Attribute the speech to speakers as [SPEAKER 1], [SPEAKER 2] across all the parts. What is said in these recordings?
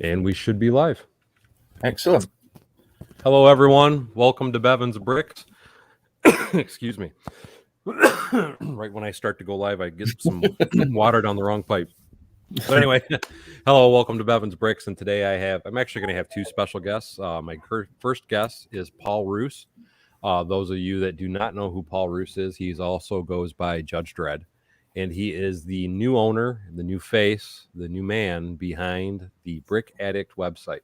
[SPEAKER 1] And we should be live.
[SPEAKER 2] Excellent.
[SPEAKER 1] Hello, everyone. Welcome to Bevan's Bricks. Excuse me. Right when I start to go live, I get some water down the wrong pipe. But anyway, hello, welcome to Bevan's Bricks. And today I'm actually going to have two special guests. My first guest is Paul Roos. Those of you that do not know who Paul Roos is, he also goes by Judge Dredd. And he is the new owner, the new face, the new man behind the Brick Addict website.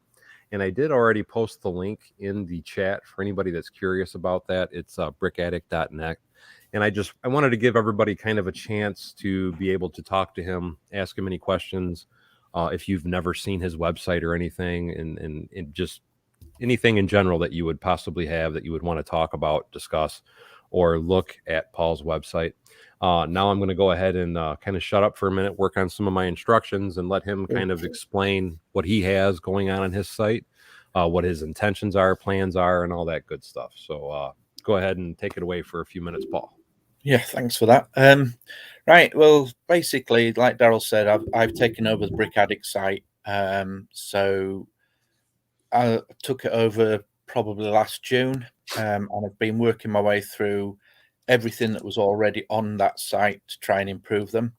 [SPEAKER 1] And I did already post the link in the chat for anybody that's curious about that. It's brickaddict.net. And I wanted to give everybody kind of a chance to be able to talk to him, ask him any questions. If you've never seen his website or anything, and just anything in general that you would possibly have that you would want to talk about, discuss, or look at Paul's website. Now I'm going to go ahead and kind of shut up for a minute, work on some of my instructions, and let him kind of explain what he has going on his site, what his intentions are, plans are, and all that good stuff. So go ahead and take it away for a few minutes, Paul.
[SPEAKER 2] Yeah, thanks for that. Right, well, basically, like Daryl said, I've taken over the Brick Addict site. So I took it over probably last June, and I've been working my way through everything that was already on that site to try and improve them.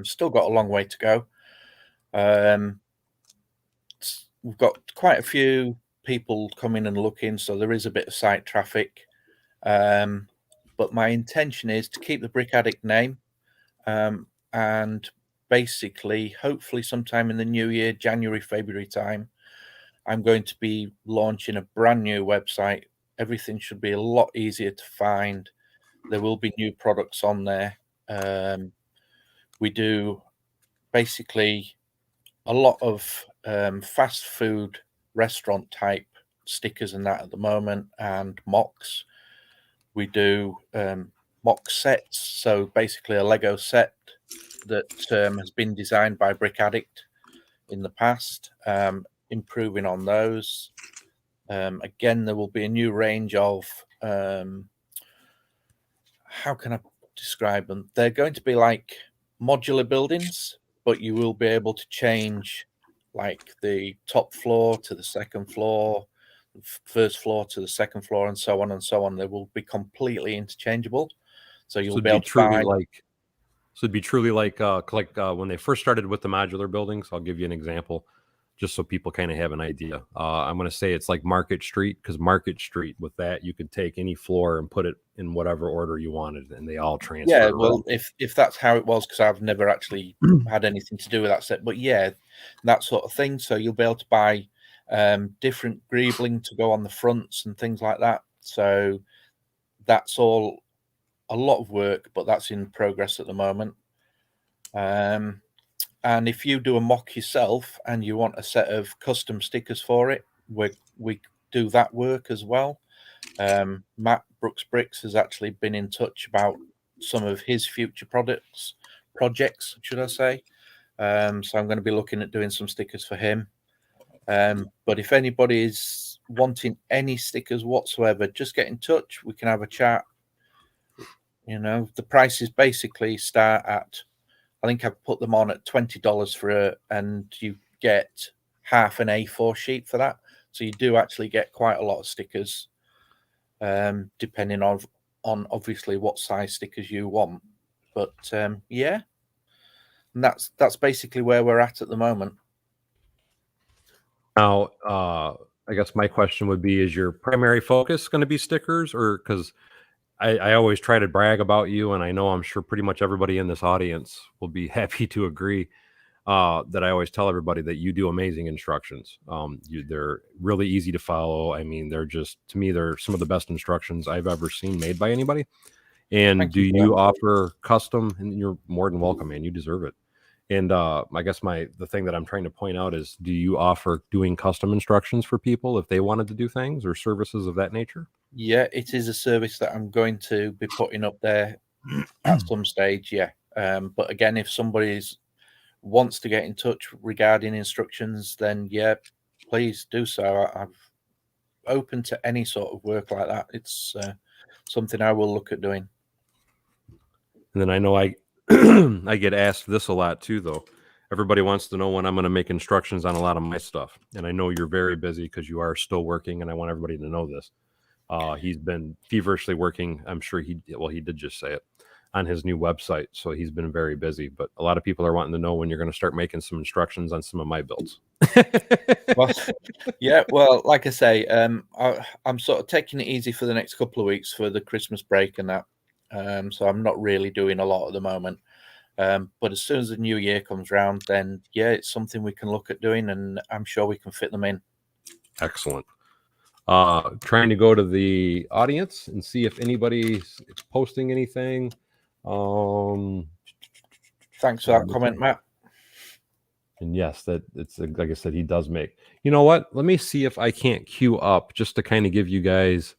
[SPEAKER 2] Still got a long way to go. We've got quite a few people coming and looking, so there is a bit of site traffic. But my intention is to keep the Brick Addict name, and basically, hopefully sometime in the new year, January, February time, I'm going to be launching a brand new website. Everything should be a lot easier to find. There will be new products on there. We do basically a lot of fast food restaurant type stickers and that at the moment, and MOCs. We do MOC sets, so basically a Lego set that has been designed by Brick Addict in the past, improving on those. Again, there will be a new range of, how can I describe them? They're going to be like modular buildings, but you will be able to change like the top floor to the second floor, first floor to the second floor, and so on and so on. They will be completely interchangeable. So you'll be able to buy.
[SPEAKER 1] So it'd be truly like when they first started with the modular buildings. I'll give you an example, just so people kind of have an idea. I'm going to say it's like Market Street, because Market Street, with that, you could take any floor and put it in whatever order you wanted, and they all transfer.
[SPEAKER 2] Yeah, well, if that's how it was, because I've never actually had anything to do with that set, but yeah, that sort of thing. So you'll be able to buy different greebling to go on the fronts and things like that. So that's all a lot of work, but that's in progress at the moment. And if you do a MOC yourself and you want a set of custom stickers for it, we do that work as well. Matt Brooks Bricks has actually been in touch about some of his future projects, should I say. So I'm going to be looking at doing some stickers for him. But if anybody is wanting any stickers whatsoever, just get in touch. We can have a chat. You know, the prices basically start at, I think I've put them on at $20 for it, and you get half an A4 sheet for that. So you do actually get quite a lot of stickers, depending on obviously what size stickers you want. But yeah, and that's basically where we're at the moment.
[SPEAKER 1] Now, I guess my question would be: is your primary focus going to be stickers, or because I always try to brag about you, and I know I'm sure pretty much everybody in this audience will be happy to agree that I always tell everybody that you do amazing instructions. They're really easy to follow. I mean, they're some of the best instructions I've ever seen made by anybody. And do you offer custom? And you're more than welcome, man. You deserve it. And I guess the thing that I'm trying to point out is, do you offer doing custom instructions for people if they wanted to do things or services of that nature?
[SPEAKER 2] Yeah, it is a service that I'm going to be putting up there at some stage. Yeah. But again, if somebody wants to get in touch regarding instructions, then yeah, please do so. I'm open to any sort of work like that. It's something I will look at doing.
[SPEAKER 1] And then I know I I get asked this a lot too, though. everybody wants to know when I'm going to make instructions on a lot of my stuff. And I know you're very busy because you are still working, and I want everybody to know this. He's been feverishly working. I'm sure he did just say it, on his new website. So he's been very busy. But a lot of people are wanting to know when you're going to start making some instructions on some of my builds.
[SPEAKER 2] Well, yeah. Well, like I say, I'm sort of taking it easy for the next couple of weeks for the Christmas break and that. So I'm not really doing a lot at the moment. But as soon as the new year comes around, then yeah, it's something we can look at doing, and I'm sure we can fit them in.
[SPEAKER 1] Excellent. Trying to go to the audience and see if anybody's posting anything.
[SPEAKER 2] Thanks for that comment, Matt.
[SPEAKER 1] And yes, that it's like I said, he does make. You know what? Let me see if I can't queue up just to kind of give you guys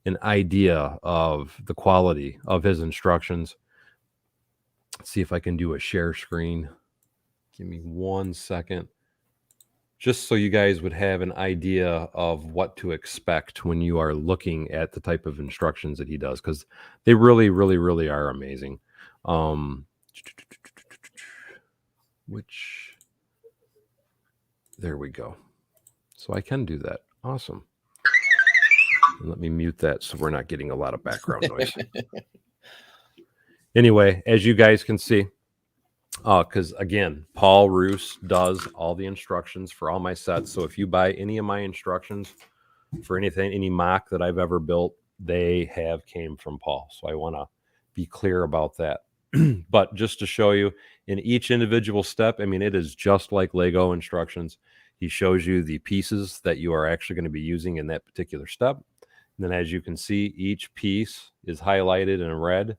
[SPEAKER 1] an idea of the quality of his instructions. Let's see if I can do a share screen. Give me 1 second. Just so you guys would have an idea of what to expect when you are looking at the type of instructions that he does, because they really, really, really are amazing. There we go. So I can do that. Awesome. And let me mute that so we're not getting a lot of background noise. Anyway, as you guys can see, because again, Paul Roos does all the instructions for all my sets. So if you buy any of my instructions for anything, any mock that I've ever built, they have came from Paul. So I want to be clear about that. But just to show you in each individual step, I mean, it is just like Lego instructions. He shows you the pieces that you are actually going to be using in that particular step. And then as you can see, each piece is highlighted in red.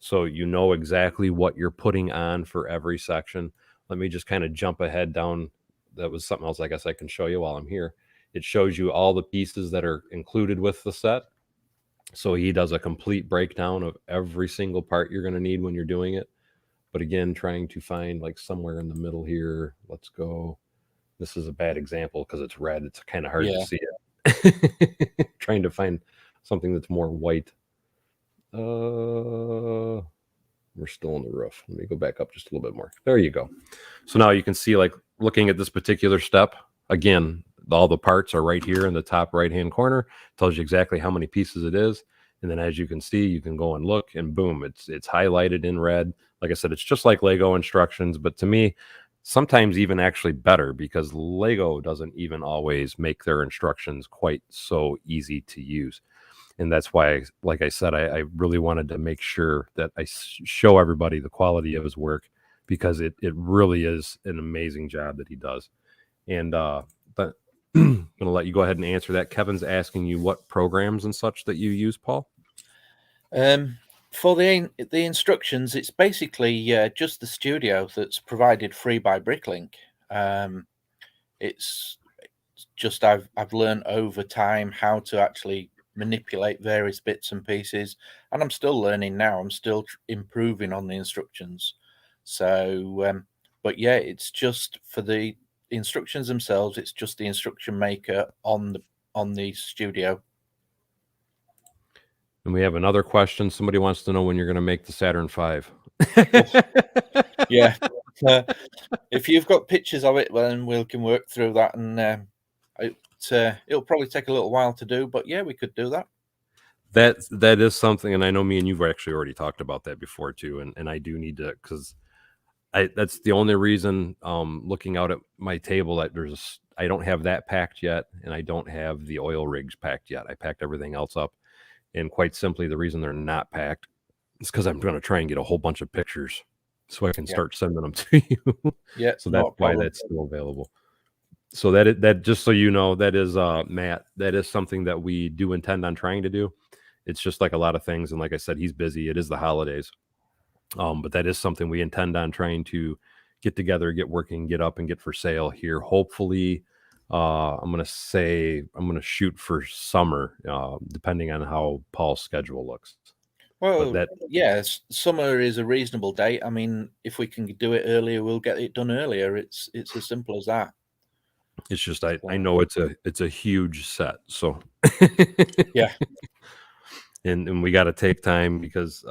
[SPEAKER 1] So you know exactly what you're putting on for every section. Let me just kind of jump ahead down. That was something else I guess I can show you while I'm here. It shows you all the pieces that are included with the set. So he does a complete breakdown of every single part you're going to need when you're doing it. But again, trying to find like somewhere in the middle here. Let's go. This is a bad example because it's red. It's kind of hard to see it. Trying to find something that's more white. We're still on the roof. Let me go back up just a little bit more. There you go. So now you can see, like, looking at this particular step, again, all the parts are right here in the top right-hand corner. Tells you exactly how many pieces it is. And then as you can see, you can go and look, and boom, it's highlighted in red. Like I said, it's just like Lego instructions, but to me, sometimes even actually better, because Lego doesn't even always make their instructions quite so easy to use. And that's why, like I said, I really wanted to make sure that I show everybody the quality of his work, because it really is an amazing job that he does. And but I'm going to let you go ahead and answer that. Kevin's asking you what programs and such that you use, Paul.
[SPEAKER 2] For the instructions, it's basically just the studio that's provided free by Bricklink. It's just I've learned over time how to actually manipulate various bits and pieces, and I'm still learning now. I'm still improving on the instructions. So, but yeah, it's just for the instructions themselves. It's just the instruction maker on the studio.
[SPEAKER 1] And we have another question. Somebody wants to know when you're going to make the Saturn V.
[SPEAKER 2] Yeah. If you've got pictures of it, then we can work through that. And it'll probably take a little while to do, but yeah, we could do that.
[SPEAKER 1] That is something, and I know me and you've actually already talked about that before too. And I do need to, because that's the only reason, looking out at my table, that I don't have that packed yet, and I don't have the oil rigs packed yet. I packed everything else up. And quite simply, the reason they're not packed is because I'm going to try and get a whole bunch of pictures so I can start sending them to you.
[SPEAKER 2] Yeah.
[SPEAKER 1] So that's why that's still available. So that just so you know, that is Matt, that is something that we do intend on trying to do. It's just like a lot of things. And like I said, he's busy. It is the holidays. But that is something we intend on trying to get together, get working, get up, and get for sale here. Hopefully, I'm going to shoot for summer, depending on how Paul's schedule looks.
[SPEAKER 2] Well, yes, summer is a reasonable date. I mean, if we can do it earlier, we'll get it done earlier. It's as simple as that.
[SPEAKER 1] It's just I know it's a huge set, so
[SPEAKER 2] yeah.
[SPEAKER 1] And we got to take time, because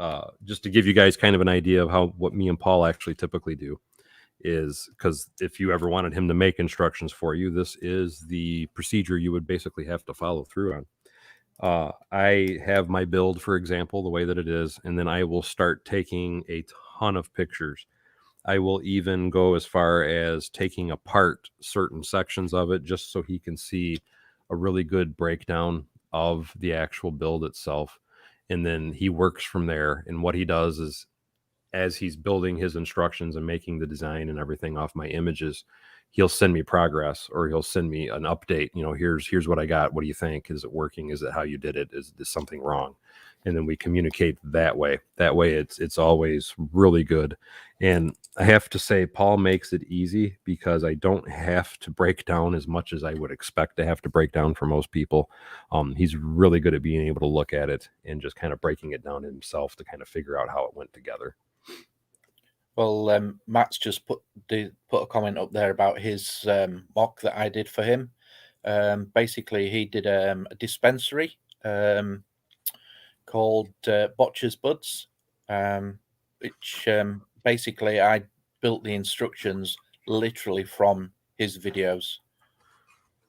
[SPEAKER 1] just to give you guys kind of an idea of what me and Paul actually typically do is because if you ever wanted him to make instructions for you, this is the procedure you would basically have to follow through on. I have my build, for example, the way that it is, and then I will start taking a ton of pictures. I will even go as far as taking apart certain sections of it just so he can see a really good breakdown of the actual build itself. And then he works from there. And what he does is, as he's building his instructions and making the design and everything off my images, he'll send me progress, or he'll send me an update. Here's what I got. What do you think? Is it working? Is it how you did it? Is something wrong? And then we communicate that way. That way it's always really good. And I have to say, Paul makes it easy because I don't have to break down as much as I would expect to have to break down for most people. He's really good at being able to look at it and just kind of breaking it down himself to kind of figure out how it went together.
[SPEAKER 2] Well, Matt's just put a comment up there about his mock that I did for him. Basically, he did a dispensary called Botcher's Buds, which basically I built the instructions literally from his videos.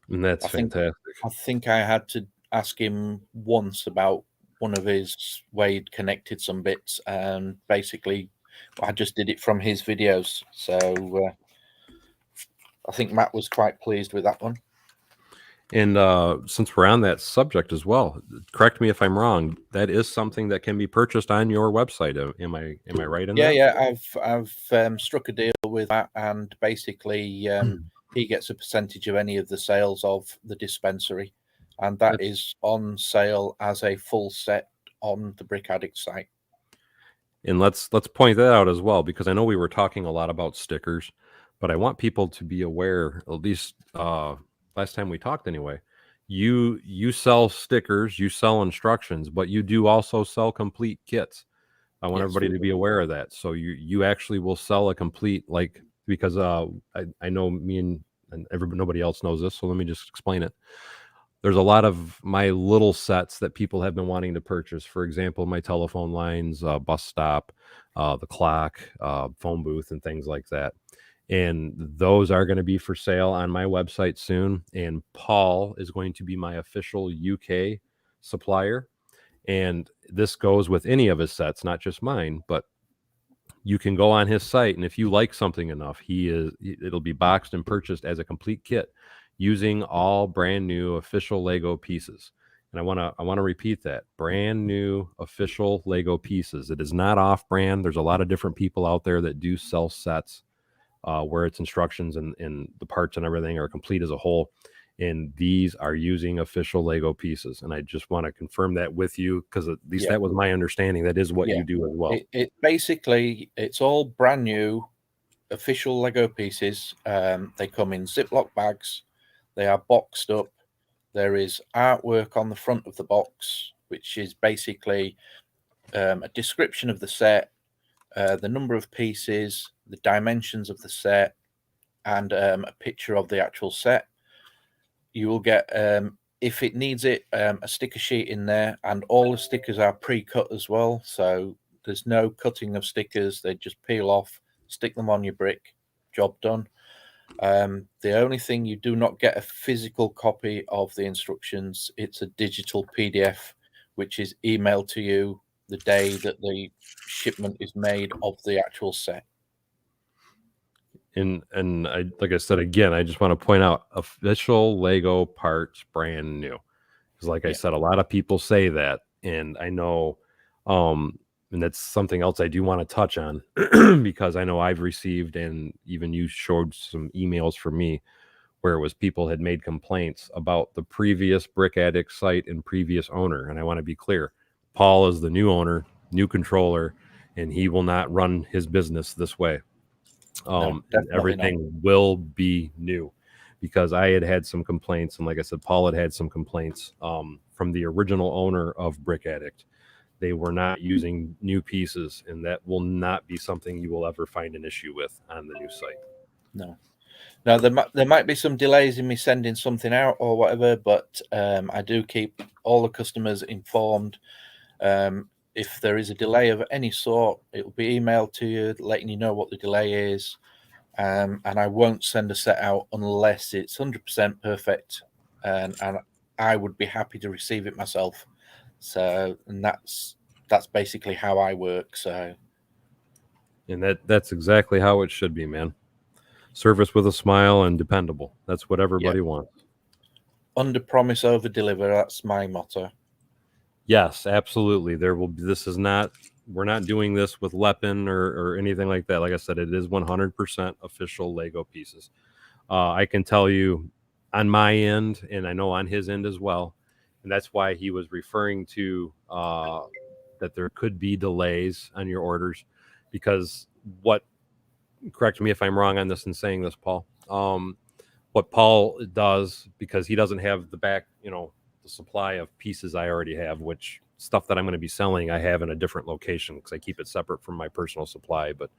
[SPEAKER 1] And that's fantastic.
[SPEAKER 2] I think I had to ask him once about one of his where he'd connected some bits, and basically I just did it from his videos. So I think Matt was quite pleased with that one.
[SPEAKER 1] And since we're on that subject as well, correct me if I'm wrong, that is something that can be purchased on your website. Am I right in that?
[SPEAKER 2] Yeah. I've struck a deal with that, and basically he gets a percentage of any of the sales of the dispensary, and that is on sale as a full set on the Brick Addict site.
[SPEAKER 1] And let's point that out as well, because I know we were talking a lot about stickers, but I want people to be aware, at least last time we talked anyway, you sell stickers, you sell instructions, but you do also sell complete kits. I want everybody to be aware of that. So you actually will sell a complete, because I know me and nobody else knows this, so let me just explain it. There's a lot of my little sets that people have been wanting to purchase. For example, my telephone lines, bus stop, the clock, phone booth, and things like that. And those are going to be for sale on my website soon. And Paul is going to be my official UK supplier. And this goes with any of his sets, not just mine, but you can go on his site, and if you like something enough, it'll be boxed and purchased as a complete kit using all brand new official Lego pieces. And I want to repeat that: brand new official Lego pieces. It is not off brand. There's a lot of different people out there that do sell sets where its instructions and the parts and everything are complete as a whole. And these are using official Lego pieces. And I just want to confirm that with you, because at least that was my understanding. That is what you do as well.
[SPEAKER 2] It's all brand new official Lego pieces. They come in Ziploc bags. They are boxed up. There is artwork on the front of the box, which is basically a description of the set, the number of pieces, the dimensions of the set, and a picture of the actual set. You will get, if it needs it, a sticker sheet in there, and all the stickers are pre-cut as well. So there's no cutting of stickers. They just peel off, stick them on your brick, job done. The only thing, you do not get a physical copy of the instructions. It's a digital PDF, which is emailed to you the day that the shipment is made of the actual set.
[SPEAKER 1] And I, like I said, again, I just want to point out official Lego parts, brand new. Because like I said, a lot of people say that, and I know, and that's something else I do want to touch on because I know I've received, and even you showed some emails for me where it was people had made complaints about the previous Brick Addict site and previous owner. And I want to be clear, Paul is the new owner, new controller, and he will not run his business this way.
[SPEAKER 2] No,
[SPEAKER 1] everything will be new, because I had some complaints, and like I said, Paul had some complaints from the original owner of Brick Addict. They were not using new pieces, and that will not be something you will ever find an issue with on the new site.
[SPEAKER 2] No, there might be some delays in me sending something out or whatever, but I do keep all the customers informed. If there is a delay of any sort, it will be emailed to you, letting you know what the delay is. and I won't send a set out unless it's 100% perfect, and I would be happy to receive it myself. So, and that's basically how I work. So,
[SPEAKER 1] And that's exactly how it should be, man. Service with a smile and dependable. That's what everybody wants.
[SPEAKER 2] Under promise, over deliver. That's my motto.
[SPEAKER 1] Yes, absolutely. There will be, this is not, we're not doing this with Lepin or anything like that. Like I said, it is 100% official Lego pieces. I can tell you on my end, and I know on his end as well, and that's why he was referring to that there could be delays on your orders, because what, correct me if I'm wrong on this in saying this, Paul, what Paul does, because he doesn't have the back, the supply of pieces I already have, which stuff that I'm going to be selling, I have in a different location because I keep it separate from my personal supply. But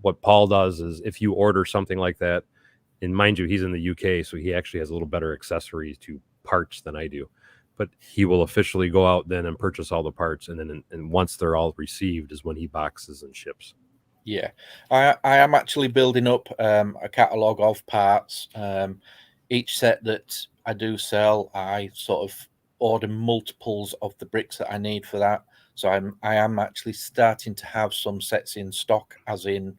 [SPEAKER 1] what Paul does is if you order something like that, and mind you, he's in the UK, so he actually has a little better accessories to parts than I do. But he will officially go out then and purchase all the parts, and then and once they're all received is when he boxes and ships.
[SPEAKER 2] Yeah, I am actually building up a catalogue of parts. Each set that I do sell, I sort of order multiples of the bricks that I need for that. So I am actually starting to have some sets in stock, as in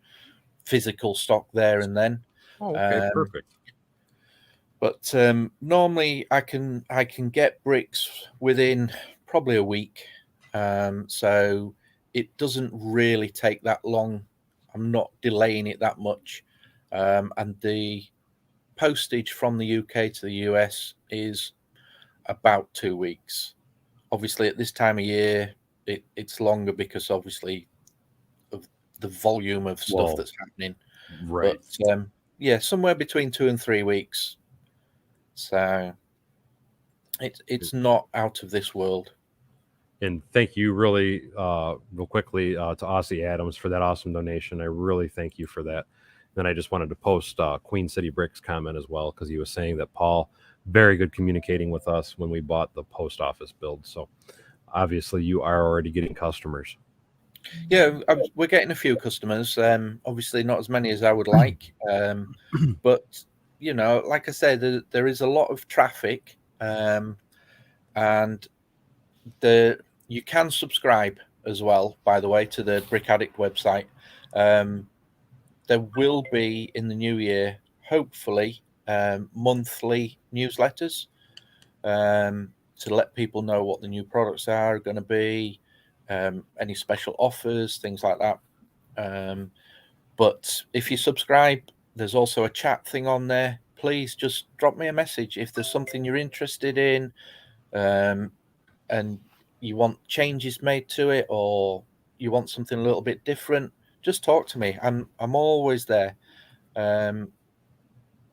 [SPEAKER 2] physical stock there and then.
[SPEAKER 1] Oh, okay, perfect.
[SPEAKER 2] But normally I can get bricks within probably a week. So it doesn't really take that long. I'm not delaying it that much. And the postage from the UK to the US is about 2 weeks. Obviously, at this time of year, it's longer because obviously of the volume of stuff that's happening.
[SPEAKER 1] Right.
[SPEAKER 2] But yeah, somewhere between 2 and 3 weeks. So it's not out of this world.
[SPEAKER 1] And thank you really, real quickly, to Aussie Adams for that awesome donation. I really thank you for that. Then I just wanted to post Queen City Bricks comment as well, because he was saying that Paul, very good communicating with us when we bought the post office build. So obviously you are already getting customers.
[SPEAKER 2] Yeah, we're getting a few customers. Obviously not as many as I would like, but like I said, there is a lot of traffic, and you can subscribe as well, by the way, to the Brick Addict website. There will be in the new year, hopefully, monthly newsletters to let people know what the new products are going to be, any special offers, things like that. But if you subscribe, there's also a chat thing on there. Please just drop me a message if there's something you're interested in, and you want changes made to it, or you want something a little bit different. Just talk to me. I'm always there, and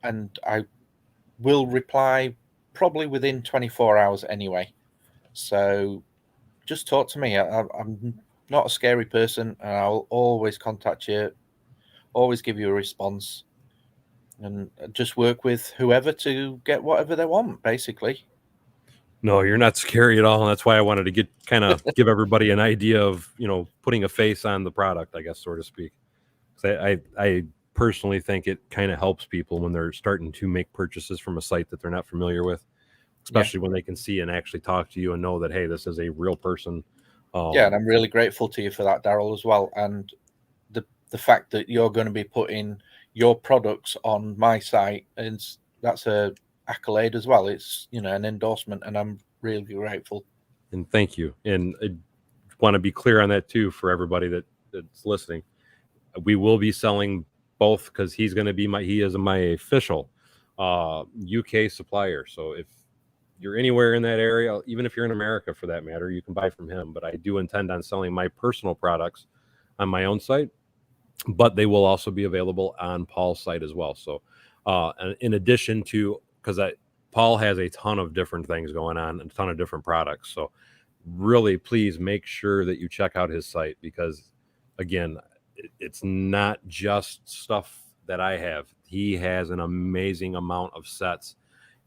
[SPEAKER 2] I will reply probably within 24 hours anyway. So just talk to me. I'm not a scary person, and I'll always contact you, always give you a response, and just work with whoever to get whatever they want, basically.
[SPEAKER 1] No, you're not scary at all. And that's why I wanted to give everybody an idea of, putting a face on the product, I guess, so to speak. I personally think it kind of helps people when they're starting to make purchases from a site that they're not familiar with, especially when they can see and actually talk to you and know that, hey, this is a real person.
[SPEAKER 2] Yeah, and I'm really grateful to you for that, Daryl, as well. And the fact that you're going to be putting your products on my site, and that's a accolade as well. It's an endorsement, and I'm really grateful.
[SPEAKER 1] And thank you. And I want to be clear on that too for everybody that's listening. We will be selling both, because he is my official UK supplier. So if you're anywhere in that area, even if you're in America for that matter, you can buy from him. But I do intend on selling my personal products on my own site, but they will also be available on Paul's site as well. So in addition to, because Paul has a ton of different things going on and a ton of different products. So really, please make sure that you check out his site, because again, it's not just stuff that I have. He has an amazing amount of sets.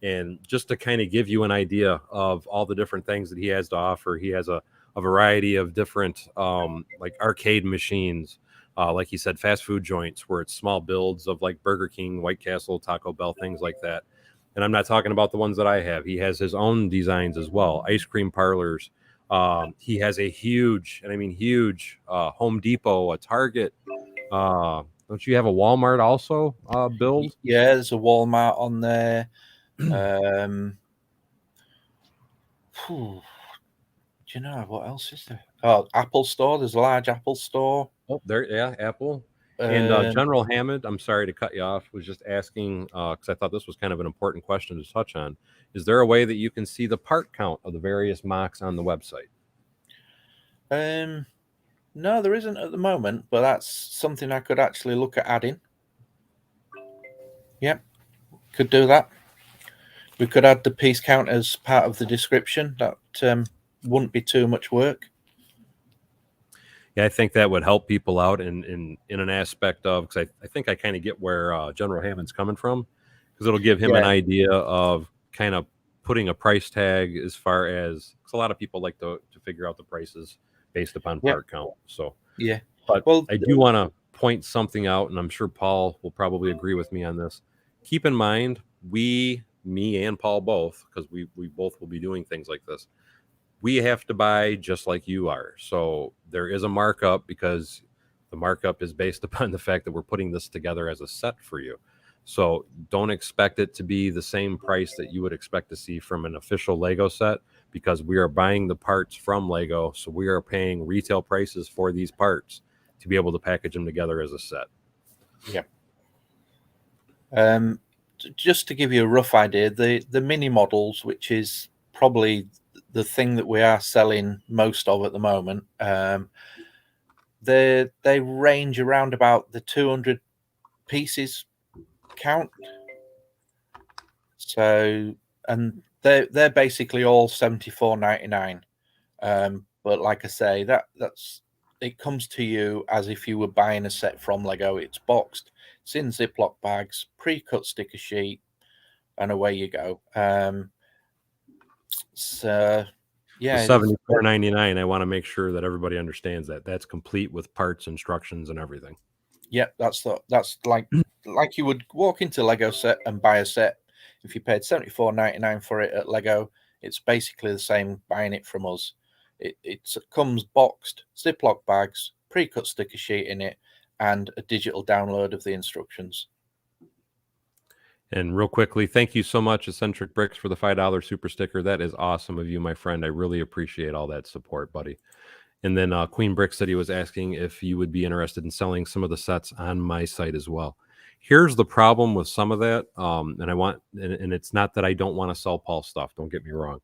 [SPEAKER 1] And just to kind of give you an idea of all the different things that he has to offer, he has a variety of different like arcade machines, like you said, fast food joints where it's small builds of like Burger King, White Castle, Taco Bell, things like that. And I'm not talking about the ones that I have. He has his own designs as well. Ice cream parlors. He has a huge, and I mean huge, Home Depot, a Target. Don't you have a Walmart also build?
[SPEAKER 2] Yeah, there's a Walmart on there. Do you know what else is there? Oh, Apple Store. There's a large Apple Store.
[SPEAKER 1] Oh, there, yeah, Apple. And General Hammond, I'm sorry to cut you off, was just asking because I thought this was kind of an important question to touch on. Is there a way that you can see the part count of the various MOCs on the website?
[SPEAKER 2] No, there isn't at the moment, but that's something I could actually look at adding. Yep, could do that. We could add the piece count as part of the description. That wouldn't be too much work.
[SPEAKER 1] Yeah, I think that would help people out in an aspect of, because I think I kind of get where General Hammond's coming from, because it'll give him an idea of kind of putting a price tag as far as, because a lot of people like to figure out the prices based upon part count. So
[SPEAKER 2] yeah,
[SPEAKER 1] but I do want to point something out, and I'm sure Paul will probably agree with me on this. Keep in mind, me and Paul both, because we both will be doing things like this, we have to buy just like you are. So there is a markup, because the markup is based upon the fact that we're putting this together as a set for you. So don't expect it to be the same price that you would expect to see from an official Lego set, because we are buying the parts from Lego. So we are paying retail prices for these parts to be able to package them together as a set.
[SPEAKER 2] Yeah. Just to give you a rough idea, the mini models, which is probably the thing that we are selling most of at the moment, they range around about the 200 pieces count. So, and they're basically all $74.99. But like I say, that's it comes to you as if you were buying a set from Lego. It's boxed, it's in Ziploc bags, pre-cut sticker sheet, and away you go. So yeah,
[SPEAKER 1] The $74.99, I want to make sure that everybody understands that that's complete with parts, instructions, and everything.
[SPEAKER 2] yeah, that's like you would walk into Lego set and buy a set. If you paid $74.99 for it at Lego, it's basically the same buying it from us. It comes boxed, Ziploc bags, pre-cut sticker sheet in it, and a digital download of the instructions.
[SPEAKER 1] And real quickly, thank you so much, Eccentric Bricks, for the $5 super sticker. That is awesome of you, my friend. I really appreciate all that support, buddy. And then Queen Brick said he was asking if you would be interested in selling some of the sets on my site as well. Here's the problem with some of that, and it's not that I don't want to sell Paul stuff. Don't get me wrong.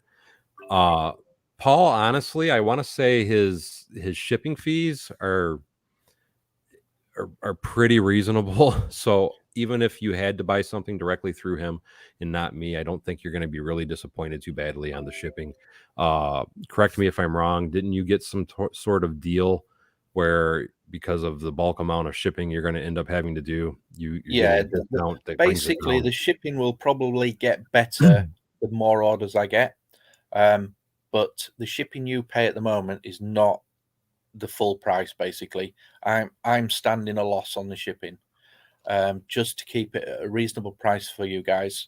[SPEAKER 1] Paul, honestly, I want to say his shipping fees are pretty reasonable. So even if you had to buy something directly through him and not me, I don't think you're going to be really disappointed too badly on the shipping. Correct me if I'm wrong. Didn't you get some sort of deal where, because of the bulk amount of shipping you're going to end up having to do, you get a discount that
[SPEAKER 2] basically the shipping will probably get better the more orders I get. But the shipping you pay at the moment is not the full price. Basically, I'm standing a loss on the shipping, just to keep it at a reasonable price for you guys.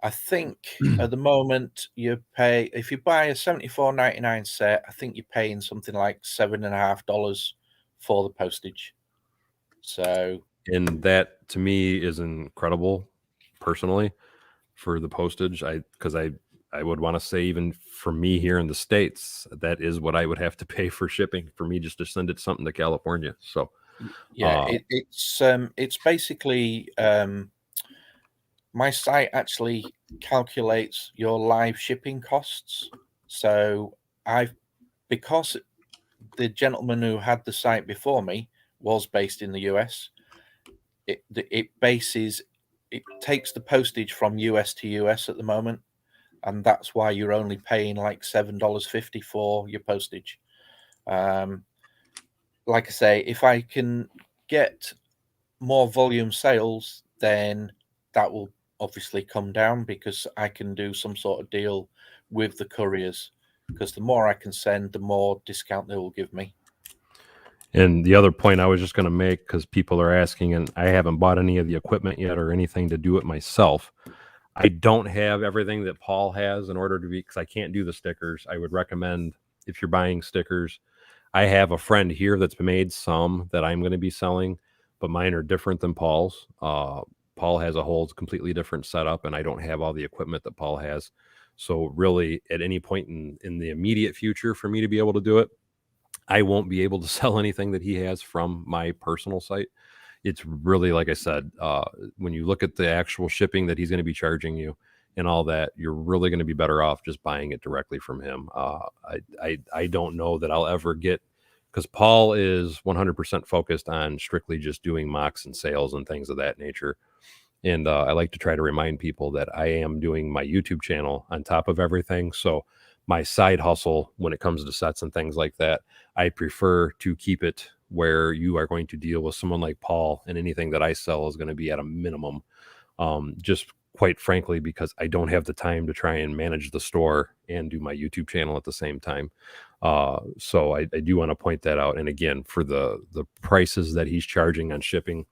[SPEAKER 2] I think at the moment you pay, if you buy a $74.99 set, I think you're paying something like $7.50 for the postage. So,
[SPEAKER 1] and that to me is incredible, personally, for the postage. Because I would want to say, even for me here in the States, that is what I would have to pay for shipping for me just to send it something to California. So
[SPEAKER 2] yeah, it's basically my site actually calculates your live shipping costs. So because the gentleman who had the site before me was based in the US, it takes the postage from US to US at the moment, and that's why you're only paying like $7.50 for your postage. Like I say, if I can get more volume sales, then that will obviously come down, because I can do some sort of deal with the couriers, because the more I can send, the more discount they will give me.
[SPEAKER 1] And the other point I was just going to make, because people are asking, and I haven't bought any of the equipment yet or anything to do it myself. I don't have everything that Paul has in order to be, because I can't do the stickers. I would recommend, if you're buying stickers, I have a friend here that's made some that I'm going to be selling, but mine are different than Paul's. Paul has a whole completely different setup, and I don't have all the equipment that Paul has. So really, at any point in the immediate future for me to be able to do it, I won't be able to sell anything that he has from my personal site. It's really, like I said, when you look at the actual shipping that he's going to be charging you and all that, you're really going to be better off just buying it directly from him. I don't know that I'll ever get, because Paul is 100% focused on strictly just doing MOCs and sales and things of that nature. And I like to try to remind people that I am doing my YouTube channel on top of everything. So my side hustle, when it comes to sets and things like that, I prefer to keep it where you are going to deal with someone like Paul, and anything that I sell is going to be at a minimum. Just quite frankly, because I don't have the time to try and manage the store and do my YouTube channel at the same time. So I do want to point that out. And again, for the prices that he's charging on shipping,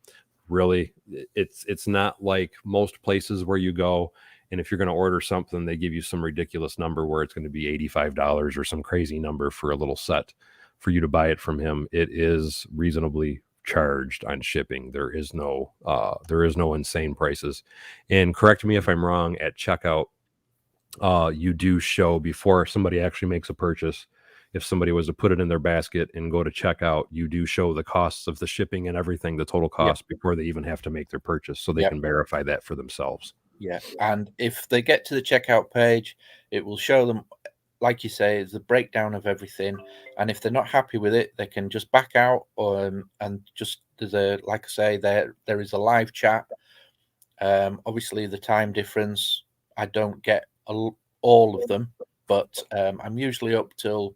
[SPEAKER 1] really, it's not like most places where you go, and if you're going to order something, they give you some ridiculous number where it's going to be $85 or some crazy number for a little set for you to buy it from him. It is reasonably charged on shipping. There is no insane prices. And correct me if I'm wrong, at checkout, you do show, before somebody actually makes a purchase, if somebody was to put it in their basket and go to checkout, you do show the costs of the shipping and everything, the total cost, before they even have to make their purchase, so they can verify that for themselves.
[SPEAKER 2] Yeah, and if they get to the checkout page, it will show them, like you say, it's the breakdown of everything. And if they're not happy with it, they can just back out, or and just, there's a, like I say, there is a live chat. Obviously, the time difference, I don't get all of them, but I'm usually up till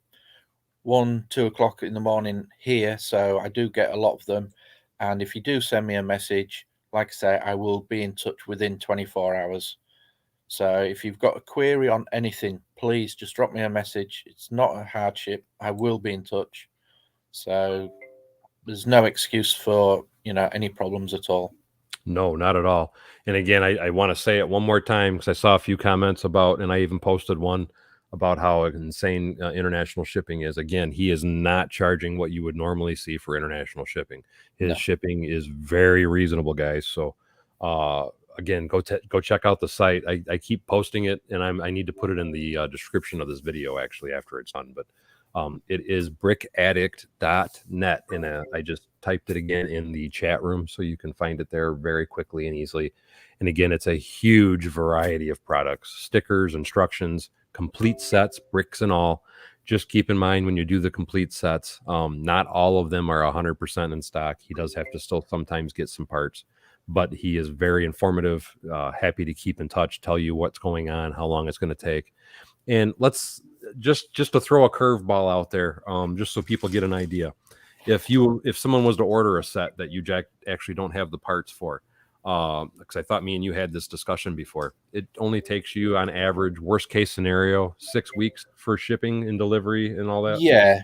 [SPEAKER 2] 1-2 o'clock in the morning here, so I do get a lot of them. And if you do send me a message, like I say, I will be in touch within 24 hours. So if you've got a query on anything, please just drop me a message. It's not a hardship. I will be in touch. So there's no excuse for, any problems at all.
[SPEAKER 1] No, not at all. And again, I want to say it one more time, because I saw a few comments about, and I even posted one about how insane international shipping is. Again, he is not charging what you would normally see for international shipping. His shipping is very reasonable, guys. So again, go check out the site. I keep posting it, and I need to put it in the description of this video actually after it's done. But it is brickaddict.net, and I just typed it again in the chat room, so you can find it there very quickly and easily. And again, it's a huge variety of products, stickers, instructions, complete sets, bricks and all. Just keep in mind, when you do the complete sets, not all of them are 100% in stock. He does have to still sometimes get some parts, but he is very informative, happy to keep in touch, tell you what's going on, how long it's going to take. And let's just to throw a curveball out there, just so people get an idea. If someone was to order a set that you actually don't have the parts for, because I thought me and you had this discussion before, it only takes you, on average, worst case scenario, 6 weeks for shipping and delivery and all that.
[SPEAKER 2] Yeah.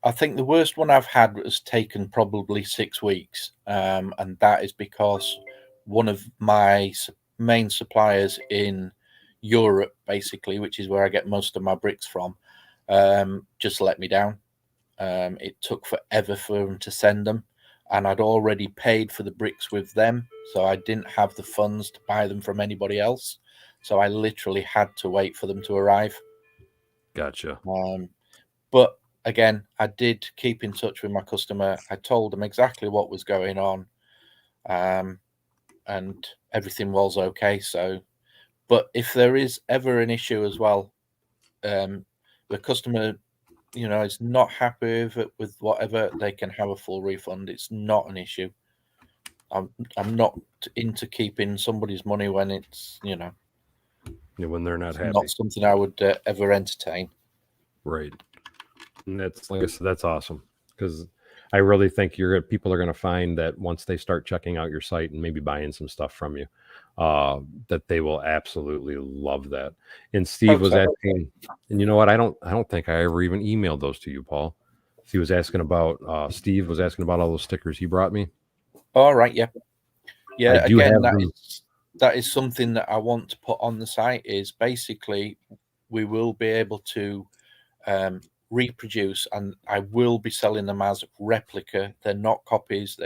[SPEAKER 2] I think the worst one I've had has taken probably 6 weeks. And that is because one of my main suppliers in Europe, basically, which is where I get most of my bricks from, just let me down. It took forever for them to send them, and I'd already paid for the bricks with them, so I didn't have the funds to buy them from anybody else. So I literally had to wait for them to arrive.
[SPEAKER 1] Gotcha.
[SPEAKER 2] But again, I did keep in touch with my customer. I told them exactly what was going on, and everything was okay. So, but if there is ever an issue as well, the customer, is not happy with whatever, they can have a full refund. It's not an issue. I'm not into keeping somebody's money when it's,
[SPEAKER 1] when they're not happy.
[SPEAKER 2] Not something I would ever entertain.
[SPEAKER 1] Right. And that's, like I said, that's awesome, because I really think people are going to find that once they start checking out your site and maybe buying some stuff from you, that they will absolutely love that. And Steve was asking, and you know what? I don't think I ever even emailed those to you, Paul. He was asking about Steve was asking about all those stickers he brought me.
[SPEAKER 2] All right, yeah.
[SPEAKER 1] I do
[SPEAKER 2] Again,
[SPEAKER 1] have them.
[SPEAKER 2] that is something that I want to put on the site. Is basically we will be able to reproduce, and I will be selling them as replica. They're not copies.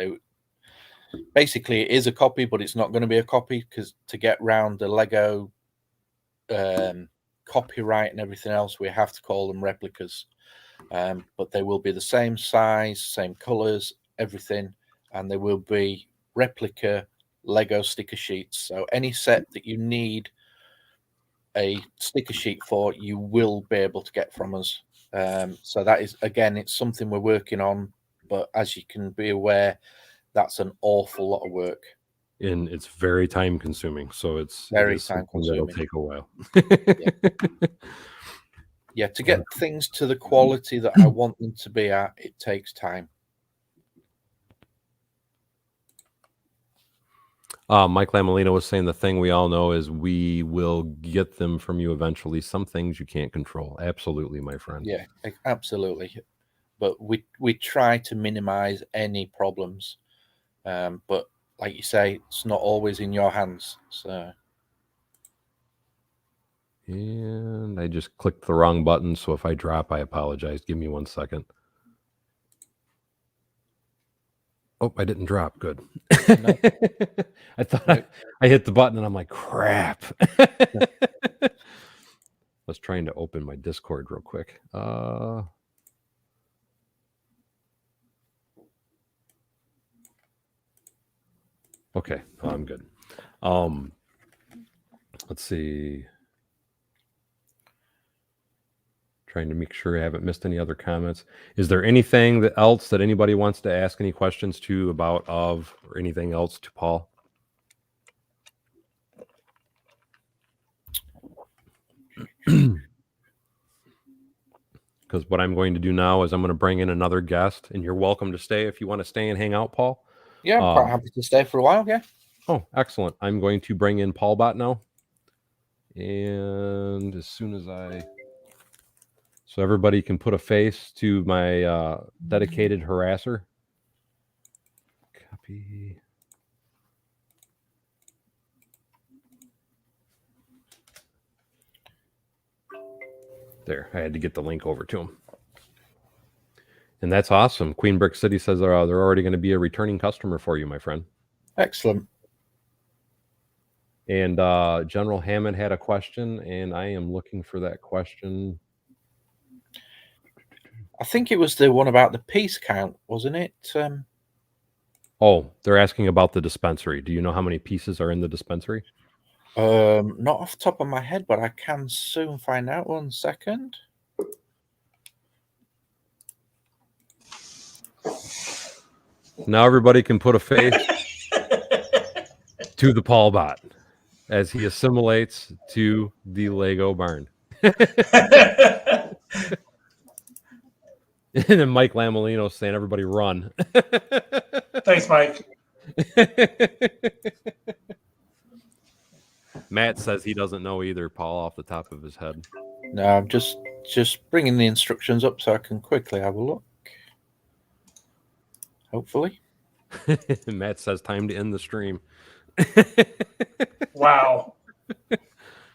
[SPEAKER 2] Basically it is a copy, but it's not going to be a copy, because to get round the Lego copyright and everything else, we have to call them replicas. But they will be the same size, same colors, everything, and they will be replica Lego sticker sheets. So any set that you need a sticker sheet for, you will be able to get from us. So that is, again, it's something we're working on, but as you can be aware, that's an awful lot of work.
[SPEAKER 1] And it's very time consuming, so it
[SPEAKER 2] Very
[SPEAKER 1] is
[SPEAKER 2] time
[SPEAKER 1] something that'll
[SPEAKER 2] consuming.
[SPEAKER 1] take a while.
[SPEAKER 2] Yeah, to get things to the quality that I want them to be at, it takes time.
[SPEAKER 1] Mike Lamolino was saying the thing we all know is we will get them from you eventually. Some things you can't control. Absolutely, my friend.
[SPEAKER 2] Yeah, absolutely. But we try to minimize any problems. But like you say, it's not always in your hands. So.
[SPEAKER 1] And I just clicked the wrong button, so if I drop, I apologize. Give me 1 second. Oh, I didn't drop. Good.
[SPEAKER 2] No.
[SPEAKER 1] I thought I hit the button and I'm like, crap. I was trying to open my Discord real quick. Okay, I'm good. Let's see. Trying to make sure I haven't missed any other comments. Is there anything else that anybody wants to ask any questions to about or anything else to Paul? Because what I'm going to do now is I'm going to bring in another guest, and you're welcome to stay if you want to stay and hang out, Paul.
[SPEAKER 2] Yeah, I'm quite happy to stay for a while. Yeah.
[SPEAKER 1] Oh, excellent. I'm going to bring in Paulbot now. And as soon as so everybody can put a face to my dedicated harasser. Copy. There, I had to get the link over to him. And that's awesome. Queen Brick City says they're already going to be a returning customer for you, my friend.
[SPEAKER 2] Excellent.
[SPEAKER 1] And General Hammond had a question, and I am looking for that question.
[SPEAKER 2] I think it was the one about the piece count, wasn't it?
[SPEAKER 1] Oh, they're asking about the dispensary. Do you know how many pieces are in the dispensary?
[SPEAKER 2] Not off the top of my head, but I can soon find out. 1 second.
[SPEAKER 1] Now everybody can put a face to the Paulbot as he assimilates to the Lego barn. And then Mike Lamolino saying, everybody run.
[SPEAKER 3] Thanks, Mike.
[SPEAKER 1] Matt says he doesn't know either, Paul, off the top of his head.
[SPEAKER 2] No, I'm just bringing the instructions up so I can quickly have a look. Hopefully.
[SPEAKER 1] Matt says time to end the stream.
[SPEAKER 3] Wow.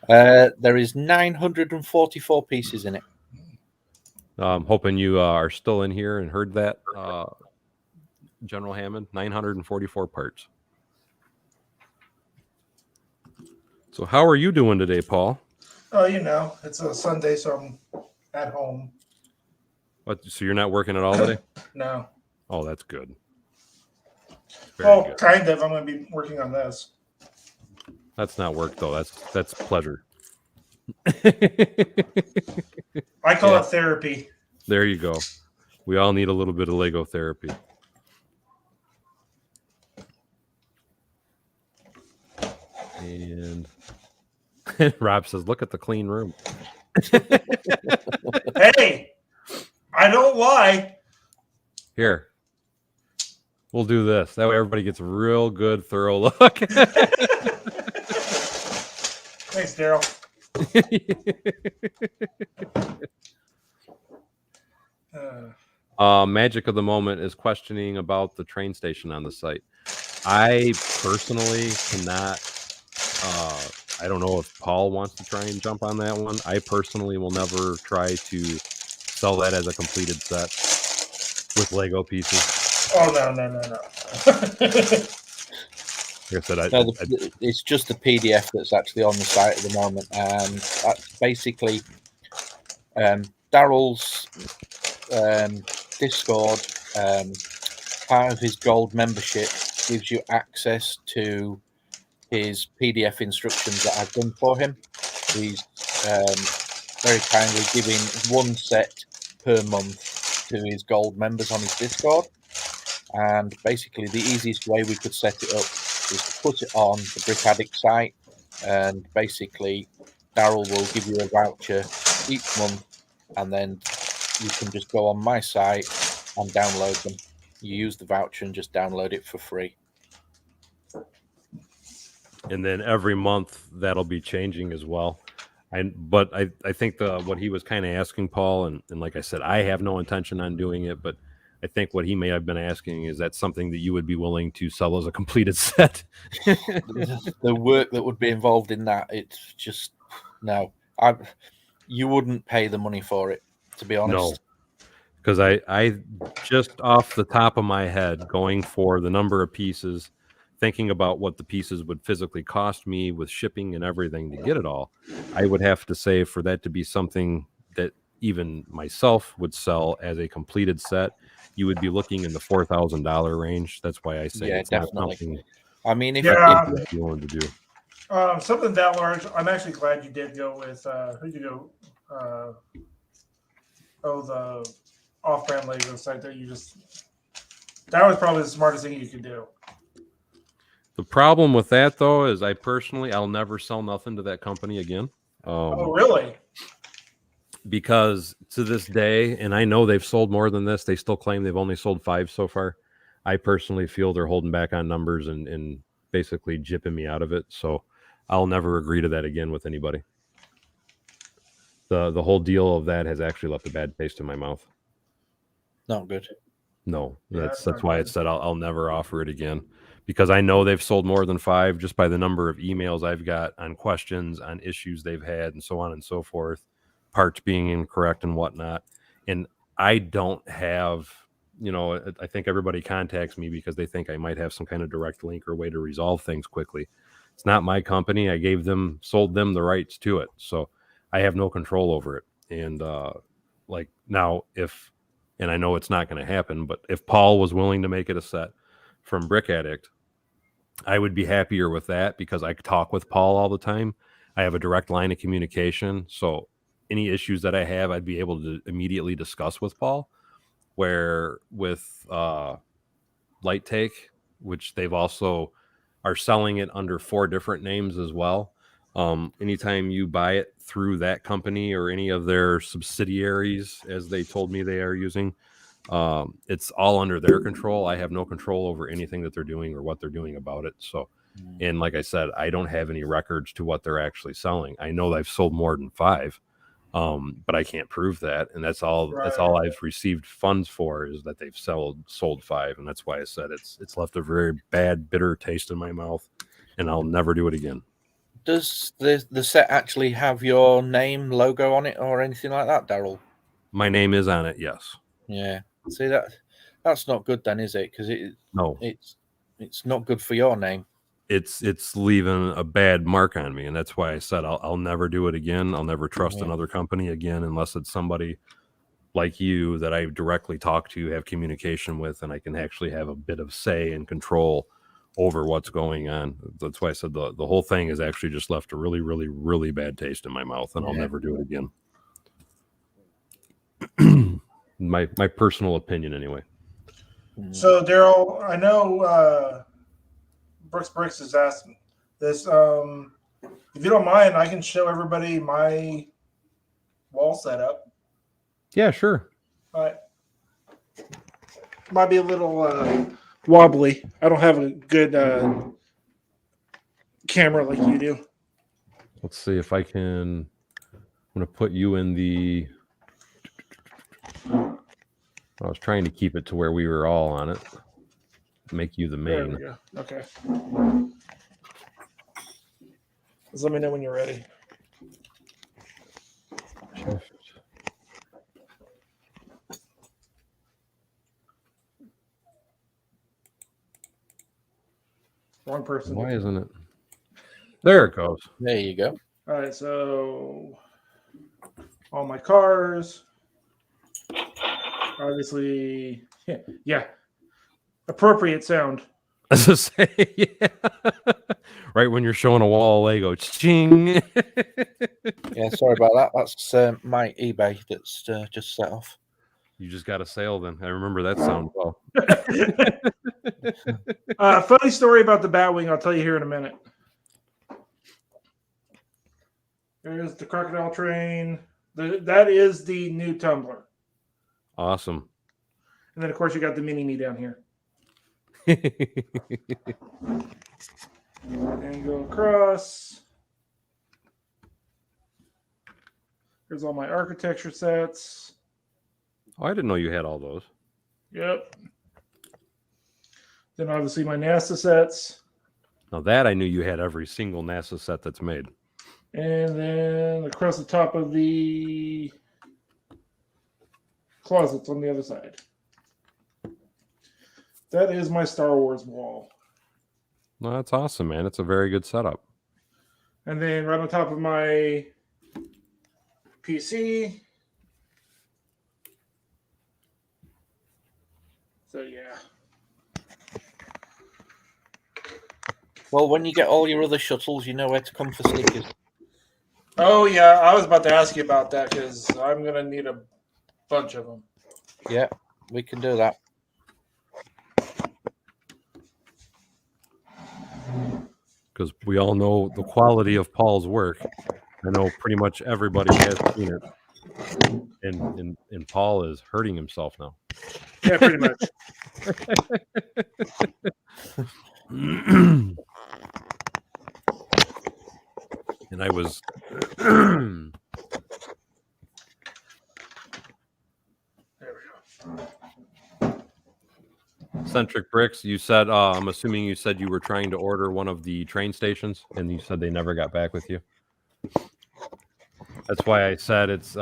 [SPEAKER 2] There is 944 pieces in it.
[SPEAKER 1] I'm hoping you are still in here and heard that, General Hammond. 944 parts. So how are you doing today, Paul?
[SPEAKER 3] Oh, you know, it's a Sunday, so I'm at home.
[SPEAKER 1] What? So you're not working at all today?
[SPEAKER 3] No.
[SPEAKER 1] Oh, that's good. Very good.
[SPEAKER 3] Kind of. I'm going to be working on this.
[SPEAKER 1] That's not work, though. That's pleasure.
[SPEAKER 3] I call it therapy.
[SPEAKER 1] There you go. We all need a little bit of Lego therapy. And Rob says, look at the clean room.
[SPEAKER 3] Hey, I don't lie.
[SPEAKER 1] Here. We'll do this. That way everybody gets a real good, thorough look.
[SPEAKER 3] Thanks, Daryl.
[SPEAKER 1] Magic of the Moment is questioning about the train station on the site. I personally cannot. I don't know if Paul wants to try and jump on that one. I personally will never try to sell that as a completed set with Lego pieces.
[SPEAKER 3] Oh no.
[SPEAKER 1] Like I said,
[SPEAKER 2] No, it's just the PDF that's actually on the site at the moment, and that's basically Daryl's Discord. Part of his gold membership gives you access to his PDF instructions that I've done for him. He's very kindly giving one set per month to his gold members on his Discord. And basically, the easiest way we could set it up is to put it on the Brick Addict site, and basically, Daryl will give you a voucher each month, and then you can just go on my site and download them. You use the voucher and just download it for free.
[SPEAKER 1] and then every month that'll be changing as well. But I think what he was kind of asking Paul, and like I said, I have no intention on doing it, but I think what he may have been asking is that something that you would be willing to sell as a completed set.
[SPEAKER 2] The work that would be involved in that, it's just no. You wouldn't pay the money for it, to be honest.
[SPEAKER 1] No, because I just off the top of my head, going for the number of pieces, thinking about what the pieces would physically cost me with shipping and everything to get it all, I would have to say for that to be something that even myself would sell as a completed set, you would be looking in the $4,000 range. That's why I say it's
[SPEAKER 2] definitely.
[SPEAKER 1] not something.
[SPEAKER 2] I mean, if
[SPEAKER 1] you wanted to do
[SPEAKER 3] something that large, I'm actually glad you did go with who'd you go? The off-brand Lego site that you just. That was probably the smartest thing you could do.
[SPEAKER 1] The problem with that though is I'll never sell nothing to that company again.
[SPEAKER 3] Oh, really?
[SPEAKER 1] Because to this day, and I know they've sold more than this, they still claim they've only sold 5 so far. I personally feel they're holding back on numbers and basically jipping me out of it. So I'll never agree to that again with anybody. The whole deal of that has actually left a bad taste in my mouth.
[SPEAKER 2] Not good.
[SPEAKER 1] No, that's why it said I'll never offer it again, because I know they've sold more than 5 just by the number of emails I've got on questions, on issues they've had, and so on and so forth, parts being incorrect and whatnot. And I don't have, I think everybody contacts me because they think I might have some kind of direct link or way to resolve things quickly. It's not my company. I sold them the rights to it. So I have no control over it. And now and I know it's not going to happen, but if Paul was willing to make it a set from Brick Addict, I would be happier with that because I talk with Paul all the time. I have a direct line of communication. So any issues that I have, I'd be able to immediately discuss with Paul. Where with Light Take, which they've also are selling it under 4 different names as well. Anytime you buy it through that company or any of their subsidiaries, as they told me they are using, it's all under their control. I have no control over anything that they're doing or what they're doing about it. So, and like I said, I don't have any records to what they're actually selling. I know they've sold more than 5, but I can't prove that. And that's all. Right. That's all I've received funds for, is that they've sold 5, and that's why I said it's left a very bad, bitter taste in my mouth, and I'll never do it again.
[SPEAKER 2] Does the set actually have your name, logo on it, or anything like that, Daryl?
[SPEAKER 1] My name is on it, yes.
[SPEAKER 2] Yeah. See, that's not good then, is it? Because it's not good for your name.
[SPEAKER 1] It's leaving a bad mark on me, and that's why I said I'll never do it again. I'll never trust another company again unless it's somebody like you that I directly talk to, have communication with, and I can actually have a bit of say and control over what's going on. That's why I said the whole thing has actually just left a really, really, really bad taste in my mouth, and I'll never do it again. my personal opinion, anyway.
[SPEAKER 3] So Daryl, I know Bricks is asking this. If you don't mind, I can show everybody my wall setup.
[SPEAKER 1] Yeah, sure.
[SPEAKER 3] All right. Might be a little wobbly. I don't have a good camera like you do.
[SPEAKER 1] Let's see if I can. I'm going to put you in the. I was trying to keep it to where we were all on it. Make you the
[SPEAKER 3] There
[SPEAKER 1] main.
[SPEAKER 3] we go. Okay. Just let me know when you're ready. Wrong person.
[SPEAKER 1] Why isn't it? There it goes.
[SPEAKER 2] There you go.
[SPEAKER 3] All right, so all my cars. Obviously, yeah. Appropriate sound.
[SPEAKER 1] As I say, yeah. Right when you're showing a wall of Lego, ching.
[SPEAKER 2] Yeah, sorry about that. That's my eBay that's just set off.
[SPEAKER 1] You just got a sale then. I remember that sound well.
[SPEAKER 3] Funny story about the Batwing. I'll tell you here in a minute. There's the crocodile train. That is the new tumbler.
[SPEAKER 1] Awesome.
[SPEAKER 3] And then, of course, you got the mini-me down here. And go across. Here's all my architecture sets.
[SPEAKER 1] Oh, I didn't know you had all those.
[SPEAKER 3] Yep. Then obviously my NASA sets.
[SPEAKER 1] Now that I knew you had every single NASA set that's made.
[SPEAKER 3] And then across the top of the closets on the other side. That is my Star Wars wall.
[SPEAKER 1] No, that's awesome, man. It's a very good setup.
[SPEAKER 3] And then right on top of my PC. So yeah.
[SPEAKER 2] Well, when you get all your other shuttles, you know where to come for stickers.
[SPEAKER 3] Oh yeah, I was about to ask you about that because I'm gonna need a bunch of them.
[SPEAKER 2] Yeah, we can do that.
[SPEAKER 1] Because we all know the quality of Paul's work. I know pretty much everybody has seen it. And Paul is hurting himself now.
[SPEAKER 3] Yeah, pretty much.
[SPEAKER 1] And I was
[SPEAKER 3] There we go.
[SPEAKER 1] Centric Bricks, you said I'm assuming you said you were trying to order one of the train stations and you said they never got back with you. That's why I said it's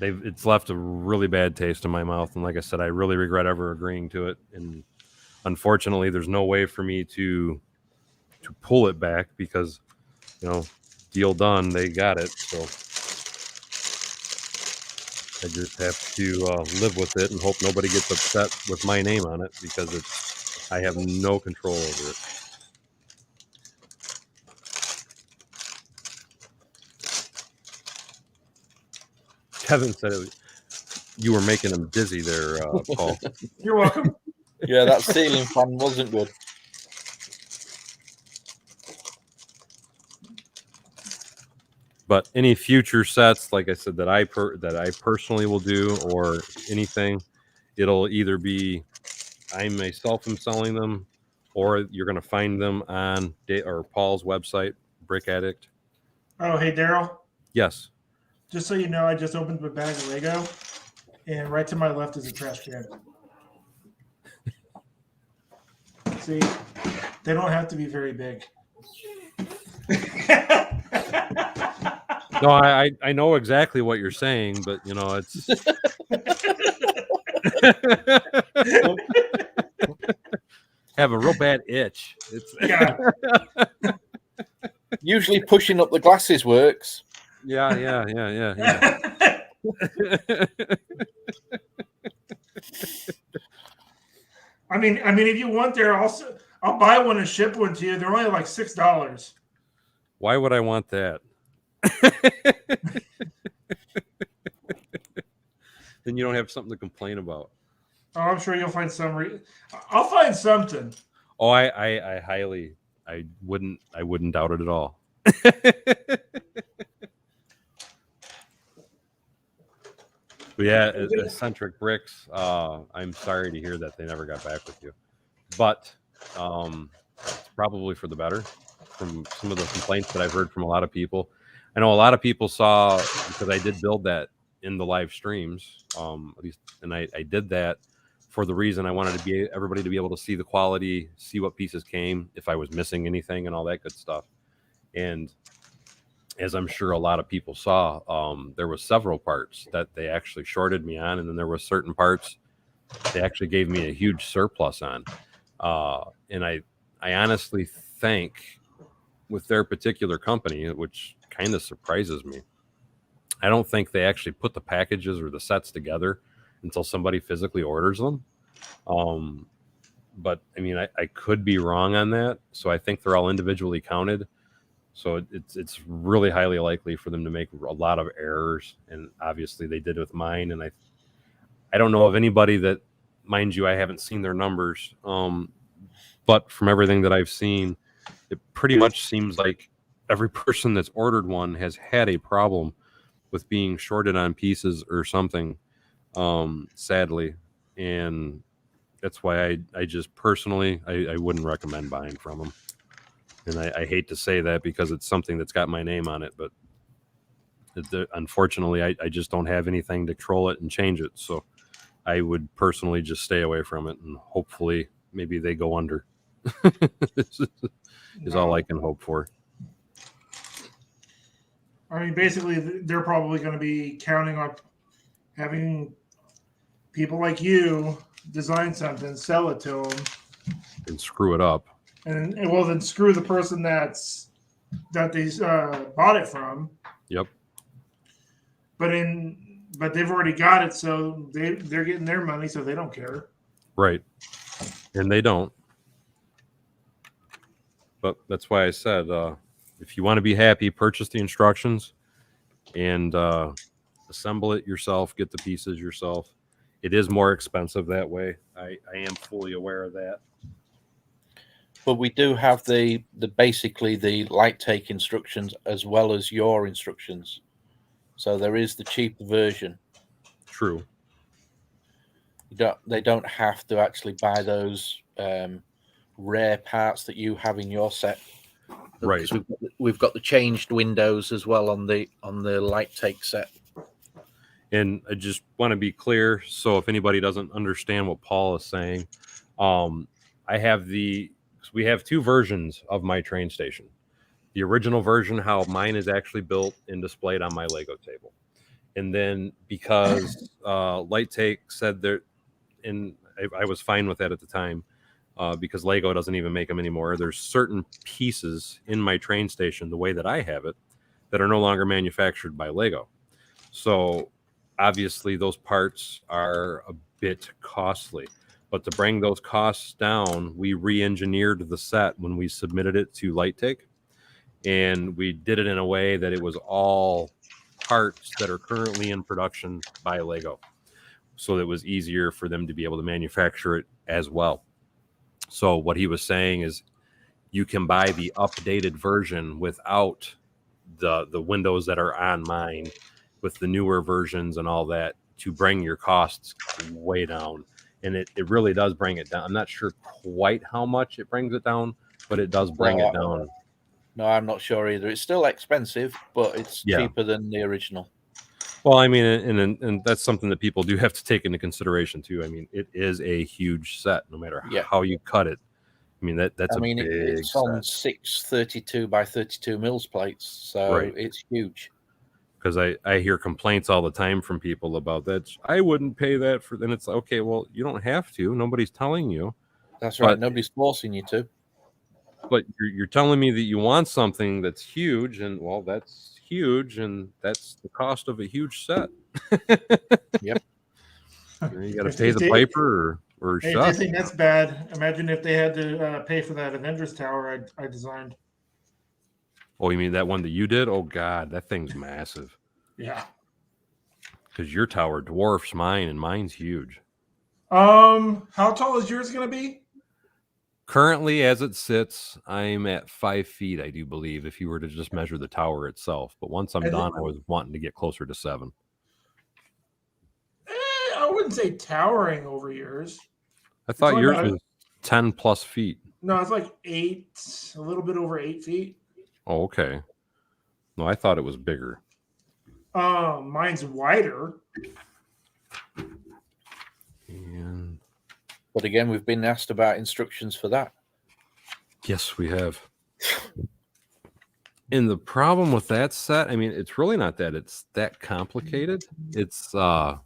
[SPEAKER 1] it's left a really bad taste in my mouth, and like I said, I really regret ever agreeing to it, and unfortunately there's no way for me to pull it back because deal done, they got it, so I just have to live with it and hope nobody gets upset with my name on it because I have no control over it. Kevin said you were making him dizzy there, Paul.
[SPEAKER 3] You're welcome.
[SPEAKER 2] Yeah, that ceiling fan wasn't good.
[SPEAKER 1] But any future sets, like I said, that I personally will do, or anything, it'll either be I myself am selling them, or you're going to find them on Paul's website, Brick Addict.
[SPEAKER 3] Oh, hey, Daryl.
[SPEAKER 1] Yes.
[SPEAKER 3] Just so you know, I just opened a bag of Lego, and right to my left is a trash can. See, they don't have to be very big.
[SPEAKER 1] No, I know exactly what you're saying, but it's have a real bad itch. It's
[SPEAKER 3] Yeah.
[SPEAKER 2] Usually pushing up the glasses works.
[SPEAKER 1] yeah.
[SPEAKER 3] I mean, if you want there, I'll buy one and ship one to you. They're only like $6.
[SPEAKER 1] Why would I want that? Then you don't have something to complain about.
[SPEAKER 3] Oh, I'm sure you'll find some. I'll find something.
[SPEAKER 1] Oh, I wouldn't doubt it at all. But yeah, Eccentric Bricks, I'm sorry to hear that they never got back with you. But it's probably for the better from some of the complaints that I've heard from a lot of people. I know a lot of people saw, because I did build that in the live streams, at least, and I did that for the reason I wanted everybody to be able to see the quality, see what pieces came, if I was missing anything, and all that good stuff. And as I'm sure a lot of people saw, there was several parts that they actually shorted me on, and then there were certain parts they actually gave me a huge surplus on. And I honestly think with their particular company, which kind of surprises me, I don't think they actually put the packages or the sets together until somebody physically orders them. But I mean, I could be wrong on that. So I think they're all individually counted. So it's really highly likely for them to make a lot of errors. And obviously they did with mine. And I don't know of anybody that, mind you, I haven't seen their numbers. But from everything that I've seen, it pretty much seems like every person that's ordered one has had a problem with being shorted on pieces or something, sadly. And that's why I just personally, I wouldn't recommend buying from them. And I hate to say that because it's something that's got my name on it, but unfortunately, I just don't have anything to control it and change it. So I would personally just stay away from it, and hopefully maybe they go under. is all I can hope for.
[SPEAKER 3] I mean, basically, they're probably going to be counting on having people like you design something, sell it to them,
[SPEAKER 1] and screw it up.
[SPEAKER 3] And well, then screw the person that they bought it from.
[SPEAKER 1] Yep.
[SPEAKER 3] But they've already got it, so they're getting their money, so they don't care.
[SPEAKER 1] Right. And they don't. But that's why I said, if you want to be happy, purchase the instructions and assemble it yourself, get the pieces yourself. It is more expensive that way. I am fully aware of that.
[SPEAKER 2] But we do have the basically the light take instructions as well as your instructions. So there is the cheaper version.
[SPEAKER 1] True.
[SPEAKER 2] They don't have to actually buy those rare parts that you have in your set.
[SPEAKER 1] Right.
[SPEAKER 2] We've got the changed windows as well on the light take set.
[SPEAKER 1] And I just want to be clear, so if anybody doesn't understand what Paul is saying, we have two versions of my train station. The original version, how mine is actually built and displayed on my Lego table. And then because Light Take said there, and I was fine with that at the time, because Lego doesn't even make them anymore. There's certain pieces in my train station, the way that I have it, that are no longer manufactured by Lego. So obviously those parts are a bit costly. But to bring those costs down, we re-engineered the set when we submitted it to Light Take. And we did it in a way that it was all parts that are currently in production by Lego. So it was easier for them to be able to manufacture it as well. So what he was saying is you can buy the updated version without the windows that are on mine, with the newer versions and all that, to bring your costs way down. And it really does bring it down. I'm not sure quite how much it brings it down, but it does bring it down.
[SPEAKER 2] No, I'm not sure either. It's still expensive, but it's cheaper than the original.
[SPEAKER 1] Well, I mean, and that's something that people do have to take into consideration too. I mean, it is a huge set, no matter how you cut it. I mean, that's big
[SPEAKER 2] it's
[SPEAKER 1] set.
[SPEAKER 2] on 6 32 by 32 mils plates, so it's huge.
[SPEAKER 1] Because I hear complaints all the time from people about that. I wouldn't pay that for. Then it's okay. Well, you don't have to. Nobody's telling you.
[SPEAKER 2] That's right. Nobody's forcing you to.
[SPEAKER 1] But you're telling me that you want something that's huge, and well, that's huge, and that's the cost of a huge set.
[SPEAKER 2] Yep.
[SPEAKER 1] You got to pay the piper or
[SPEAKER 3] hey,
[SPEAKER 1] shut.
[SPEAKER 3] I think that's bad. Imagine if they had to pay for that Avengers Tower I designed.
[SPEAKER 1] Oh, you mean that one that you did? Oh God, that thing's massive.
[SPEAKER 3] Yeah.
[SPEAKER 1] Because your tower dwarfs mine, and mine's huge.
[SPEAKER 3] How tall is yours going to be?
[SPEAKER 1] Currently, as it sits, I'm at 5 feet, I do believe, if you were to just measure the tower itself. But once I'm done, I was wanting to get closer to 7.
[SPEAKER 3] I wouldn't say towering over yours.
[SPEAKER 1] I thought yours was 10 plus feet.
[SPEAKER 3] No, it's like 8, a little bit over 8 feet.
[SPEAKER 1] Oh, okay. No, I thought it was bigger.
[SPEAKER 3] Mine's wider.
[SPEAKER 1] And
[SPEAKER 2] But again, we've been asked about instructions for that.
[SPEAKER 1] yes, we have. And the problem with that set, I mean, it's really not that it's that complicated. It's all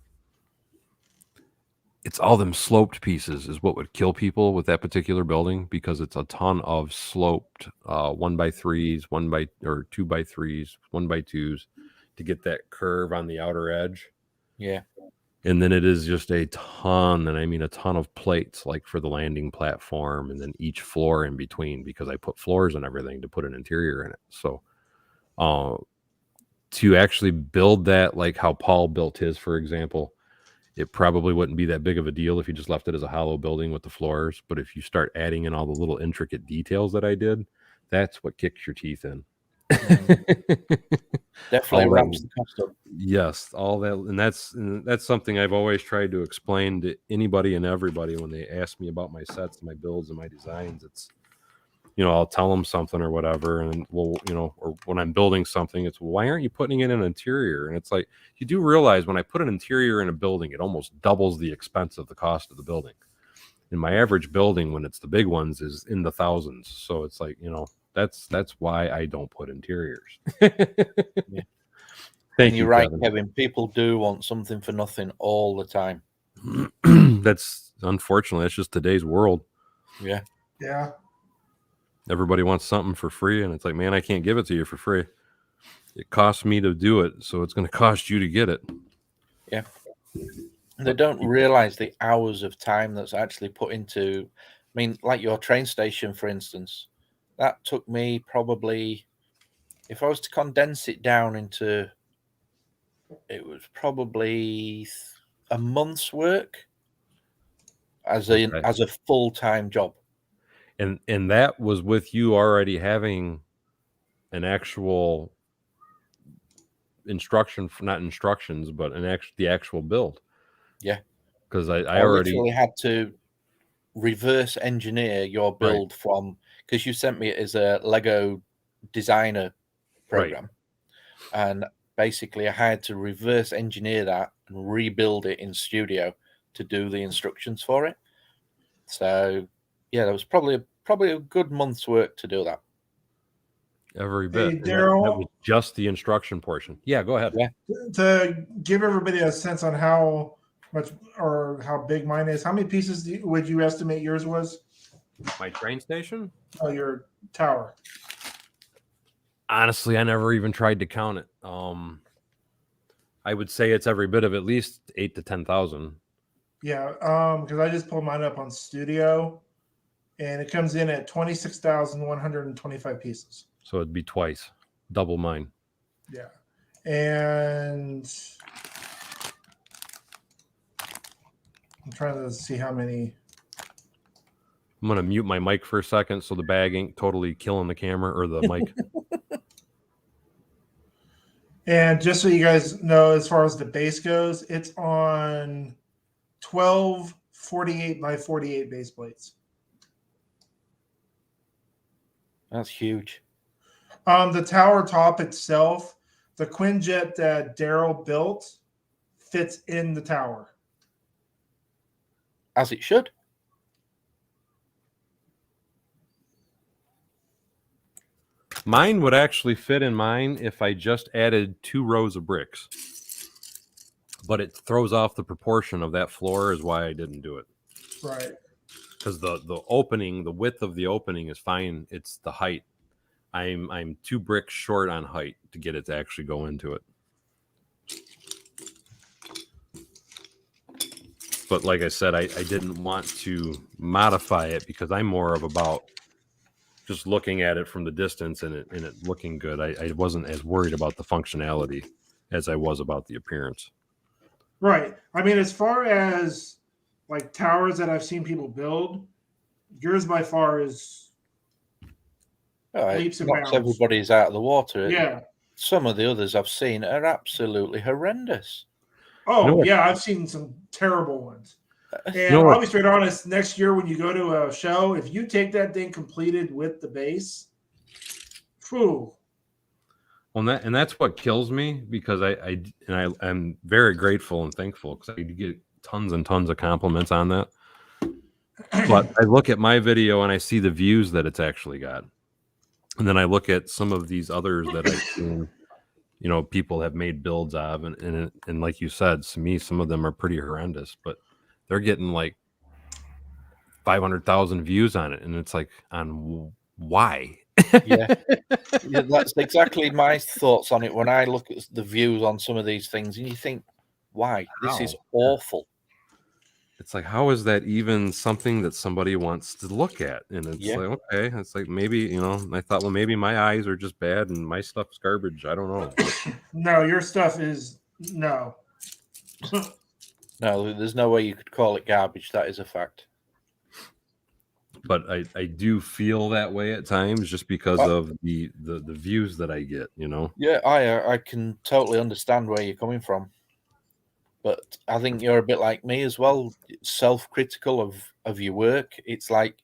[SPEAKER 1] them sloped pieces is what would kill people with that particular building, because it's a ton of sloped 1x3s, 2x3s, 1x2s to get that curve on the outer edge.
[SPEAKER 2] Yeah.
[SPEAKER 1] And then it is just a ton, and I mean a ton of plates, like for the landing platform, and then each floor in between, because I put floors and everything to put an interior in it. So to actually build that, like how Paul built his, for example, it probably wouldn't be that big of a deal if you just left it as a hollow building with the floors. But if you start adding in all the little intricate details that I did, that's what kicks your teeth in.
[SPEAKER 2] Definitely
[SPEAKER 1] All
[SPEAKER 2] ramps
[SPEAKER 1] that-
[SPEAKER 2] the cost up.
[SPEAKER 1] Yes, all that, and that's something I've always tried to explain to anybody and everybody when they ask me about my sets, my builds, and my designs. It's, I'll tell them something or whatever, and or when I'm building something, it's, why aren't you putting in an interior? And it's like, you do realize when I put an interior in a building, it almost doubles the expense of the cost of the building. And my average building, when it's the big ones, is in the thousands. So it's like, that's why I don't put interiors.
[SPEAKER 2] Yeah.
[SPEAKER 1] Thank
[SPEAKER 2] You're
[SPEAKER 1] you,
[SPEAKER 2] right,
[SPEAKER 1] Kevin.
[SPEAKER 2] Kevin. People do want something for nothing all the time.
[SPEAKER 1] That's unfortunately, that's just today's world.
[SPEAKER 2] Yeah.
[SPEAKER 3] Yeah.
[SPEAKER 1] Everybody wants something for free, and it's like, man, I can't give it to you for free. It costs me to do it, so it's going to cost you to get it.
[SPEAKER 2] Yeah. They don't realize the hours of time that's actually put into, I mean, like your train station, for instance, that took me probably, if I was to condense it down into, it was probably a month's work as a full-time job.
[SPEAKER 1] And that was with you already having an actual instruction, not instructions, but the actual build.
[SPEAKER 2] Yeah.
[SPEAKER 1] Because I
[SPEAKER 2] literally
[SPEAKER 1] already
[SPEAKER 2] had to reverse engineer your build from, because you sent me it as a Lego designer program. And basically I had to reverse engineer that and rebuild it in studio to do the instructions for it. So yeah, that was probably a good month's work to do that.
[SPEAKER 1] every bit.
[SPEAKER 3] Hey,
[SPEAKER 1] And
[SPEAKER 3] Daryl,
[SPEAKER 1] that was just the instruction portion. Yeah, go ahead.
[SPEAKER 2] Yeah.
[SPEAKER 3] To give everybody a sense on how much or how big mine is, how many pieces would you estimate yours was?
[SPEAKER 1] My train station?
[SPEAKER 3] Oh, your tower.
[SPEAKER 1] Honestly, I never even tried to count it. I would say it's every bit of at least 8,000 to 10,000.
[SPEAKER 3] Yeah, because I just pulled mine up on Studio, and it comes in at 26,125 pieces.
[SPEAKER 1] So it'd be twice, double mine.
[SPEAKER 3] Yeah, and I'm trying to see how many.
[SPEAKER 1] I'm gonna mute my mic for a second so the bag ain't totally killing the camera or the mic.
[SPEAKER 3] And just so you guys know, as far as the base goes, it's on 12 48 by 48 base plates.
[SPEAKER 2] That's huge.
[SPEAKER 3] The tower top itself, the Quinjet that Daryl built, fits in the tower.
[SPEAKER 2] As it should.
[SPEAKER 1] Mine would actually fit in mine if I just added 2 rows of bricks. But it throws off the proportion of that floor, is why I didn't do it.
[SPEAKER 3] Right.
[SPEAKER 1] Because the opening, the width of the opening is fine. It's the height. I'm 2 bricks short on height to get it to actually go into it. But like I said, I didn't want to modify it because I'm more of about just looking at it from the distance and it looking good. I wasn't as worried about the functionality as I was about the appearance.
[SPEAKER 3] Right. I mean, as far as like towers that I've seen people build, yours by far is leaps and bounds.
[SPEAKER 2] Everybody's out of the water.
[SPEAKER 3] Yeah.
[SPEAKER 2] Some of the others I've seen are absolutely horrendous.
[SPEAKER 3] Oh, yeah. I've seen some terrible ones. And I'll be straight honest, next year when you go to a show, if you take that thing completed with the base, whew.
[SPEAKER 1] Well, and that's what kills me, because I'm very grateful and thankful because I get tons and tons of compliments on that. But I look at my video and I see the views that it's actually got, and then I look at some of these others that I've seen, people have made builds of, and like you said, to me, some of them are pretty horrendous, but they're getting like 500,000 views on it, and it's like, on why?
[SPEAKER 2] Yeah, that's exactly my thoughts on it when I look at the views on some of these things, and you think, why? This is awful.
[SPEAKER 1] It's like, how is that even something that somebody wants to look at? And it's like, okay, it's like, maybe, I thought, well, maybe my eyes are just bad and my stuff's garbage. I don't know.
[SPEAKER 3] No, your stuff is no.
[SPEAKER 2] No, there's no way you could call it garbage. That is a fact.
[SPEAKER 1] But I do feel that way at times, just because of the views that I get,
[SPEAKER 2] Yeah, I can totally understand where you're coming from. But I think you're a bit like me as well, self-critical of your work. It's like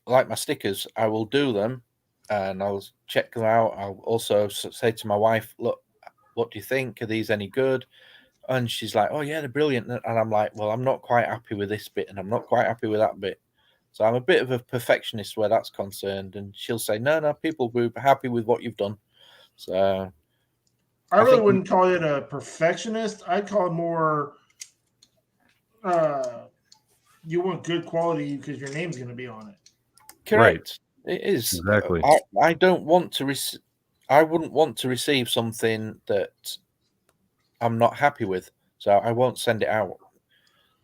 [SPEAKER 2] my stickers, I will do them and I'll check them out. I'll also say to my wife, look, what do you think? Are these any good? And she's like, oh, yeah, they're brilliant. And I'm like, well, I'm not quite happy with this bit and I'm not quite happy with that bit. So I'm a bit of a perfectionist where that's concerned. And she'll say, no, people will be happy with what you've done. So
[SPEAKER 3] I really wouldn't call it a perfectionist. I'd call it more you want good quality because your name's going to be on it.
[SPEAKER 2] Correct. Right. It is.
[SPEAKER 1] Exactly.
[SPEAKER 2] I don't want to I wouldn't want to receive something that I'm not happy with. So I won't send it out.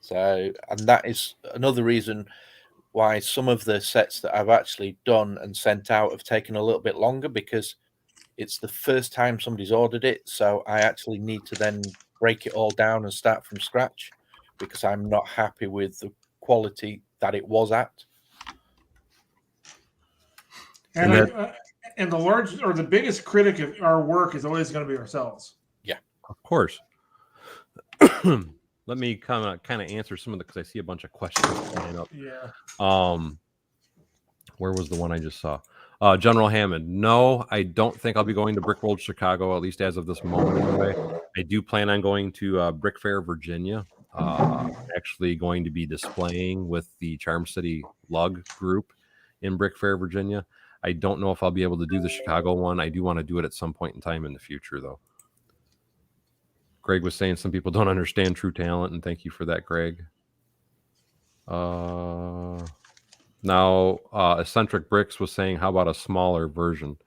[SPEAKER 2] So, and that is another reason why some of the sets that I've actually done and sent out have taken a little bit longer, because it's the first time somebody's ordered it. So I actually need to then break it all down and start from scratch, because I'm not happy with the quality that it was at.
[SPEAKER 3] And the large or the biggest critic of our work is always going to be ourselves.
[SPEAKER 2] Yeah,
[SPEAKER 1] of course. Let me kind of answer some of the, because I see a bunch of questions flying up.
[SPEAKER 3] Yeah.
[SPEAKER 1] Where was the one I just saw? General Hammond. No, I don't think I'll be going to Brick World Chicago, at least as of this moment anyway. I do plan on going to Brick Fair, Virginia. Actually going to be displaying with the Charm City Lug group in Brick Fair, Virginia. I don't know if I'll be able to do the Chicago one. I do want to do it at some point in time in the future, though. Greg was saying some people don't understand true talent, and thank you for that, Greg. Now, Eccentric Bricks was saying, how about a smaller version?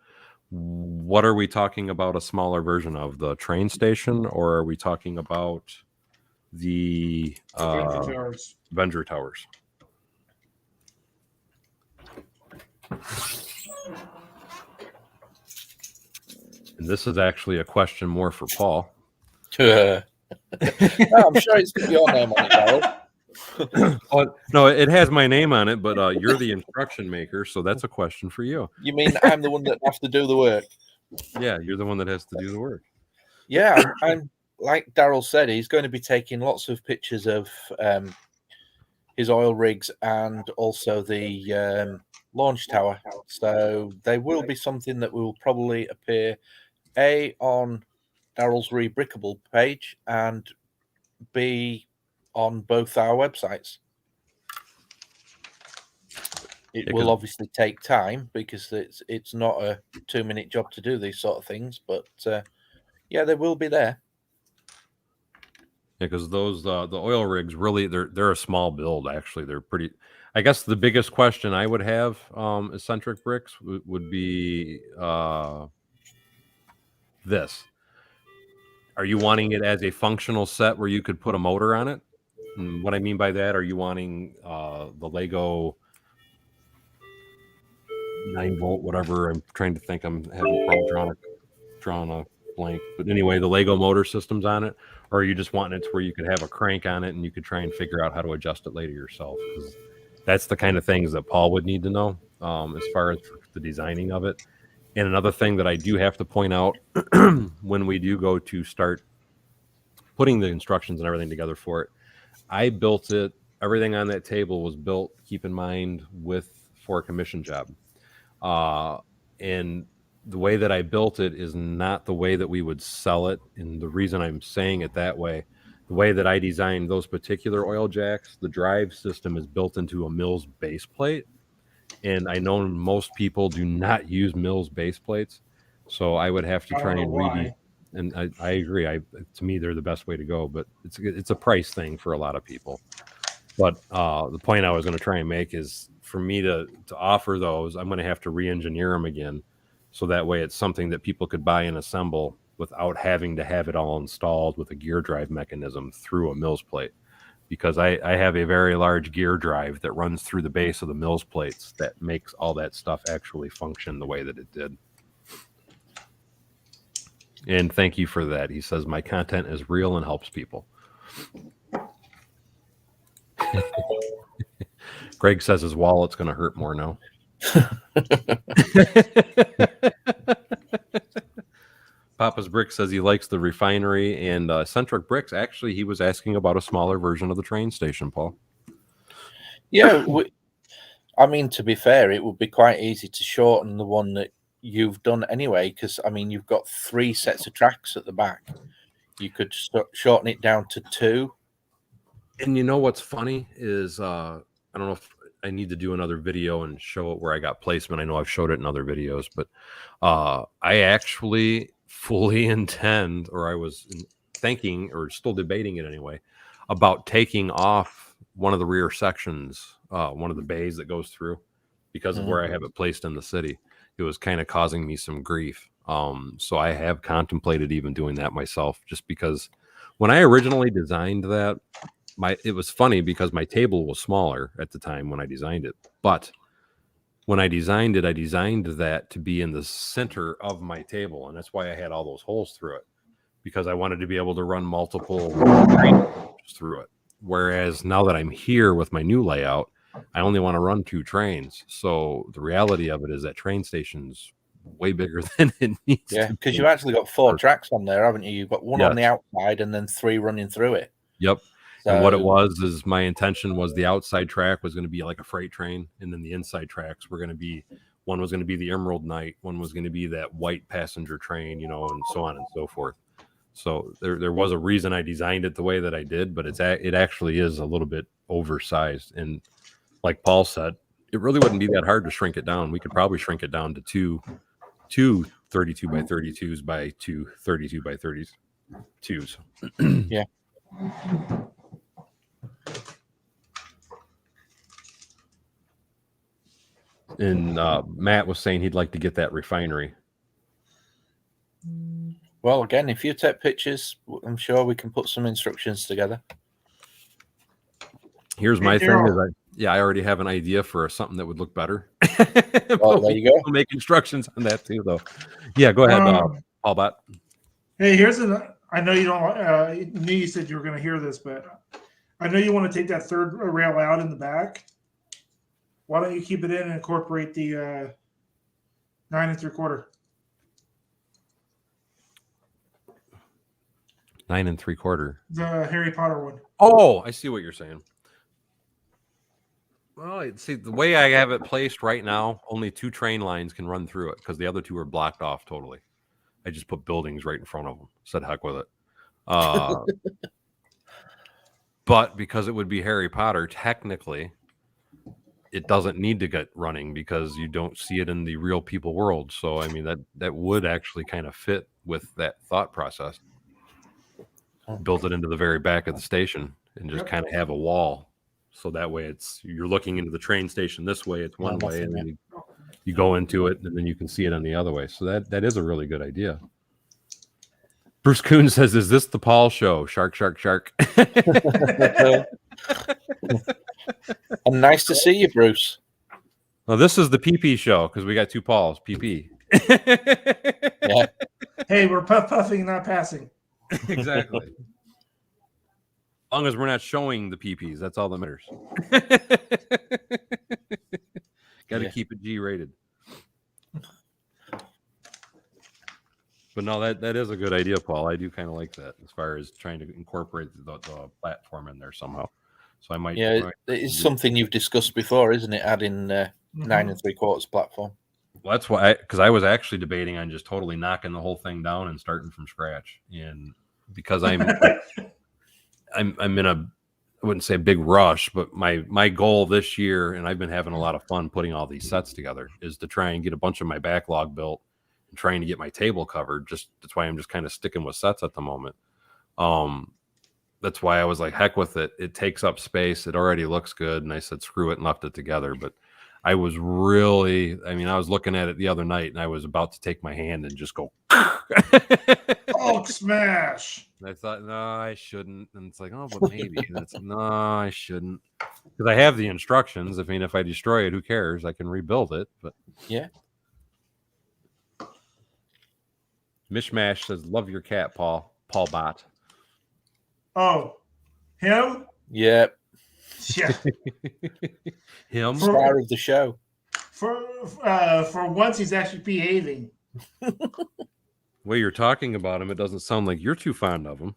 [SPEAKER 1] What are we talking about a smaller version of? The train station, or are we talking about the Avenger Towers? And this is actually a question more for Paul.
[SPEAKER 2] No, I'm sure it's got your name on it, Daryl.
[SPEAKER 1] Oh, no, it has my name on it, but you're the instruction maker, so that's a question for you.
[SPEAKER 2] You mean I'm the one that has to do the work?
[SPEAKER 1] Yeah, you're the one that has to do the work.
[SPEAKER 2] Yeah, I'm like Daryl said, he's going to be taking lots of pictures of his oil rigs and also the launch tower. So they will be something that will probably appear on Daryl's Rebrickable page and B on both our websites. It will obviously take time because it's not a 2-minute job to do these sort of things, but yeah, they will be there.
[SPEAKER 1] Yeah, because those the oil rigs really they're a small build. Actually, they're pretty. I guess the biggest question I would have, Eccentric Bricks, would be this: are you wanting it as a functional set where you could put a motor on it? And what I mean by that, are you wanting the Lego 9-volt, whatever? I'm trying to think. I'm having drawn a blank. But anyway, the Lego motor systems on it, or are you just wanting it to where you could have a crank on it and you could try and figure out how to adjust it later yourself? Because that's the kind of things that Paul would need to know as far as the designing of it. And another thing that I do have to point out when we do go to start putting the instructions and everything together for it, I built it. Everything on that table was built, keep in mind, for a commission job. And the way that I built it is not the way that we would sell it. And the reason I'm saying it that way, the way that I designed those particular oil jacks, the drive system is built into a Mills base plate. And I know most people do not use Mills base plates. So I would have to try and read. And I agree. To me, they're the best way to go, but it's a price thing for a lot of people. But the point I was going to try and make is for me to offer those, I'm going to have to re-engineer them again. So that way it's something that people could buy and assemble without having to have it all installed with a gear drive mechanism through a Mills plate. Because I have a very large gear drive that runs through the base of the Mills plates that makes all that stuff actually function the way that it did. And thank you for that. He says, my content is real and helps people. Greg says his wallet's going to hurt more now. Papa's Brick says he likes the refinery, and Centric Bricks, actually, he was asking about a smaller version of the train station, Paul.
[SPEAKER 2] Yeah, I mean, to be fair, it would be quite easy to shorten the one that you've done anyway, because, I mean, you've got 3 sets of tracks at the back. You could shorten it down to 2.
[SPEAKER 1] And you know what's funny is, I don't know if I need to do another video and show it where I got placement. I know I've showed it in other videos, but I actually fully intend, or I was thinking, or still debating it anyway, about taking off one of the rear sections, one of the bays that goes through, because of where I have it placed in the city. It was kind of causing me some grief. So I have contemplated even doing that myself, just because when I originally designed that, it was funny because my table was smaller at the time when I designed it. But when I designed it, I designed that to be in the center of my table. And that's why I had all those holes through it, because I wanted to be able to run multiple trains through it. Whereas now that I'm here with my new layout, I only want to run 2 trains. So the reality of it is that train station's way bigger than it needs to be.
[SPEAKER 2] Yeah, because you've actually got 4 tracks on there, haven't you? You've got one on the outside and then 3 running through it.
[SPEAKER 1] Yep. And what it was is my intention was the outside track was going to be like a freight train, and then the inside tracks were going to be, one was going to be the Emerald Knight, one was going to be that white passenger train, you know, and so on and so forth. So there was a reason I designed it the way that I did, but it actually is a little bit oversized. And like Paul said, it really wouldn't be that hard to shrink it down. We could probably shrink it down to two 32 by 32s by 2 32 by 32s.
[SPEAKER 2] Yeah.
[SPEAKER 1] And Matt was saying he'd like to get that refinery.
[SPEAKER 2] Well, again, if you take pictures, I'm sure we can put some instructions together.
[SPEAKER 1] Here's my thing is I already have an idea for something that would look better.
[SPEAKER 2] Well, there you go.
[SPEAKER 1] We'll make instructions on that too, though. Yeah, go ahead, Paulbot.
[SPEAKER 3] Hey, I know you don't. Knew you said you were going to hear this, but I know you want to take that third rail out in the back. Why don't you keep it in and incorporate the 9 3/4?
[SPEAKER 1] 9 3/4.
[SPEAKER 3] The Harry Potter one.
[SPEAKER 1] Oh, I see what you're saying. Well, see, the way I have it placed right now, only 2 train lines can run through it because the other 2 are blocked off totally. I just put buildings right in front of them. Said heck with it. But because it would be Harry Potter, technically, it doesn't need to get running because you don't see it in the real people world. So, I mean, that would actually kind of fit with that thought process. Build it into the very back of the station and just kind of have a wall. So that way you're looking into the train station this way, it's one way, and then you go into it, and then you can see it on the other way. So that is a really good idea. Bruce Kuhn says, is this the Paul show? Shark, shark, shark.
[SPEAKER 2] And nice to see you, Bruce.
[SPEAKER 1] Well, this is the PP show because we got 2 Pauls. PP.
[SPEAKER 2] Yeah.
[SPEAKER 3] Hey, we're puffing, not passing.
[SPEAKER 1] Exactly. As long as we're not showing the PPs, that's all that matters. Got to keep it G-rated. But no, that is a good idea, Paul. I do kind of like that as far as trying to incorporate the platform in there somehow. So I might. Yeah,
[SPEAKER 2] it's something you've discussed before, isn't it? Adding 9 3/4 platform.
[SPEAKER 1] that's why, because I was actually debating on just totally knocking the whole thing down and starting from scratch. And because I'm in a, I wouldn't say a big rush, but my goal this year, and I've been having a lot of fun putting all these sets together, is to try and get a bunch of my backlog built and trying to get my table covered. That's why I'm just kind of sticking with sets at the moment. That's why I was like, heck with it. It takes up space. It already looks good. And I said, screw it, and left it together. But I was really, I mean, I was looking at it the other night and I was about to take my hand and just go,
[SPEAKER 3] Hulk smash.
[SPEAKER 1] And I thought, no, I shouldn't. And it's like, oh, but maybe. And it's, no, I shouldn't. Because I have the instructions. I mean, if I destroy it, who cares? I can rebuild it. But
[SPEAKER 2] yeah.
[SPEAKER 1] Mishmash says, love your cat, Paulbot.
[SPEAKER 3] Oh, him?
[SPEAKER 2] Yeah.
[SPEAKER 3] Yeah.
[SPEAKER 1] Him?
[SPEAKER 2] Star of the show.
[SPEAKER 3] For once, he's actually behaving.
[SPEAKER 1] The way you're talking about him, it doesn't sound like you're too fond of him.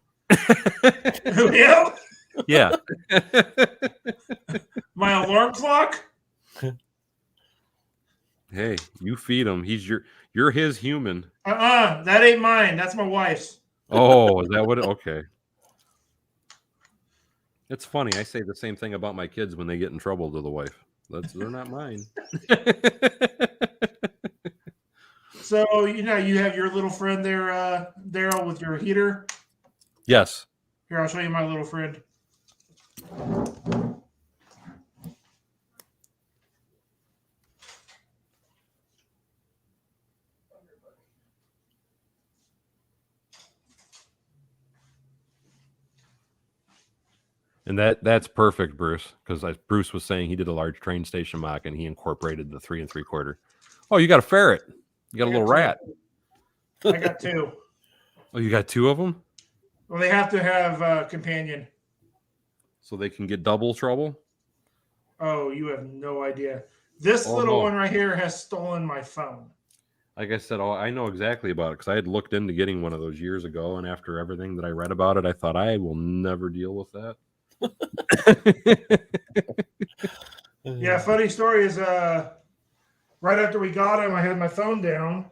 [SPEAKER 3] Him?
[SPEAKER 1] Yeah.
[SPEAKER 3] My alarm clock?
[SPEAKER 1] Hey, you feed him. You're his human.
[SPEAKER 3] That ain't mine. That's my wife's.
[SPEAKER 1] Oh, is that what? Okay. It's funny. I say the same thing about my kids when they get in trouble to the wife. They're not mine.
[SPEAKER 3] So, you have your little friend there, Daryl, with your heater.
[SPEAKER 1] Yes.
[SPEAKER 3] Here, I'll show you my little friend.
[SPEAKER 1] And that's perfect, Bruce, because Bruce was saying he did a large train station mock and he incorporated the 3 3/4. Oh, you got a ferret. You got a little rat.
[SPEAKER 3] I got 2.
[SPEAKER 1] Oh, you got 2 of them?
[SPEAKER 3] Well, they have to have a companion.
[SPEAKER 1] So they can get double trouble?
[SPEAKER 3] Oh, you have no idea. This little one right here has stolen my phone.
[SPEAKER 1] Like I said, I know exactly about it because I had looked into getting one of those years ago. And after everything that I read about it, I thought I will never deal with that.
[SPEAKER 3] Yeah, funny story is right after we got him, I had my phone down.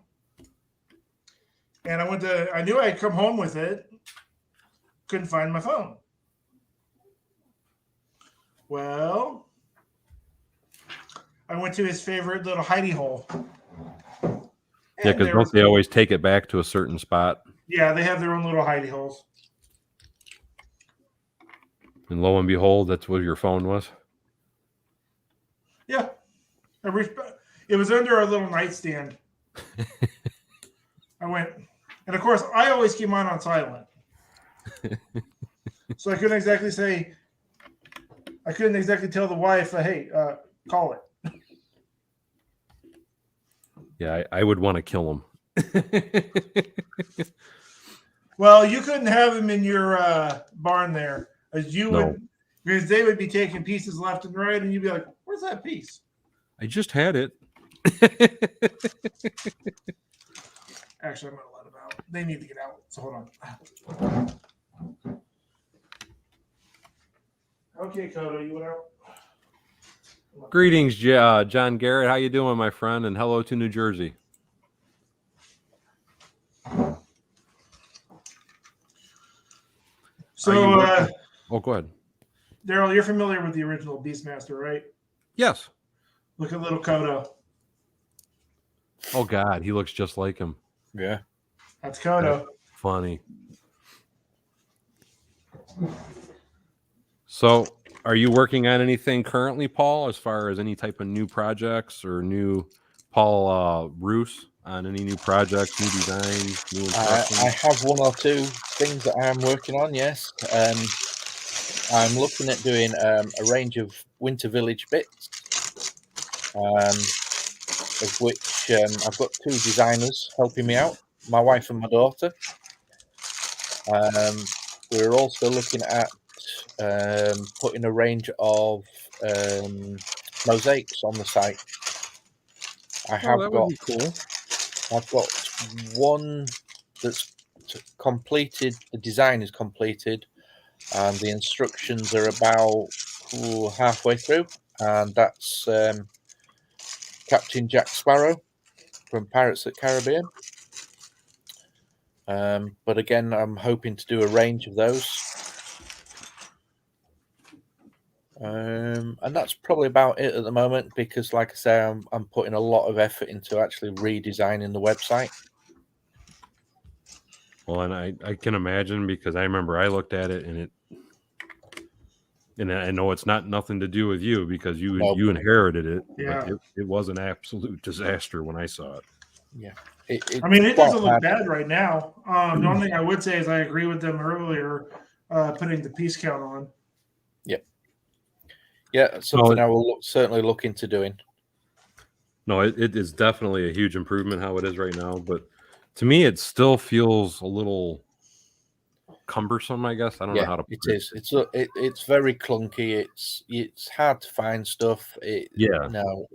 [SPEAKER 3] And I knew I'd come home with it. Couldn't find my phone. Well, I went to his favorite little hidey hole.
[SPEAKER 1] Yeah, because don't they always take it back to a certain spot?
[SPEAKER 3] Yeah, they have their own little hidey holes.
[SPEAKER 1] And lo and behold, that's what your phone was?
[SPEAKER 3] Yeah. It was under our little nightstand. I went, and of course, I always keep mine on silent. So I couldn't exactly tell the wife, hey, call it.
[SPEAKER 1] Yeah, I would want to kill him.
[SPEAKER 3] Well, you couldn't have him in your barn there, because they would be taking pieces left and right, and you'd be like, "Where's that piece?"
[SPEAKER 1] I just had it.
[SPEAKER 3] Actually, I'm gonna let them out. They need to get out. So hold on. Okay, Kodo, you went out.
[SPEAKER 1] Greetings, John Garrett. How you doing, my friend? And hello to New Jersey.
[SPEAKER 3] So,
[SPEAKER 1] go ahead.
[SPEAKER 3] Daryl, you're familiar with the original Beastmaster, right?
[SPEAKER 1] Yes.
[SPEAKER 3] Look at little Kodo.
[SPEAKER 1] Oh, God, he looks just like him.
[SPEAKER 2] Yeah.
[SPEAKER 3] That's Kodo.
[SPEAKER 1] That's funny. So, are you working on anything currently, Paul, as far as any type of new projects or new Paul Roos on any new projects, new designs, new instructions?
[SPEAKER 2] I have 1 or 2 things that I am working on, yes. I'm looking at doing a range of Winter Village bits, of which I've got 2 designers helping me out, my wife and my daughter. We're also looking at putting a range of mosaics on the site.
[SPEAKER 1] That would be cool.
[SPEAKER 2] I've got one that's completed. The design is completed, and the instructions are about halfway through. And that's Captain Jack Sparrow. from Pirates of the Caribbean. But again, I'm hoping to do a range of those. And that's probably about it at the moment because, like I say, I'm putting a lot of effort into actually redesigning the website.
[SPEAKER 1] Well, and I can imagine because I remember I looked at it and I know it's nothing to do with you because you inherited it.
[SPEAKER 3] Yeah.
[SPEAKER 1] But it was an absolute disaster when I saw it.
[SPEAKER 2] Yeah.
[SPEAKER 3] I mean, it doesn't look bad right now. The only thing I would say is I agree with them earlier, putting the piece count on.
[SPEAKER 2] Yep. Yeah, it's something I will certainly look into doing.
[SPEAKER 1] No, it is definitely a huge improvement how it is right now. But to me, it still feels a little cumbersome, I guess. I don't know how to put
[SPEAKER 2] it is. It's very clunky. It's hard to find stuff. No,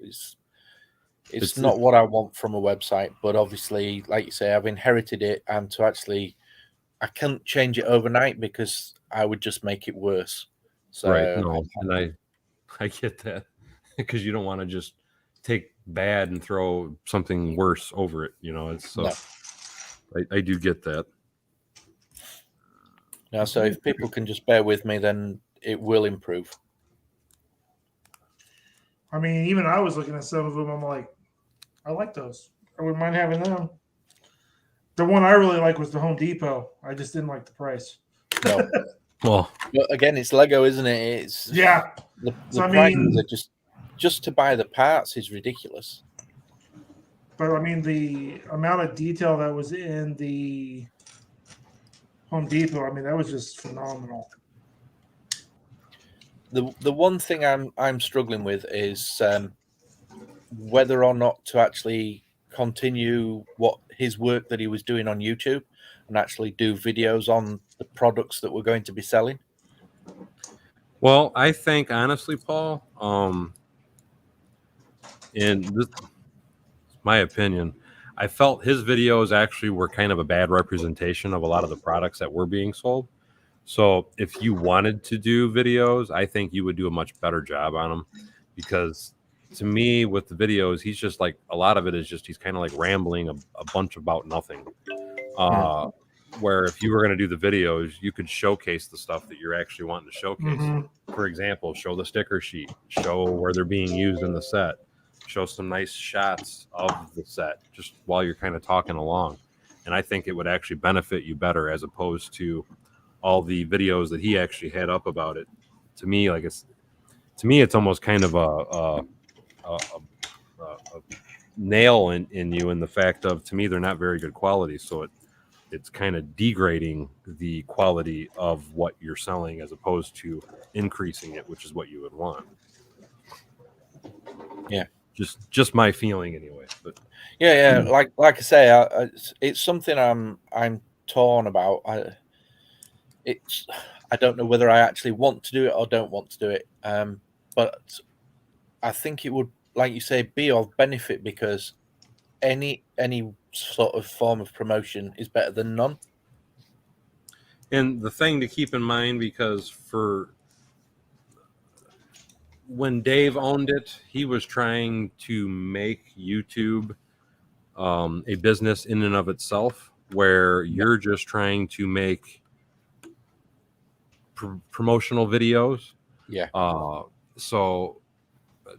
[SPEAKER 2] it's not what I want from a website. But obviously, like you say, I've inherited it, and I can't change it overnight because I would just make it worse. So,
[SPEAKER 1] right. No, and I get that because you don't want to just take bad and throw something worse over it. It's so. No. I do get that.
[SPEAKER 2] Now, so if people can just bear with me, then it will improve.
[SPEAKER 3] I mean, even I was looking at some of them. I'm like, I like those. I wouldn't mind having them. The one I really like was the Home Depot. I just didn't like the price.
[SPEAKER 2] No. Well, again, it's Lego, isn't it? The prices are just to buy the parts is ridiculous.
[SPEAKER 3] But I mean, the amount of detail that was in the Home Depot, I mean, that was just phenomenal.
[SPEAKER 2] The one thing I'm struggling with is whether or not to actually continue his work that he was doing on YouTube and actually do videos on the products that we're going to be selling.
[SPEAKER 1] Well, I think honestly, Paul, in this, my opinion, I felt his videos actually were kind of a bad representation of a lot of the products that were being sold. So if you wanted to do videos, I think you would do a much better job on them because to me with the videos, he's just like a lot of it is just he's kind of like rambling a bunch about nothing. Where if you were going to do the videos, you could showcase the stuff that you're actually wanting to showcase. Mm-hmm. For example, show the sticker sheet, show where they're being used in the set, show some nice shots of the set just while you're kind of talking along. And I think it would actually benefit you better as opposed to all the videos that he actually had up about it. To me, it's almost kind of a nail in you in the fact of, to me, they're not very good quality. So it's kind of degrading the quality of what you're selling as opposed to increasing it, which is what you would want.
[SPEAKER 2] Yeah.
[SPEAKER 1] Just my feeling anyway. But
[SPEAKER 2] yeah. Like I say, it's something I'm torn about. I don't know whether I actually want to do it or don't want to do it. But I think it would, like you say, be of benefit because any sort of form of promotion is better than none.
[SPEAKER 1] And the thing to keep in mind, because when Dave owned it, he was trying to make YouTube a business in and of itself, where you're just trying to make promotional videos.
[SPEAKER 2] Yeah.
[SPEAKER 1] So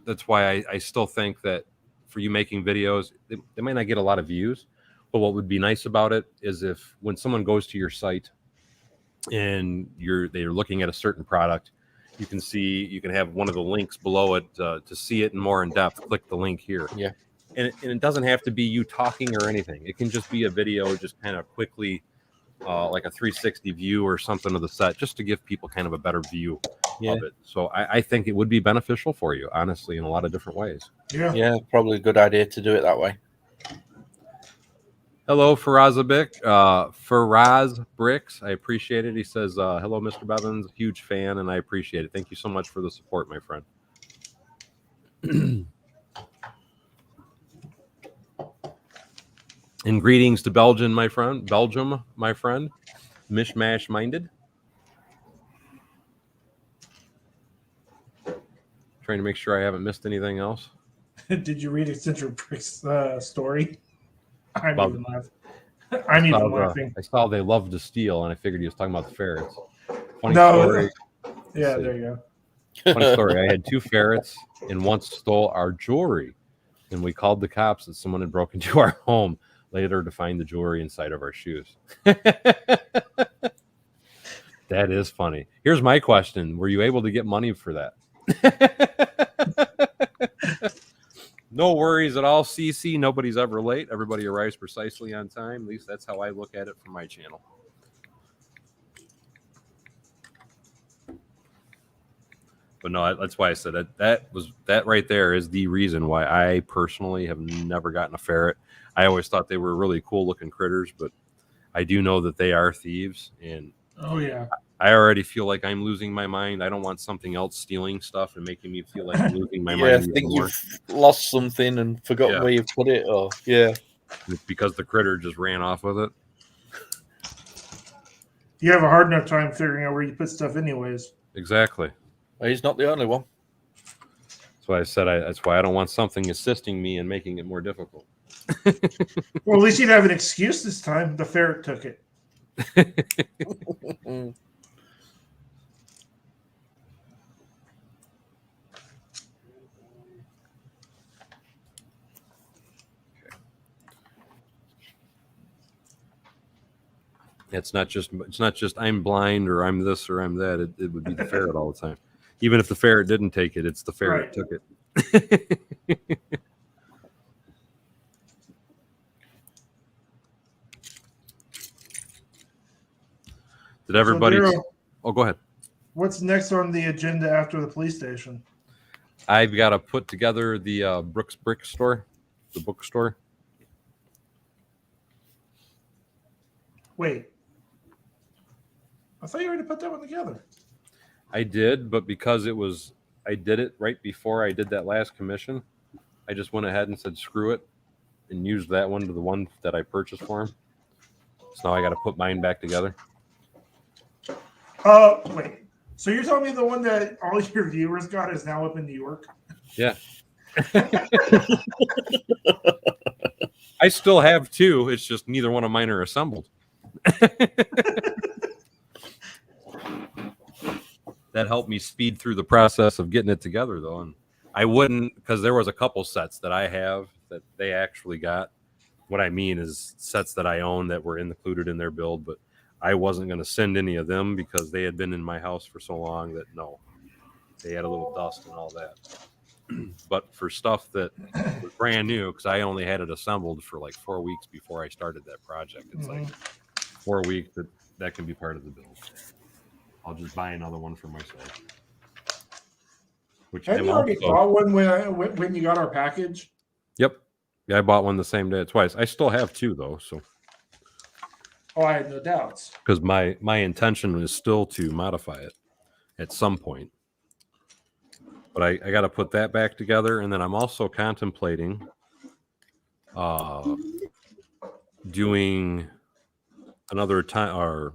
[SPEAKER 1] that's why I still think that for you making videos, they might not get a lot of views, but what would be nice about it is if when someone goes to your site and they're looking at a certain product, you can have one of the links below it to see it more in depth. Click the link here.
[SPEAKER 2] Yeah.
[SPEAKER 1] And it doesn't have to be you talking or anything. It can just be a video, just kind of quickly, like a 360 view or something of the set, just to give people kind of a better view of it. So I think it would be beneficial for you, honestly, in a lot of different ways.
[SPEAKER 2] Yeah, probably a good idea to do it that way.
[SPEAKER 1] Hello, Faraz Bricks. I appreciate it. He says, hello, Mr. Bevins. Huge fan, and I appreciate it. Thank you so much for the support, my friend. And greetings to Belgium, my friend. Mishmash minded. Trying to make sure I haven't missed anything else.
[SPEAKER 3] Did you read Eccentric Brick's story? I'm
[SPEAKER 1] Well,
[SPEAKER 3] even laughing. I'm even laughing.
[SPEAKER 1] I saw they love to steal, and I figured he was talking about the ferrets. Funny
[SPEAKER 3] No.
[SPEAKER 1] story.
[SPEAKER 3] Yeah, there you go.
[SPEAKER 1] Funny story. I had 2 ferrets, and one stole our jewelry, and we called the cops that someone had broken into our home. Later, to find the jewelry inside of our shoes. That is funny. Here's my question: were you able to get money for that? No worries at all, CC. Nobody's ever late. Everybody arrives precisely on time. At least that's how I look at it from my channel. But no, that's why I said that right there is the reason why I personally have never gotten a ferret. I always thought they were really cool looking critters, but I do know that they are thieves, and
[SPEAKER 3] Oh yeah.
[SPEAKER 1] I already feel like I'm losing my mind. I don't want something else stealing stuff and making me feel like I'm losing my
[SPEAKER 2] Yeah, I
[SPEAKER 1] mind.
[SPEAKER 2] think you've lost something and forgotten where you've put it. Or
[SPEAKER 1] It's because the critter just ran off with it.
[SPEAKER 3] You have a hard enough time figuring out where you put stuff, anyways.
[SPEAKER 1] Exactly.
[SPEAKER 2] Well, he's not the only one.
[SPEAKER 1] That's why I said that's why I don't want something assisting me and making it more difficult.
[SPEAKER 3] Well, at least you'd have an excuse this time. The ferret took it.
[SPEAKER 1] It's not just I'm blind or I'm this or I'm that. It would be the ferret all the time. Even if the ferret didn't take it, it's the ferret took it. Did everybody?
[SPEAKER 3] So,
[SPEAKER 1] oh, go ahead.
[SPEAKER 3] What's next on the agenda after the police station?
[SPEAKER 1] I've got to put together the Brooks Brick Store, the bookstore.
[SPEAKER 3] Wait. I thought you already put that one together.
[SPEAKER 1] I did, but because I did it right before I did that last commission, I just went ahead and said, screw it, and used that one to the one that I purchased for him. So now I got to put mine back together.
[SPEAKER 3] Wait. So you're telling me the one that all your viewers got is now up in New York?
[SPEAKER 1] Yeah. I still have 2. It's just neither one of mine are assembled. That helped me speed through the process of getting it together, though. And I wouldn't, because there was a couple sets that I have that they actually got. What I mean is sets that I own that were included in their build, but I wasn't going to send any of them because they had been in my house for so long that they had a little dust and all that. But for stuff that was brand new, because I only had it assembled for like 4 weeks before I started that project, it's like 4 weeks that can be part of the build. I'll just buy another one for myself.
[SPEAKER 3] Have you already bought one when you got our package?
[SPEAKER 1] Yep. Yeah, I bought one the same day twice. I still have 2 though, so.
[SPEAKER 3] Oh, I had no doubts.
[SPEAKER 1] Because my intention is still to modify it at some point. But I got to put that back together, and then I'm also contemplating doing another time or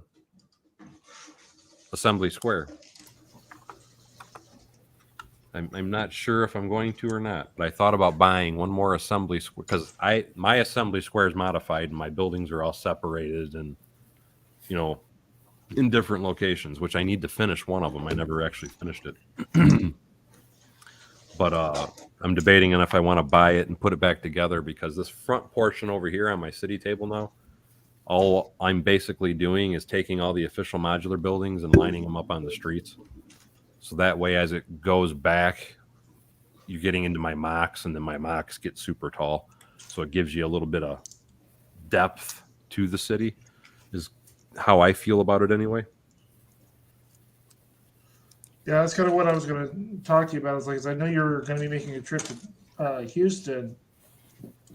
[SPEAKER 1] assembly square. I'm not sure if I'm going to or not, but I thought about buying one more assembly square because my assembly square is modified and my buildings are all separated and in different locations, which I need to finish one of them. I never actually finished it. But I'm debating on if I want to buy it and put it back together because this front portion over here on my city table now, all I'm basically doing is taking all the official modular buildings and lining them up on the streets. So that way, as it goes back, you're getting into my MOCs, and then my MOCs get super tall. So it gives you a little bit of depth to the city, is how I feel about it anyway.
[SPEAKER 3] Yeah, that's kind of what I was going to talk to you about. Is I know you're going to be making a trip to Houston.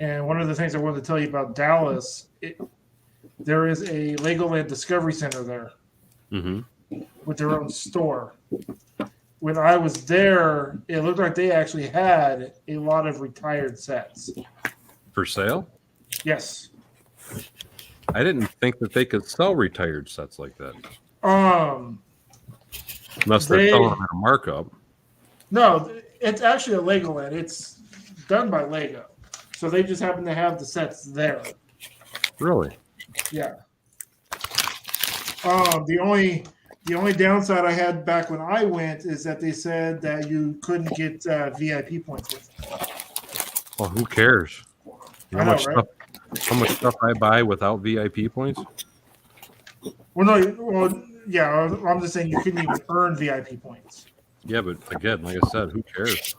[SPEAKER 3] And one of the things I wanted to tell you about Dallas, there is a Legoland Discovery Center there with their own store. When I was there, it looked like they actually had a lot of retired sets.
[SPEAKER 1] For sale?
[SPEAKER 3] Yes.
[SPEAKER 1] I didn't think that they could sell retired sets like that. Unless they're selling them at a markup.
[SPEAKER 3] No, it's actually a Legoland. It's done by Lego. So they just happen to have the sets there.
[SPEAKER 1] Really?
[SPEAKER 3] Yeah. The only downside I had back when I went is that they said that you couldn't get VIP points with it.
[SPEAKER 1] Well, who cares? You know
[SPEAKER 3] I know, right?
[SPEAKER 1] how much stuff I buy without VIP points?
[SPEAKER 3] Well, no, well, yeah. I'm just saying you couldn't even earn VIP points.
[SPEAKER 1] Yeah, but again, like I said, who cares?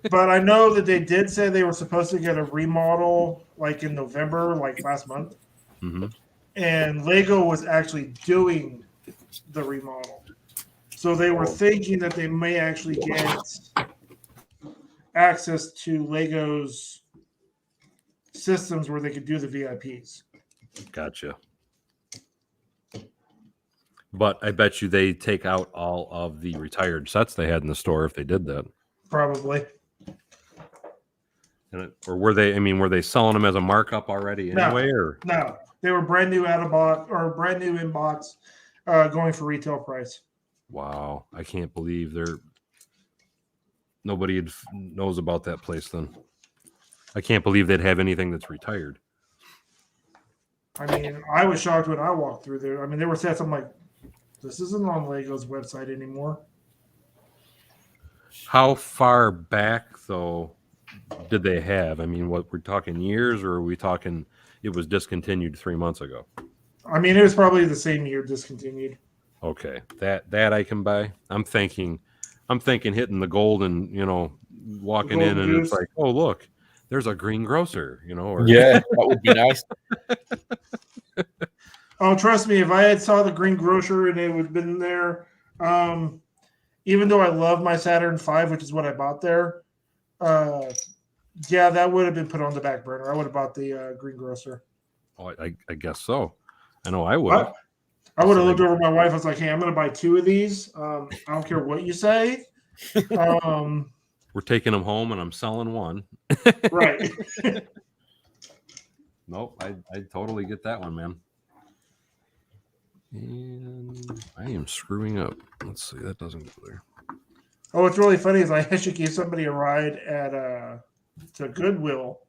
[SPEAKER 3] But I know that they did say they were supposed to get a remodel like in November, like last month.
[SPEAKER 1] Mm-hmm.
[SPEAKER 3] And Lego was actually doing the remodel. So they were thinking that they may actually get access to Lego's systems where they could do the VIPs.
[SPEAKER 1] Gotcha. But I bet you they take out all of the retired sets they had in the store if they did that.
[SPEAKER 3] Probably.
[SPEAKER 1] Or were they? I mean, were they selling them as a markup already anyway?
[SPEAKER 3] No, they were brand new out of box or brand new in box, going for retail price.
[SPEAKER 1] Wow, I can't believe nobody knows about that place. Then I can't believe they'd have anything that's retired.
[SPEAKER 3] I mean, I was shocked when I walked through there. I mean, there were sets. I'm like, this isn't on Lego's website anymore.
[SPEAKER 1] How far back though did they have? I mean, what we're talking years, or are we talking? It was discontinued 3 months ago.
[SPEAKER 3] I mean, it was probably the same year discontinued.
[SPEAKER 1] Okay, that I can buy. I'm thinking hitting the gold and walking in and it's like, oh look, there's a green grocer,
[SPEAKER 2] Yeah, that would be nice.
[SPEAKER 3] Oh, trust me, if I had saw the green grocer and it would have been there, even though I love my Saturn V, which is what I bought there, yeah, that would have been put on the back burner. I would have bought the green grocer.
[SPEAKER 1] Oh, I guess so. I know I would.
[SPEAKER 3] I would have looked over at my wife. I was like, "Hey, I'm going to buy 2 of these. I don't care what you say."
[SPEAKER 1] We're taking them home, and I'm selling one.
[SPEAKER 3] Right.
[SPEAKER 1] Nope, I totally get that one, man. And I am screwing up. Let's see, that doesn't go there.
[SPEAKER 3] Oh, what's really funny is I actually gave somebody a ride at to Goodwill,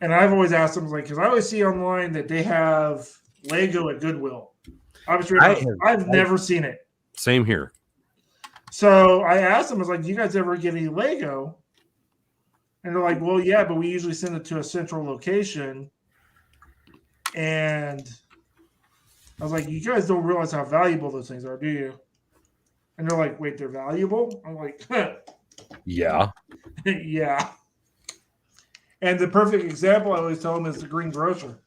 [SPEAKER 3] and I've always asked them because I always see online that they have Lego at Goodwill. I've never seen it.
[SPEAKER 1] Same here.
[SPEAKER 3] So I asked them, I was like, "Do you guys ever get any Lego?" And they're like, "Well, yeah, but we usually send it to a central location." And I was like, "You guys don't realize how valuable those things are, do you?" And they're like, "Wait, they're valuable?" I'm like,
[SPEAKER 1] yeah.
[SPEAKER 3] Yeah. And the perfect example I always tell them is the green grocer.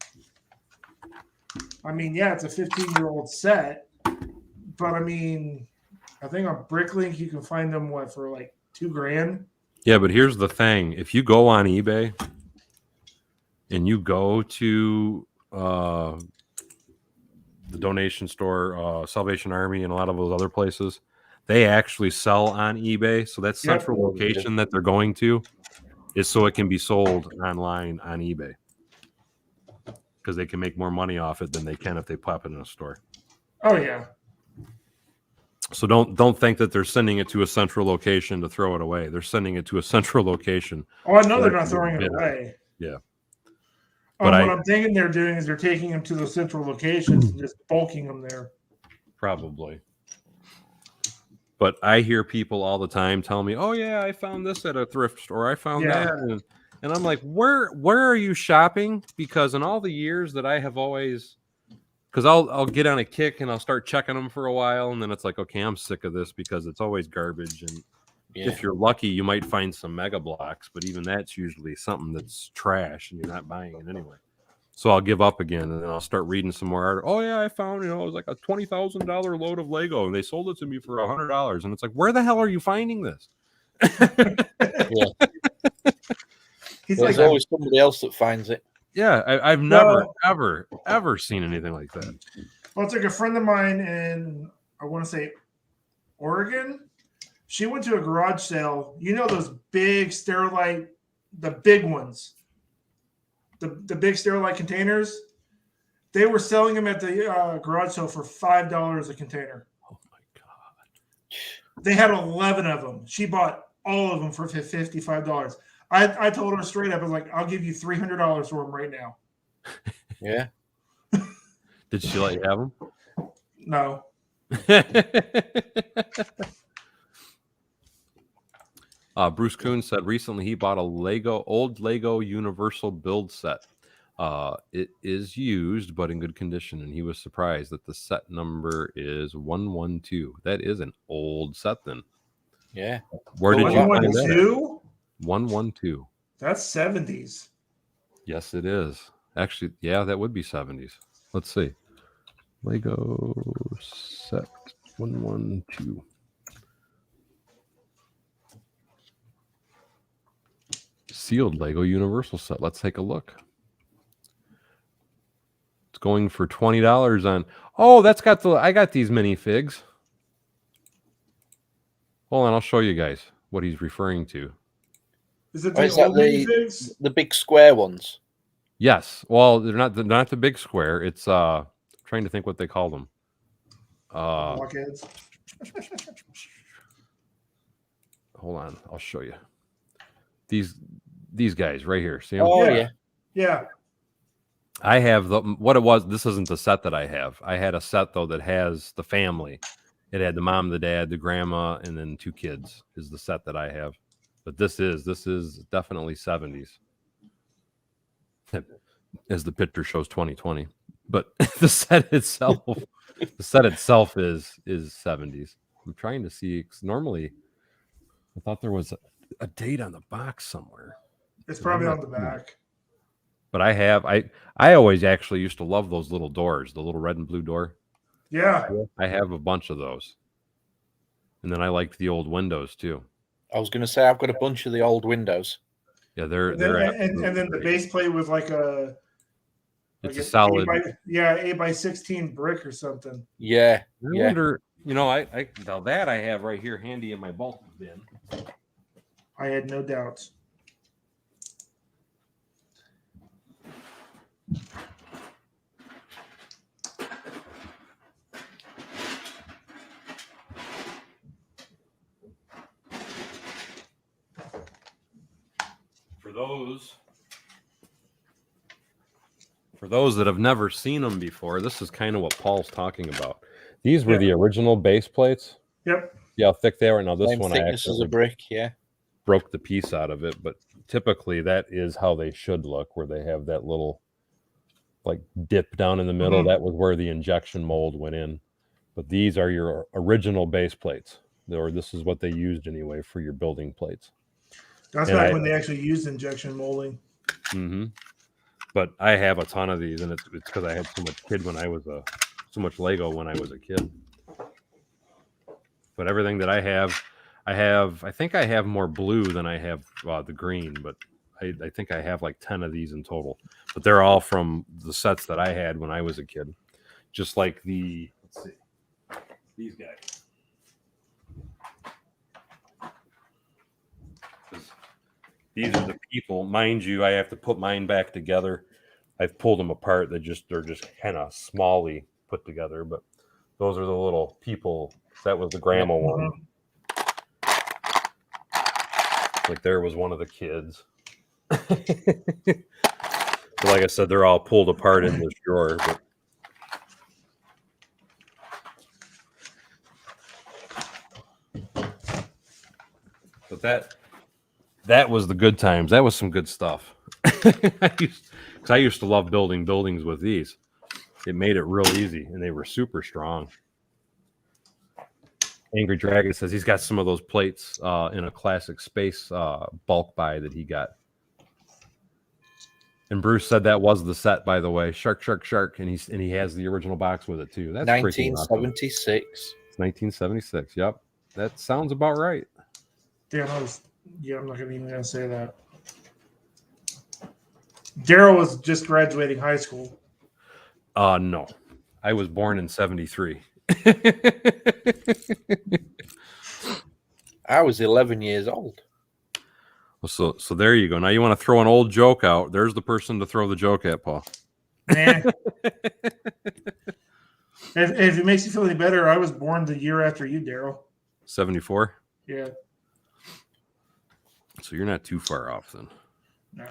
[SPEAKER 3] I mean, yeah, it's a 15-year-old set, but I mean, I think on Bricklink you can find them for like $2,000.
[SPEAKER 1] Yeah, but here's the thing: if you go on eBay and you go to the donation store, Salvation Army, and a lot of those other places, they actually sell on eBay. So that central location that they're going to is so it can be sold online on eBay because they can make more money off it than they can if they pop it in a store.
[SPEAKER 3] Oh yeah.
[SPEAKER 1] So don't think that they're sending it to a central location to throw it away. They're sending it to a central location.
[SPEAKER 3] Oh, I know they're not throwing it away.
[SPEAKER 1] Yeah.
[SPEAKER 3] But what I'm thinking they're doing is they're taking them to those central locations and just bulking them there.
[SPEAKER 1] Probably. But I hear people all the time tell me, "Oh yeah, I found this at a thrift store. I found that," and I'm like, "Where are you shopping?" Because in all the years that I have always, because I'll get on a kick and I'll start checking them for a while, and then it's like, okay, I'm sick of this because it's always garbage. And if you're lucky, you might find some Mega Blocks, but even that's usually something that's trash, and you're not buying it anyway. So I'll give up again, and then I'll start reading some more articles. Oh yeah, I found it was like a $20,000 load of Lego, and they sold it to me for $100. And it's like, where the hell are you finding this?
[SPEAKER 2] There's always somebody else that finds it.
[SPEAKER 1] Yeah, I've never, ever seen anything like that.
[SPEAKER 3] Well, it's like a friend of mine in, I want to say, Oregon. She went to a garage sale. You know those big Sterilite, the big ones, the big Sterilite containers? They were selling them at the garage sale for $5 a container.
[SPEAKER 1] Oh, my God.
[SPEAKER 3] They had 11 of them. She bought all of them for $55. I told her straight up, I was like, I'll give you $300 for them right now.
[SPEAKER 2] Yeah.
[SPEAKER 1] Did she let you have them?
[SPEAKER 3] No.
[SPEAKER 1] Bruce Kuhn said recently he bought a old Lego Universal build set. It is used, but in good condition, and he was surprised that the set number is 112. That is an old set, then.
[SPEAKER 2] Yeah.
[SPEAKER 1] Where did you find that?
[SPEAKER 3] 112?
[SPEAKER 1] 112.
[SPEAKER 3] That's 70s.
[SPEAKER 1] Yes, it is. Actually, yeah, that would be 70s. Let's see. Lego set 112. Sealed Lego Universal set. Let's take a look. It's going for $20 on. Oh, that's got the. I got these minifigs. Hold on, I'll show you guys what he's referring to.
[SPEAKER 3] Is it
[SPEAKER 2] Oh,
[SPEAKER 3] the
[SPEAKER 2] is that
[SPEAKER 3] old minifigs?
[SPEAKER 2] the big square ones?
[SPEAKER 1] Yes. Well, they're not the big square. It's trying to think what they call them.
[SPEAKER 3] Blockheads.
[SPEAKER 1] Hold on, I'll show you. These guys right here. See them?
[SPEAKER 2] Oh
[SPEAKER 3] Yeah.
[SPEAKER 2] yeah.
[SPEAKER 3] Yeah.
[SPEAKER 1] I have what it was. This isn't the set that I have. I had a set though that has the family. It had the mom, the dad, the grandma, and then 2 kids is the set that I have. But this is definitely 70s. As the picture shows 2020. But the set itself is 70s. I'm trying to see, 'cause normally I thought there was a date on the box somewhere.
[SPEAKER 3] It's probably on the back.
[SPEAKER 1] But I always actually used to love those little doors, the little red and blue door.
[SPEAKER 3] Yeah.
[SPEAKER 1] I have a bunch of those. And then I liked the old windows too.
[SPEAKER 2] I was going to say I've got a bunch of the old windows.
[SPEAKER 1] Yeah, they're
[SPEAKER 3] And then the
[SPEAKER 1] great.
[SPEAKER 3] base plate was like a
[SPEAKER 1] It's a solid.
[SPEAKER 3] 8x16 brick or something.
[SPEAKER 2] Yeah.
[SPEAKER 1] I
[SPEAKER 2] Yeah.
[SPEAKER 1] wonder, I now that I have right here handy in my bulk bin.
[SPEAKER 3] I had no doubts.
[SPEAKER 1] For those that have never seen them before, this is kind of what Paul's talking about. These were the original base plates.
[SPEAKER 3] Yep.
[SPEAKER 1] See how thick they are. Now this
[SPEAKER 2] Same
[SPEAKER 1] one I
[SPEAKER 2] thickness as a
[SPEAKER 1] actually
[SPEAKER 2] brick. Yeah.
[SPEAKER 1] broke the piece out of it, but typically that is how they should look, where they have that little like dip down in the middle. That was where the injection mold went in. But these are your original base plates, or this is what they used anyway for your building plates.
[SPEAKER 3] That's back when they actually used injection molding.
[SPEAKER 1] Mm-hmm. But I have a ton of these, and it's because I had so much Lego when I was a kid. But everything that I think I have more blue than I have the green, but I think I have like 10 of these in total. But they're all from the sets that I had when I was a kid. Just like these guys. These are the people, mind you. I have to put mine back together. I've pulled them apart. They're just kind of smally put together. But those are the little people. That was the grandma one. Like there was one of the kids. But like I said, they're all pulled apart in this drawer. But that was the good times. That was some good stuff. I used to love building buildings with these. It made it real easy, and they were super strong. Angry Dragon says he's got some of those plates in a classic space bulk buy that he got. And Bruce said that was the set, by the way. Shark, and he has the original box with it too. That's
[SPEAKER 2] 1976.
[SPEAKER 1] Awesome. It's 1976. Yep, that sounds about right.
[SPEAKER 3] Damn, I'm not even gonna say that. Daryl was just graduating high school.
[SPEAKER 1] No, I was born in 73.
[SPEAKER 2] I was 11 years old.
[SPEAKER 1] So there you go. Now you want to throw an old joke out. There's the person to throw the joke at, Paul.
[SPEAKER 3] Man. If it makes you feel any better, I was born the year after you, Daryl.
[SPEAKER 1] 74?
[SPEAKER 3] Yeah.
[SPEAKER 1] So you're not too far off then.
[SPEAKER 3] No.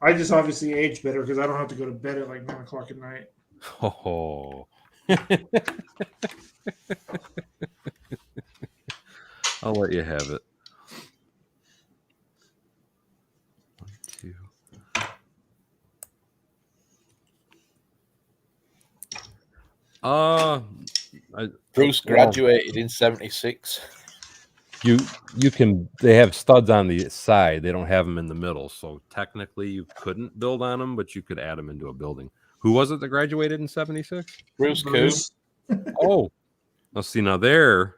[SPEAKER 3] I just obviously age better because I don't have to go to bed at like 9 o'clock at night.
[SPEAKER 1] Oh. I'll let you have it. 1, 2.
[SPEAKER 2] Bruce graduated in 76.
[SPEAKER 1] You can. They have studs on the side. They don't have them in the middle. So technically, you couldn't build on them, but you could add them into a building. Who was it that graduated in 76?
[SPEAKER 2] Bruce Coon.
[SPEAKER 1] Oh, let's see now. There,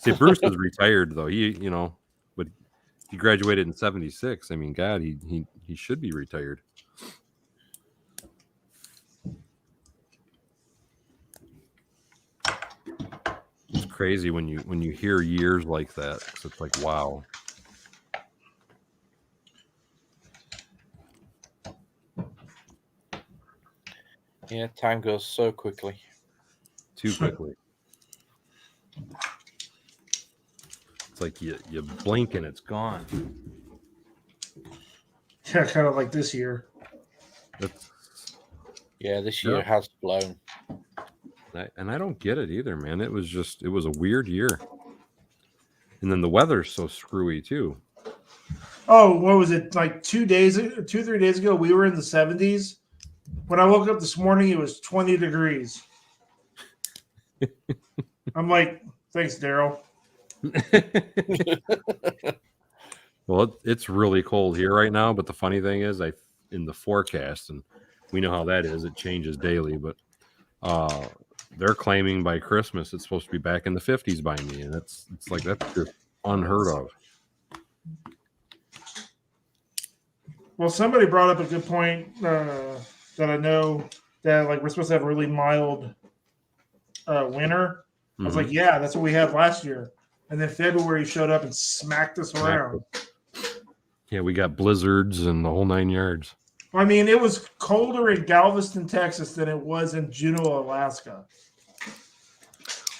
[SPEAKER 1] see, Bruce is retired though. But he graduated in 76. I mean, God, he should be retired. It's crazy when you hear years like that. It's like, wow.
[SPEAKER 2] Yeah, time goes so quickly.
[SPEAKER 1] Too quickly. It's like you blink and it's gone.
[SPEAKER 3] Yeah, kind of like this year.
[SPEAKER 2] Yeah, this year has flown.
[SPEAKER 1] And I don't get it either, man. It was a weird year. And then the weather's so screwy too.
[SPEAKER 3] Oh, what was it? Like 3 days ago, we were in the 70s. When I woke up this morning, it was 20 degrees. I'm like, thanks, Daryl.
[SPEAKER 1] Well, it's really cold here right now, but the funny thing is, in the forecast, and we know how that is, it changes daily, but they're claiming by Christmas it's supposed to be back in the 50s by me, and it's like that's just unheard of.
[SPEAKER 3] Well, somebody brought up a good point that I know that like we're supposed to have a really mild winter. I was like, yeah, that's what we had last year. And then February showed up and smacked us around.
[SPEAKER 1] Yeah, we got blizzards and the whole 9 yards.
[SPEAKER 3] I mean, it was colder in Galveston, Texas than it was in Juneau, Alaska.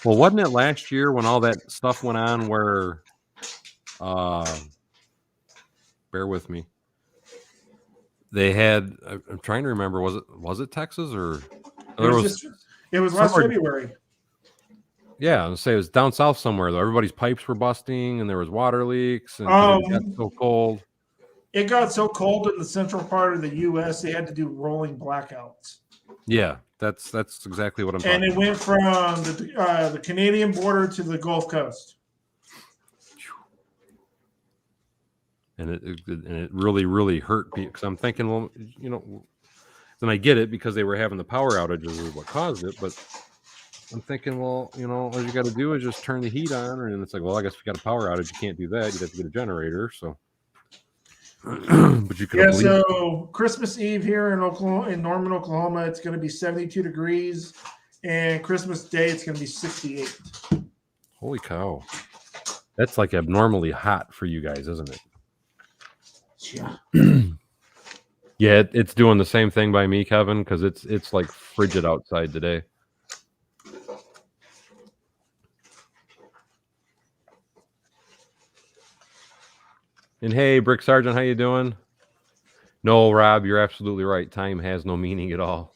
[SPEAKER 1] Well, wasn't it last year when all that stuff went on where bear with me. They had I'm trying to remember, was it Texas or
[SPEAKER 3] it was last February.
[SPEAKER 1] Yeah, I'll say it was down south somewhere though. Everybody's pipes were busting and there was water leaks and it got so cold.
[SPEAKER 3] It got so cold in the central part of the U.S. they had to do rolling blackouts.
[SPEAKER 1] Yeah, that's exactly what I'm talking about.
[SPEAKER 3] And it went from the Canadian border to the Gulf Coast.
[SPEAKER 1] And it really, really hurt me because I'm thinking, well, then I get it because they were having the power outages is what caused it. But I'm thinking, well, all you got to do is just turn the heat on. And it's like, well, I guess we got a power outage. You can't do that. You'd have to get a generator. So, but you could.
[SPEAKER 3] Yeah. So Christmas Eve here in Norman, Oklahoma, it's going to be 72 degrees, and Christmas Day it's going to be 68.
[SPEAKER 1] Holy cow! That's like abnormally hot for you guys, isn't it?
[SPEAKER 3] Yeah.
[SPEAKER 1] Yeah, it's doing the same thing by me, Kevin, because it's like frigid outside today. And hey, Brick Sergeant, how you doing? No, Rob, you're absolutely right. Time has no meaning at all.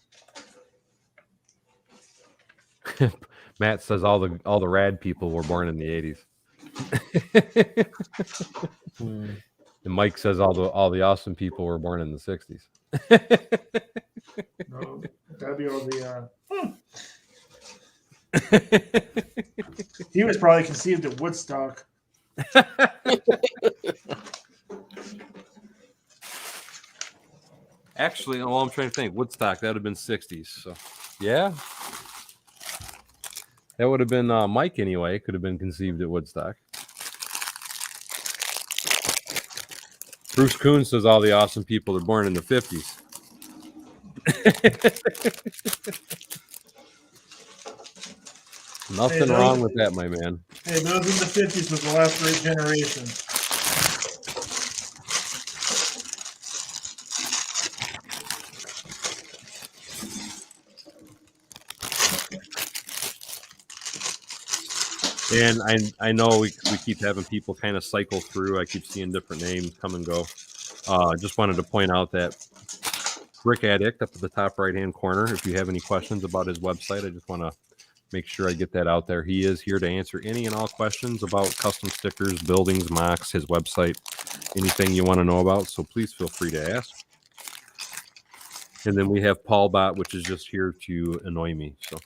[SPEAKER 1] Matt says all the rad people were born in the 80s. And Mike says all the awesome people were born in the 60s.
[SPEAKER 3] No, that'd be all the. He was probably conceived at Woodstock.
[SPEAKER 1] Actually, well, I'm trying to think. Woodstock, that would have been 60s. So, yeah. That would have been Mike anyway. Could have been conceived at Woodstock. Bruce Kuhn says all the awesome people are born in the 50s. Nothing wrong with that, my man.
[SPEAKER 3] Hey, those in the 50s was the last great generation.
[SPEAKER 1] And I know we keep having people kind of cycle through. I keep seeing different names come and go. Just wanted to point out that Brick Addict up at the top right-hand corner. If you have any questions about his website, I just want to make sure I get that out there. He is here to answer any and all questions about custom stickers, buildings, MOCs, his website, anything you want to know about. So please feel free to ask. And then we have Paulbot, which is just here to annoy me. So.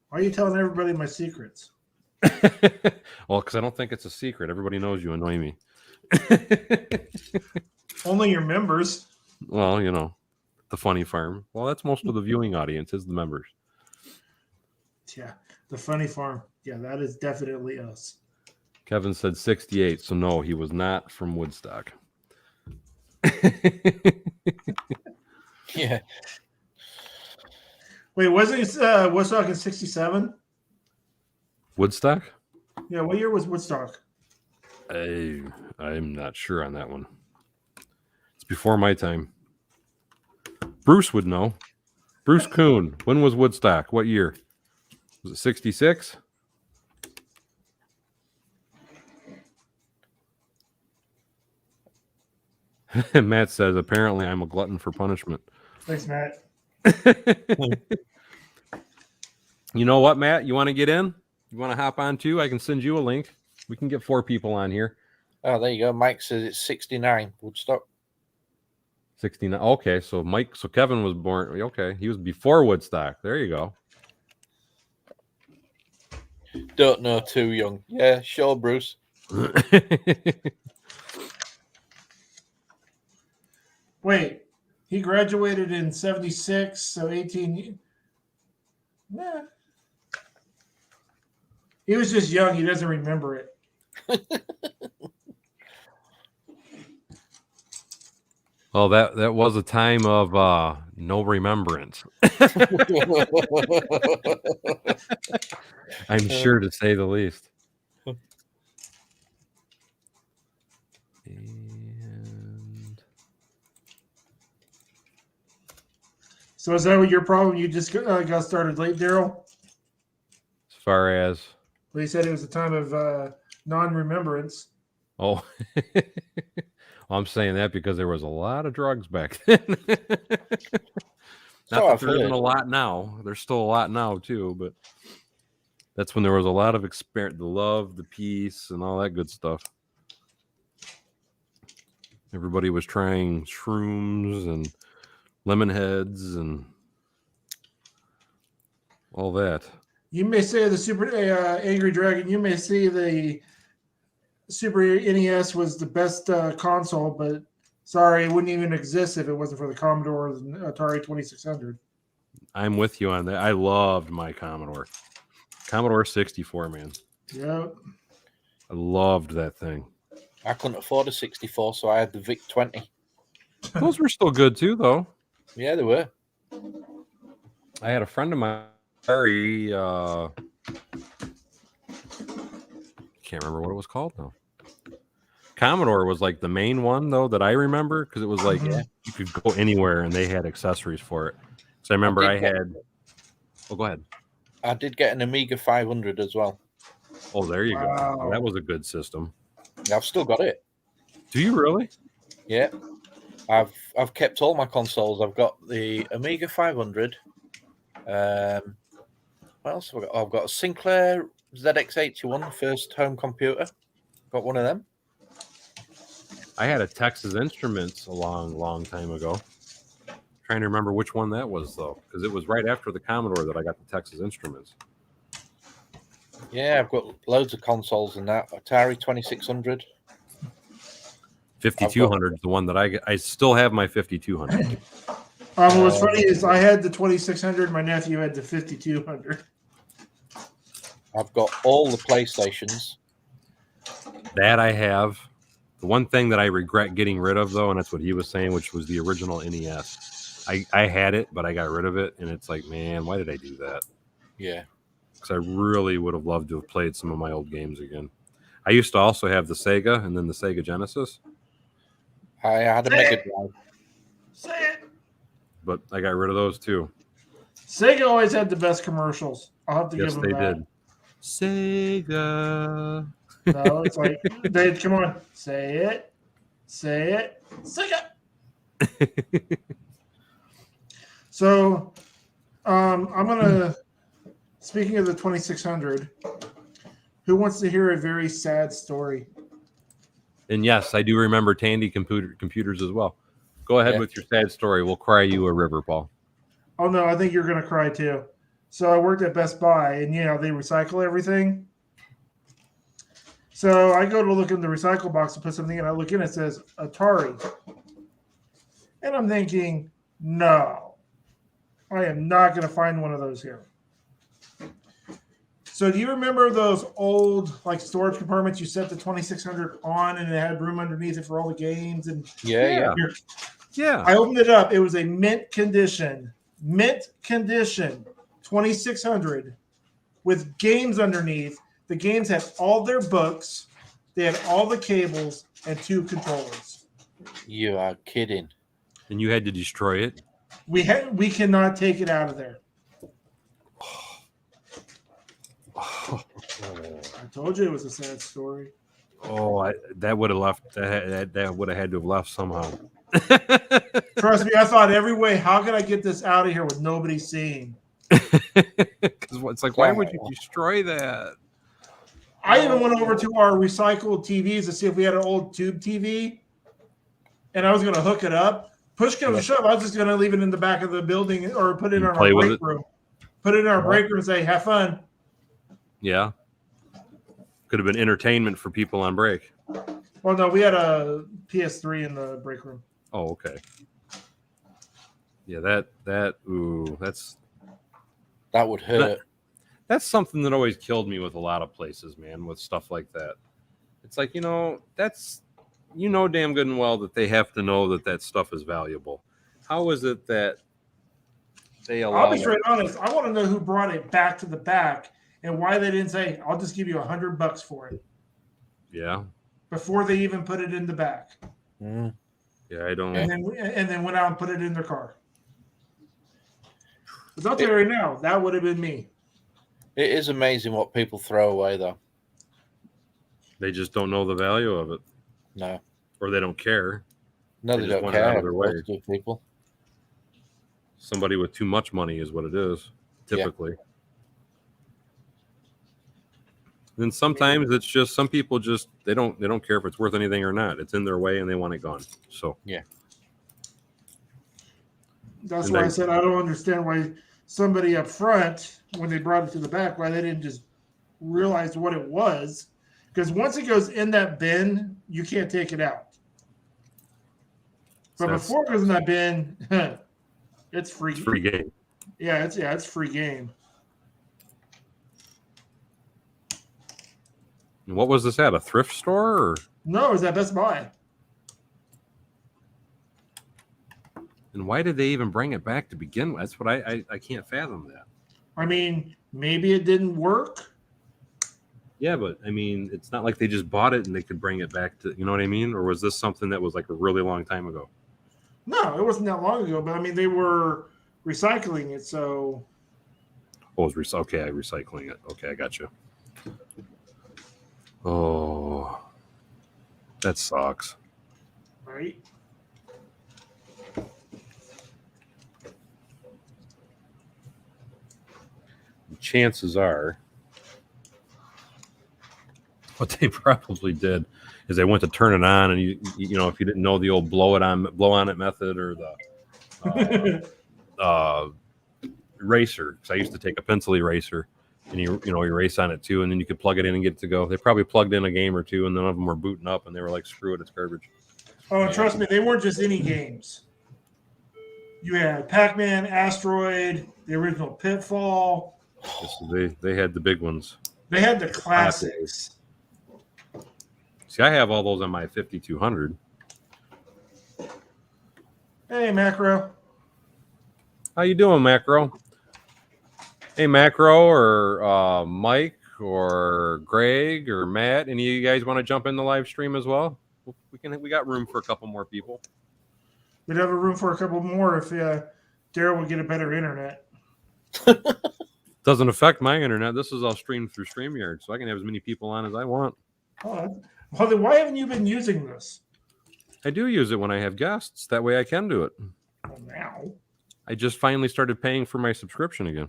[SPEAKER 3] Why are you telling everybody my secrets?
[SPEAKER 1] Well, because I don't think it's a secret. Everybody knows you annoy me.
[SPEAKER 3] Only your members.
[SPEAKER 1] Well, you know, the funny farm. Well, that's most of the viewing audience is the members.
[SPEAKER 3] Yeah, the funny farm. Yeah, that is definitely us.
[SPEAKER 1] Kevin said 68, so no, he was not from Woodstock.
[SPEAKER 2] Yeah.
[SPEAKER 3] Wait, wasn't Woodstock in 67?
[SPEAKER 1] Woodstock?
[SPEAKER 3] Yeah, what year was Woodstock?
[SPEAKER 1] I'm not sure on that one. It's before my time. Bruce would know. Bruce Kuhn. When was Woodstock? What year? Was it 66? Matt says, apparently I'm a glutton for punishment.
[SPEAKER 3] Thanks, Matt.
[SPEAKER 1] You know what, Matt? You want to get in? You want to hop on too? I can send you a link. We can get 4 people on here.
[SPEAKER 2] Oh, there you go. Mike says it's 69 Woodstock.
[SPEAKER 1] 69. Okay, so Kevin was born. Okay, he was before Woodstock. There you go.
[SPEAKER 2] Don't know, too young. Yeah, sure, Bruce.
[SPEAKER 3] Wait, he graduated in 76, so 18. Yeah. He was just young. He doesn't remember it.
[SPEAKER 1] Well, that was a time of no remembrance. I'm sure, to say the least. And
[SPEAKER 3] So is that what your problem? You just got started late, Daryl?
[SPEAKER 1] as far as
[SPEAKER 3] Well, he said it was a time of non-remembrance.
[SPEAKER 1] well, I'm saying that because there was a lot of drugs back then. Not that there isn't a lot now. There's still a lot now too, but that's when there was a lot of the love, the peace, and all that good stuff. Everybody was trying shrooms and lemon heads and all that.
[SPEAKER 3] You may say the Super Angry Dragon. You may say the Super NES was the best console, but sorry, it wouldn't even exist if it wasn't for the Commodore and Atari 2600.
[SPEAKER 1] I'm with you on that. I loved my Commodore 64, man.
[SPEAKER 3] Yep.
[SPEAKER 1] I loved that thing.
[SPEAKER 2] I couldn't afford a 64, so I had the VIC 20.
[SPEAKER 1] Those were still good too, though.
[SPEAKER 2] Yeah, they were.
[SPEAKER 1] I had a friend of mine, very can't remember what it was called now. Commodore was like the main one though that I remember, because it was like you could go anywhere and they had accessories for it. So I remember I had. Oh, go ahead.
[SPEAKER 2] I did get an Amiga 500 as well.
[SPEAKER 1] Oh, there you
[SPEAKER 3] Wow.
[SPEAKER 1] go. That was a good system.
[SPEAKER 2] I've still got it.
[SPEAKER 1] Do you really?
[SPEAKER 2] Yeah. I've kept all my consoles. I've got the Amiga 500. What else have I got? I've got a Sinclair ZX81, first home computer. Got one of them.
[SPEAKER 1] I had a Texas Instruments a long time ago. Trying to remember which one that was though, because it was right after the Commodore that I got the Texas Instruments.
[SPEAKER 2] Yeah, I've got loads of consoles and that. Atari 2600.
[SPEAKER 1] 5200 is the one that I still have my 5200.
[SPEAKER 3] What's funny is I had the 2600. My nephew had the 5200.
[SPEAKER 2] I've got all the PlayStations.
[SPEAKER 1] That I have. The one thing that I regret getting rid of, though, and that's what he was saying, which was the original NES. I had it, but I got rid of it, and it's like, man, why did I do that?
[SPEAKER 2] Yeah.
[SPEAKER 1] Because I really would have loved to have played some of my old games again. I used to also have the Sega and then the Sega Genesis.
[SPEAKER 2] I had a Mega Drive.
[SPEAKER 3] Say it.
[SPEAKER 1] but I got rid of those too.
[SPEAKER 3] Sega always had the best commercials. I'll have to
[SPEAKER 1] Yes,
[SPEAKER 3] give
[SPEAKER 1] they
[SPEAKER 3] them that.
[SPEAKER 1] did. Sega.
[SPEAKER 3] No, it's like they come on, say it, Sega. So, I'm gonna. Speaking of the 2600, who wants to hear a very sad story?
[SPEAKER 1] And yes, I do remember Tandy computers as well. Go ahead with your sad story. We'll cry you a river, Paul.
[SPEAKER 3] Oh no, I think you're gonna cry too. So I worked at Best Buy, and they recycle everything. So I go to look in the recycle box to put something in. I look in, it says Atari, and I'm thinking, no, I am not going to find one of those here. So do you remember those old like storage compartments? You set the 2600 on, and it had room underneath it for all the games. And
[SPEAKER 1] Yeah.
[SPEAKER 3] I opened it up. It was a mint condition 2600 with games underneath. The games had all their books, they had all the cables, and 2 controllers.
[SPEAKER 2] You are kidding.
[SPEAKER 1] And you had to destroy it?
[SPEAKER 3] We cannot take it out of there. I told you it was a sad story.
[SPEAKER 1] Oh, that would have left. That would have had to have left somehow.
[SPEAKER 3] Trust me, I thought every way. How can I get this out of here with nobody seeing?
[SPEAKER 1] Because it's like, why would you destroy that?
[SPEAKER 3] I even went over to our recycled TVs to see if we had an old tube TV, and I was going to hook it up. Push comes to shove, I was just going to leave it in the back of the building or put it in our break room. Put it in our break room and say, have fun.
[SPEAKER 1] Yeah. Could have been entertainment for people on break.
[SPEAKER 3] Well, no, we had a PS3 in the break room.
[SPEAKER 1] Oh, okay. Yeah, that
[SPEAKER 2] would hurt.
[SPEAKER 1] That's something that always killed me with a lot of places, man, with stuff like that. It's like, that's damn good and well that they have to know that stuff is valuable. How is it that they allow
[SPEAKER 3] I'll be straight honest. I want to know who brought it back to the back and why they didn't say, I'll just give you $100 for it.
[SPEAKER 1] Yeah.
[SPEAKER 3] Before they even put it in the back.
[SPEAKER 2] Mm.
[SPEAKER 1] Yeah, I don't.
[SPEAKER 3] And then went out and put it in their car. Because I'll tell you right now, that would have been me.
[SPEAKER 2] It is amazing what people throw away, though.
[SPEAKER 1] They just don't know the value of it.
[SPEAKER 2] No.
[SPEAKER 1] Or they don't care.
[SPEAKER 2] No, they don't care.
[SPEAKER 1] Out of their way.
[SPEAKER 2] People.
[SPEAKER 1] Somebody with too much money is what it is, typically. Yeah. Then sometimes it's just some people just they don't care if it's worth anything or not. It's in their way and they want it gone. So
[SPEAKER 2] yeah.
[SPEAKER 3] That's why I said I don't understand why somebody up front, when they brought it to the back, why they didn't just realize what it was. Because once it goes in that bin, you can't take it out. But before it goes in that bin, it's free.
[SPEAKER 1] It's free game.
[SPEAKER 3] Yeah, it's free game.
[SPEAKER 1] And what was this at? A thrift store? Or?
[SPEAKER 3] No, it was at Best Buy.
[SPEAKER 1] And why did they even bring it back to begin with? That's what I can't fathom that.
[SPEAKER 3] I mean, maybe it didn't work.
[SPEAKER 1] Yeah, but I mean, it's not like they just bought it and they could bring it back to, you know what I mean? Or was this something that was like a really long time ago?
[SPEAKER 3] No, it wasn't that long ago, but I mean, they were recycling it, so.
[SPEAKER 1] Oh, it was recycling it. Okay, I got you. Oh, that sucks.
[SPEAKER 3] Right.
[SPEAKER 1] Chances are what they probably did is they went to turn it on, and you know if you didn't know the old blow on it method or the eraser, because I used to take a pencil eraser and you erase on it too, and then you could plug it in and get it to go. They probably plugged in a game or two, and none of them were booting up, and they were like, "Screw it, it's garbage."
[SPEAKER 3] Oh, and trust me, they weren't just any games. You had Pac-Man, Asteroid, the original Pitfall.
[SPEAKER 1] They had the big ones.
[SPEAKER 3] They had the classics.
[SPEAKER 1] See, I have all those on my 5200.
[SPEAKER 3] Hey, Macro.
[SPEAKER 1] How you doing, Macro? Hey, Macro, or Mike, or Greg, or Matt. Any of you guys want to jump in the live stream as well? We got room for a couple more people.
[SPEAKER 3] We'd have a room for a couple more if Daryl would get a better internet.
[SPEAKER 1] Doesn't affect my internet. This is all streamed through StreamYard, so I can have as many people on as I want.
[SPEAKER 3] Oh, well, then why haven't you been using this?
[SPEAKER 1] I do use it when I have guests. That way I can do it.
[SPEAKER 3] Well, now.
[SPEAKER 1] I just finally started paying for my subscription again.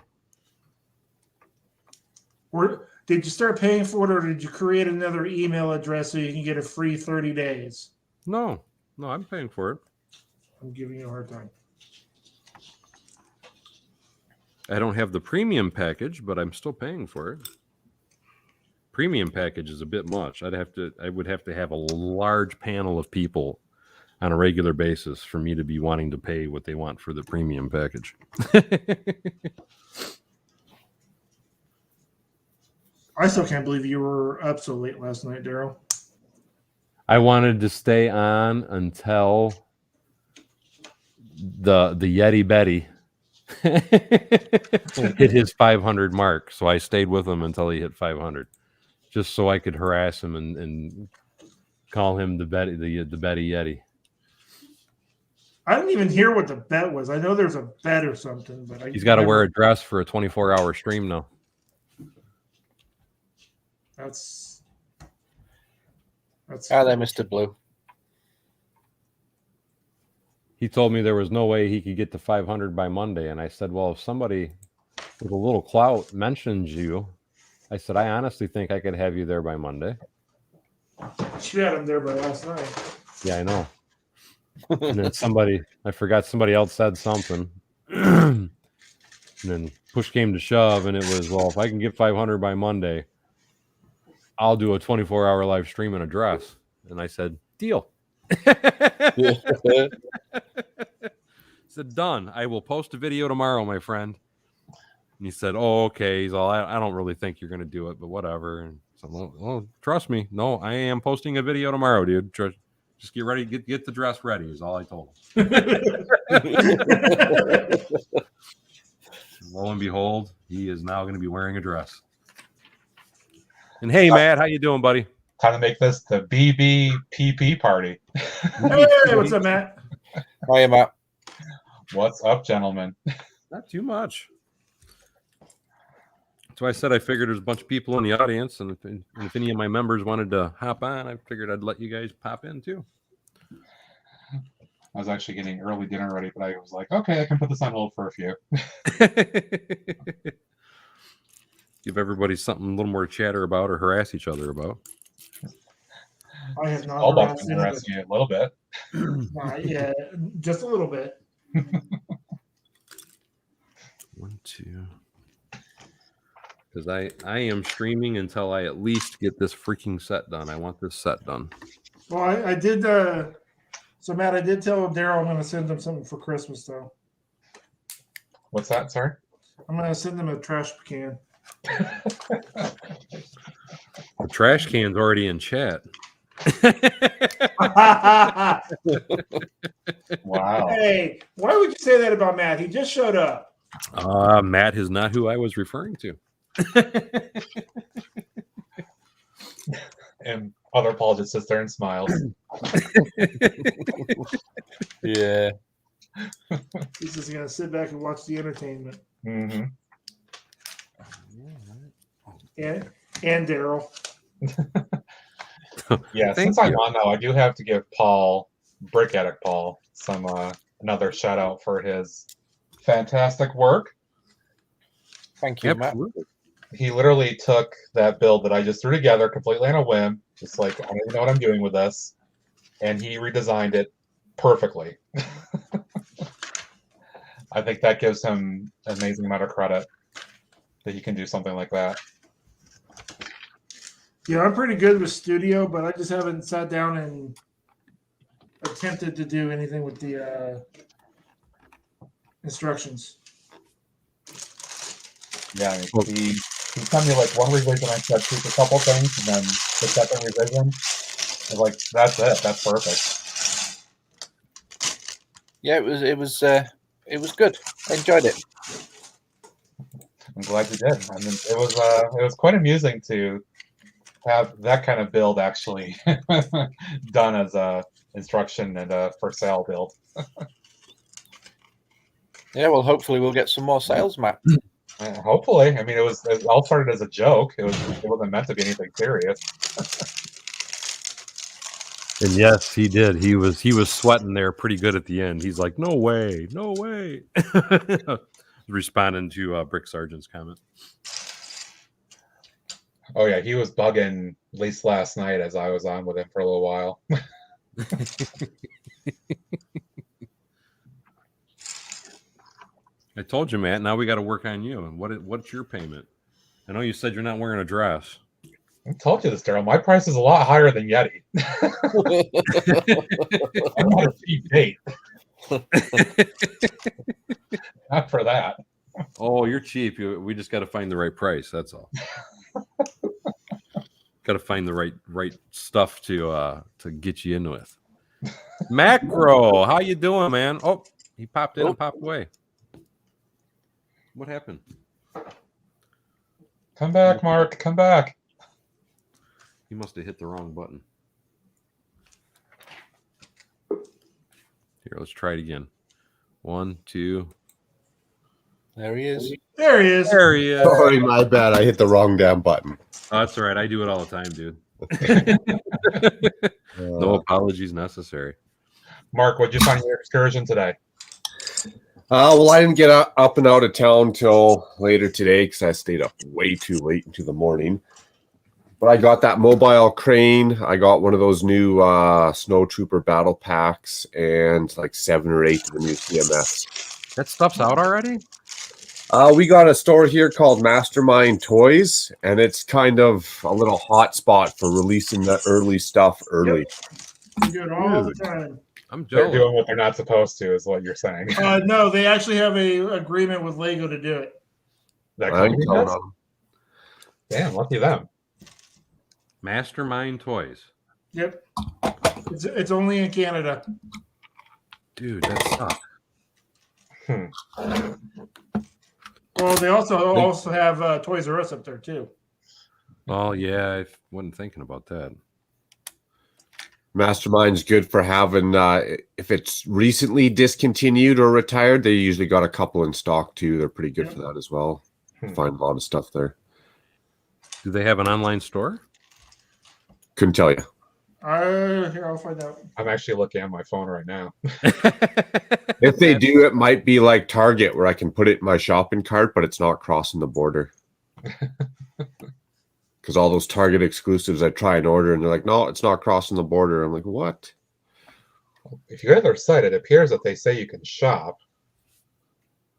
[SPEAKER 3] Or did you start paying for it, or did you create another email address so you can get a free 30 days?
[SPEAKER 1] No, I'm paying for it.
[SPEAKER 3] I'm giving you a hard time.
[SPEAKER 1] I don't have the premium package, but I'm still paying for it. Premium package is a bit much. I would have to have a large panel of people on a regular basis for me to be wanting to pay what they want for the premium package.
[SPEAKER 3] I still can't believe you were up so late last night, Daryl.
[SPEAKER 1] I wanted to stay on until the Yeti Betty hit his 500 mark, so I stayed with him until he hit 500, just so I could harass him and call him the Betty Yeti.
[SPEAKER 3] I didn't even hear what the bet was. I know there's a bet or something, but
[SPEAKER 1] He's got to wear a dress for a 24-hour stream now.
[SPEAKER 3] That's
[SPEAKER 2] Ah, there, Mr. Blue.
[SPEAKER 1] He told me there was no way he could get to 500 by Monday, and I said, well, if somebody with a little clout mentions you, I said, I honestly think I could have you there by Monday.
[SPEAKER 3] She had him there by last night.
[SPEAKER 1] Yeah, I know. And then somebody else said something. And then push came to shove, and it was, well, if I can get 500 by Monday, I'll do a 24-hour live stream in a dress. And I said, deal. Said, done. I will post a video tomorrow, my friend. And he said, oh, okay. He's all, I don't really think you're going to do it, but whatever. And so, well, trust me. No, I am posting a video tomorrow, dude. Just get ready. Get the dress ready is all I told him. Lo and behold, he is now going to be wearing a dress. And hey, Matt, how you doing, buddy?
[SPEAKER 4] Time to make this the BBPP party.
[SPEAKER 3] Hey, what's up, Matt?
[SPEAKER 2] Hiya, Matt.
[SPEAKER 4] What's up, gentlemen?
[SPEAKER 1] Not too much. So I said I figured there's a bunch of people in the audience, and if any of my members wanted to hop on, I figured I'd let you guys pop in too.
[SPEAKER 4] I was actually getting early dinner ready, but I was like, okay, I can put this on hold for a few.
[SPEAKER 1] Give everybody something a little more to chatter about or harass each other about.
[SPEAKER 3] I have not.
[SPEAKER 4] Paulbot's been harassing you a little bit.
[SPEAKER 3] Yeah, just a little bit.
[SPEAKER 1] 1, 2. Because I am streaming until I at least get this freaking set done. I want this set done.
[SPEAKER 3] Well, I did. So, Matt, I did tell Daryl I'm going to send him something for Christmas, though.
[SPEAKER 4] What's that, sorry?
[SPEAKER 3] I'm going to send him a trash can.
[SPEAKER 1] The trash can's already in chat.
[SPEAKER 4] Wow.
[SPEAKER 3] Hey, why would you say that about Matt? He just showed up.
[SPEAKER 1] Matt is not who I was referring to.
[SPEAKER 4] And other Paul just sits there and smiles.
[SPEAKER 2] Yeah.
[SPEAKER 3] He's just going to sit back and watch the entertainment.
[SPEAKER 4] Mm-hmm.
[SPEAKER 3] And Daryl.
[SPEAKER 4] Yeah,
[SPEAKER 1] Thank
[SPEAKER 4] since I'm
[SPEAKER 1] you.
[SPEAKER 4] on now, I do have to give Paul, Brick Addict Paul, some another shout out for his fantastic work.
[SPEAKER 2] Thank you, Matt.
[SPEAKER 1] Absolutely.
[SPEAKER 4] He literally took that build that I just threw together completely on a whim, just like, I don't even know what I'm doing with this, and he redesigned it perfectly. I think that gives him an amazing amount of credit that he can do something like that.
[SPEAKER 3] Yeah, I'm pretty good with Studio, but I just haven't sat down and attempted to do anything with the instructions.
[SPEAKER 4] Yeah, I mean, he sent me like one revision, I said tweak a couple things, and then the second revision, I was like, that's it, that's perfect.
[SPEAKER 2] Yeah, it was good. I enjoyed it.
[SPEAKER 4] I'm glad you did. I mean, it was quite amusing to have that kind of build actually done as a instruction and a for sale build.
[SPEAKER 2] Yeah, well, hopefully we'll get some more sales, Matt.
[SPEAKER 4] Hopefully. I mean, it all started as a joke. It wasn't meant to be anything serious.
[SPEAKER 1] And yes, he did. He was sweating there pretty good at the end. He's like, "No way, no way," responding to Brick Sargent's comment.
[SPEAKER 4] Oh yeah, he was bugging at least last night as I was on with him for a little while.
[SPEAKER 1] I told you, Matt. Now we got to work on you. What's your payment? I know you said you're not wearing a dress.
[SPEAKER 4] I told you this, Daryl. My price is a lot higher than Yeti. I'm not a cheap date. Not for that.
[SPEAKER 1] Oh, you're cheap. We just got to find the right price. That's all. Got to find the right stuff to get you in with. Macro, how you doing, man? Oh, he popped in and popped away. What happened?
[SPEAKER 4] Come back, Mark. Come back.
[SPEAKER 1] He must have hit the wrong button. Here, let's try it again. 1, 2.
[SPEAKER 2] There he is.
[SPEAKER 3] There he is.
[SPEAKER 1] There he is.
[SPEAKER 5] Sorry, my bad. I hit the wrong damn button.
[SPEAKER 1] Oh, that's all right. I do it all the time, dude. No apologies necessary.
[SPEAKER 4] Mark, what'd you find your excursion today?
[SPEAKER 5] Well, I didn't get up and out of town till later today because I stayed up way too late into the morning. But I got that mobile crane. I got one of those new Snow Trooper battle packs and like 7 or 8 of the new CMFs.
[SPEAKER 1] That stuff's out already?
[SPEAKER 5] We got a store here called Mastermind Toys, and it's kind of a little hot spot for releasing the early stuff early.
[SPEAKER 3] Yep. You do it all the time.
[SPEAKER 1] I'm
[SPEAKER 4] They're
[SPEAKER 1] jealous.
[SPEAKER 4] doing what they're not supposed to, is what you're saying.
[SPEAKER 3] No, they actually have a agreement with Lego to do it.
[SPEAKER 4] That
[SPEAKER 5] I
[SPEAKER 4] company
[SPEAKER 5] ain't telling
[SPEAKER 4] does?
[SPEAKER 5] them.
[SPEAKER 4] Damn, lucky them.
[SPEAKER 1] Mastermind Toys.
[SPEAKER 3] Yep. It's only in Canada.
[SPEAKER 1] Dude, that sucks.
[SPEAKER 3] Well, they also have Toys R Us up there too.
[SPEAKER 1] Oh, yeah, I wasn't thinking about that.
[SPEAKER 5] Mastermind's good for having, if it's recently discontinued or retired, they usually got a couple in stock too. They're pretty good for that as well. Find a lot of stuff there.
[SPEAKER 1] Do they have an online store?
[SPEAKER 5] Couldn't tell you.
[SPEAKER 3] Here, I'll find out.
[SPEAKER 4] I'm actually looking at my phone right now.
[SPEAKER 5] If they do, it might be like Target where I can put it in my shopping cart, but it's not crossing the border. Because all those Target exclusives I try and order, and they're like, no, it's not crossing the border. I'm like, what?
[SPEAKER 4] If you go to their site, it appears that they say you can shop.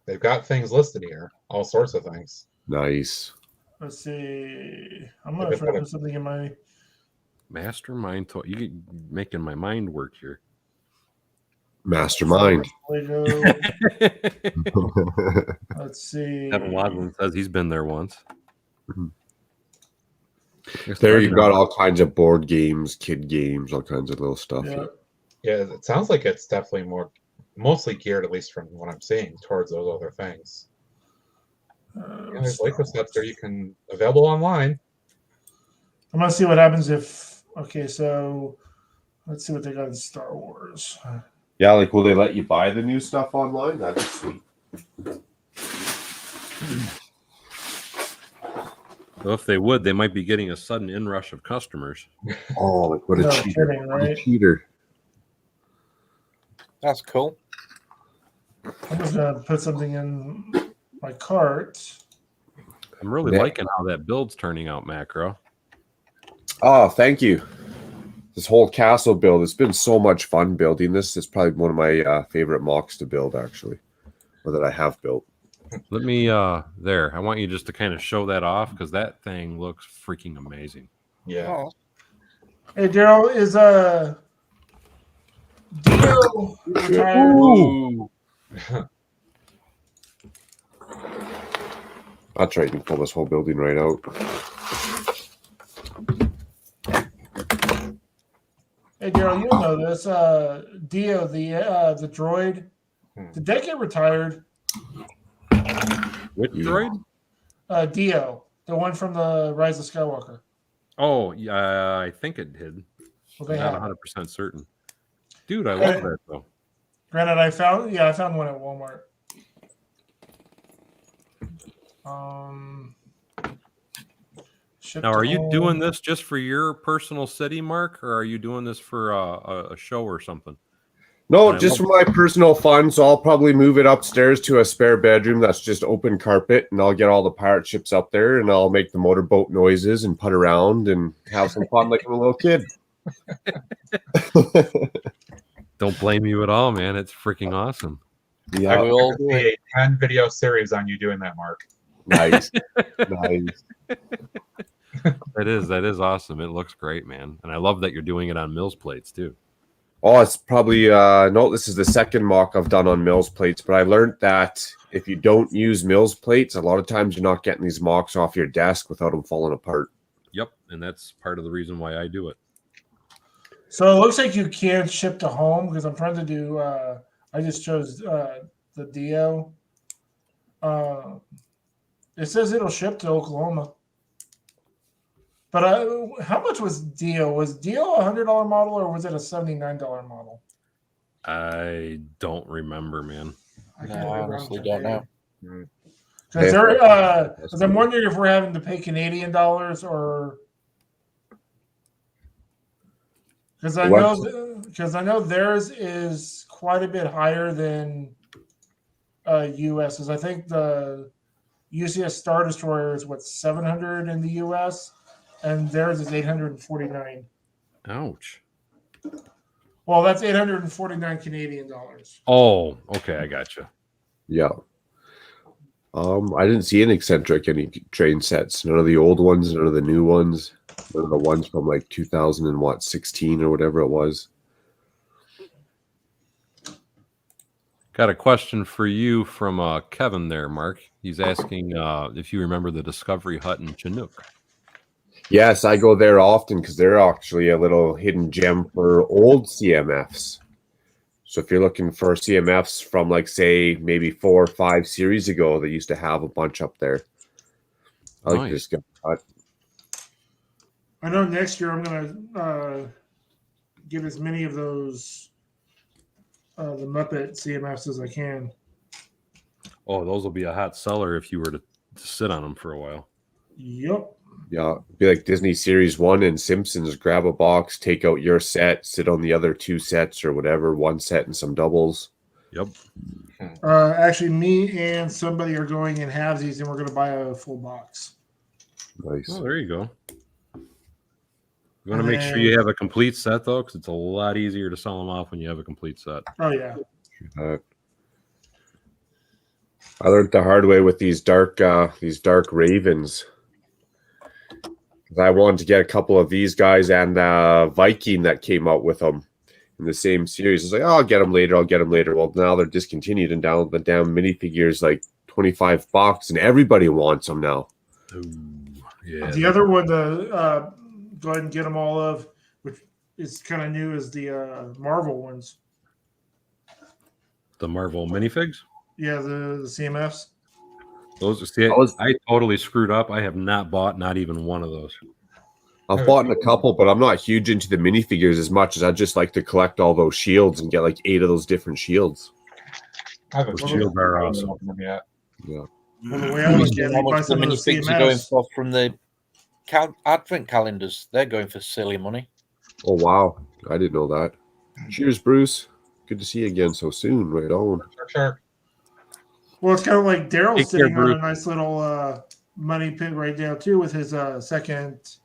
[SPEAKER 4] They've got things listed here, all sorts of things.
[SPEAKER 5] Nice.
[SPEAKER 3] Let's see. I'm gonna try to put something in my
[SPEAKER 1] Mastermind Toy. You're making my mind work here.
[SPEAKER 5] Mastermind.
[SPEAKER 3] Lego. Let's see.
[SPEAKER 1] Evan Wadlin says he's been there once.
[SPEAKER 5] There you've got all kinds of board games, kid games, all kinds of little stuff.
[SPEAKER 3] Yeah.
[SPEAKER 4] Yeah, it sounds like it's definitely mostly geared, at least from what I'm seeing, towards those other things. There's Lego stuff there you can available online.
[SPEAKER 3] I'm gonna see what happens if. Okay, so let's see what they got in Star Wars.
[SPEAKER 5] Yeah, like will they let you buy the new stuff online? That'd be sweet.
[SPEAKER 1] Well, if they would, they might be getting a sudden inrush of customers.
[SPEAKER 5] Oh, like what a
[SPEAKER 3] No
[SPEAKER 5] cheater!
[SPEAKER 3] kidding,
[SPEAKER 5] What a
[SPEAKER 3] right?
[SPEAKER 5] cheater!
[SPEAKER 2] That's cool.
[SPEAKER 3] I'm just gonna put something in my cart.
[SPEAKER 1] I'm really
[SPEAKER 5] Yeah.
[SPEAKER 1] liking how that build's turning out, Macro.
[SPEAKER 5] Oh, thank you. This whole castle build, it's been so much fun building this. It's probably one of my favorite MOCs to build, actually, or that I have built.
[SPEAKER 1] Let me there. I want you just to kind of show that off because that thing looks freaking amazing.
[SPEAKER 4] Yeah.
[SPEAKER 2] Oh,
[SPEAKER 3] Hey, Daryl, is Dio retired?
[SPEAKER 1] Ooh.
[SPEAKER 5] That's right. You can pull this whole building right out.
[SPEAKER 3] Hey, Daryl, you know this. Dio, the droid, did that get retired?
[SPEAKER 1] Which droid?
[SPEAKER 3] Dio, the one from the Rise of Skywalker.
[SPEAKER 1] Oh, yeah, I think it did.
[SPEAKER 3] Well, they
[SPEAKER 1] Not
[SPEAKER 3] have.
[SPEAKER 1] 100% certain. Dude, I love that though.
[SPEAKER 3] Granted, I found one at Walmart. Ship
[SPEAKER 1] Now,
[SPEAKER 3] to
[SPEAKER 1] are you
[SPEAKER 3] home.
[SPEAKER 1] doing this just for your personal city, Mark, or are you doing this for a show or something?
[SPEAKER 5] No,
[SPEAKER 1] I
[SPEAKER 5] just for
[SPEAKER 1] love-
[SPEAKER 5] my personal fun. So I'll probably move it upstairs to a spare bedroom that's just open carpet, and I'll get all the pirate ships up there, and I'll make the motorboat noises and putt around and have some fun like I'm a little kid.
[SPEAKER 1] Don't blame you at all, man. It's freaking awesome.
[SPEAKER 5] Yeah,
[SPEAKER 2] We all do
[SPEAKER 4] See
[SPEAKER 2] it.
[SPEAKER 4] a 10 video series on you doing that, Mark.
[SPEAKER 5] nice, nice.
[SPEAKER 1] That is awesome. It looks great, man. And I love that you're doing it on Mills plates too.
[SPEAKER 5] Oh, it's probably no, this is the second mock I've done on Mills plates, but I learned that if you don't use Mills plates, a lot of times you're not getting these mocks off your desk without them falling apart.
[SPEAKER 1] Yep, and that's part of the reason why I do it.
[SPEAKER 3] So it looks like you can ship to home because I'm trying to do. I just chose the Dio. It says it'll ship to Oklahoma. But how much was Dio? Was Dio a $100 model or was it a $79 model?
[SPEAKER 1] I don't remember, man.
[SPEAKER 2] No, I honestly don't know.
[SPEAKER 3] Because I'm wondering if we're having to pay Canadian dollars or because I know theirs is quite a bit higher than US's. I think the UCS Star Destroyer is what 700 in the US, and theirs is 849.
[SPEAKER 1] Ouch.
[SPEAKER 3] Well, that's 849 Canadian dollars.
[SPEAKER 1] Oh, okay, I gotcha.
[SPEAKER 5] Yeah. I didn't see an eccentric any train sets. None of the old ones, none of the new ones, none of the ones from like 2016 or whatever it was.
[SPEAKER 1] Got a question for you from Kevin there, Mark. He's asking if you remember the Discovery Hut in Chinook.
[SPEAKER 5] Yes, I go there often because they're actually a little hidden gem for old CMFs. So if you're looking for CMFs from like say maybe 4 or 5 series ago, they used to have a bunch up there. I like this guy.
[SPEAKER 3] I know next year I'm gonna get as many of those the Muppet CMFs as I can.
[SPEAKER 1] Oh, those will be a hot seller if you were to sit on them for a while.
[SPEAKER 3] Yep.
[SPEAKER 5] Yeah, be like Disney Series 1 and Simpsons. Grab a box, take out your set, sit on the other 2 sets or whatever, 1 set and some doubles.
[SPEAKER 1] Yep.
[SPEAKER 3] Actually, me and somebody are going in halvesies, and we're going to buy a full box.
[SPEAKER 5] Nice.
[SPEAKER 1] Oh, there you go. You want to make sure you have a complete set, though, because it's a lot easier to sell them off when you have a complete set.
[SPEAKER 3] Oh, yeah.
[SPEAKER 5] I learned the hard way with these dark ravens. I wanted to get a couple of these guys and Viking that came out with them in the same series. I was like, oh, I'll get them later. Well, now they're discontinued and down the damn minifigures like $25, and everybody wants them now.
[SPEAKER 1] Ooh, yeah.
[SPEAKER 3] The other one to go ahead and get them all of, which is kind of new, is the Marvel ones.
[SPEAKER 1] The Marvel minifigs?
[SPEAKER 3] Yeah, the CMFs.
[SPEAKER 1] Those I totally screwed up. I have not bought not even one of those.
[SPEAKER 5] I've bought in a couple, but I'm not huge into the minifigures as much as I just like to collect all those shields and get like 8 of those different shields.
[SPEAKER 4] I haven't
[SPEAKER 1] Those shields are awesome.
[SPEAKER 4] them yet.
[SPEAKER 5] Yeah.
[SPEAKER 3] Well, the way I look at it,
[SPEAKER 2] How
[SPEAKER 3] you buy
[SPEAKER 2] much the
[SPEAKER 3] some of those
[SPEAKER 2] minifigs are going
[SPEAKER 3] CMFs.
[SPEAKER 2] for from the advent calendars? They're going for silly money.
[SPEAKER 5] Oh wow, I didn't know that. Cheers, Bruce. Good to see you again so soon. Right on.
[SPEAKER 4] Sure.
[SPEAKER 3] Well, it's kind of like Daryl
[SPEAKER 1] Take
[SPEAKER 3] sitting
[SPEAKER 1] care,
[SPEAKER 3] on a
[SPEAKER 1] Bruce.
[SPEAKER 3] nice little money pit right now, too, with his second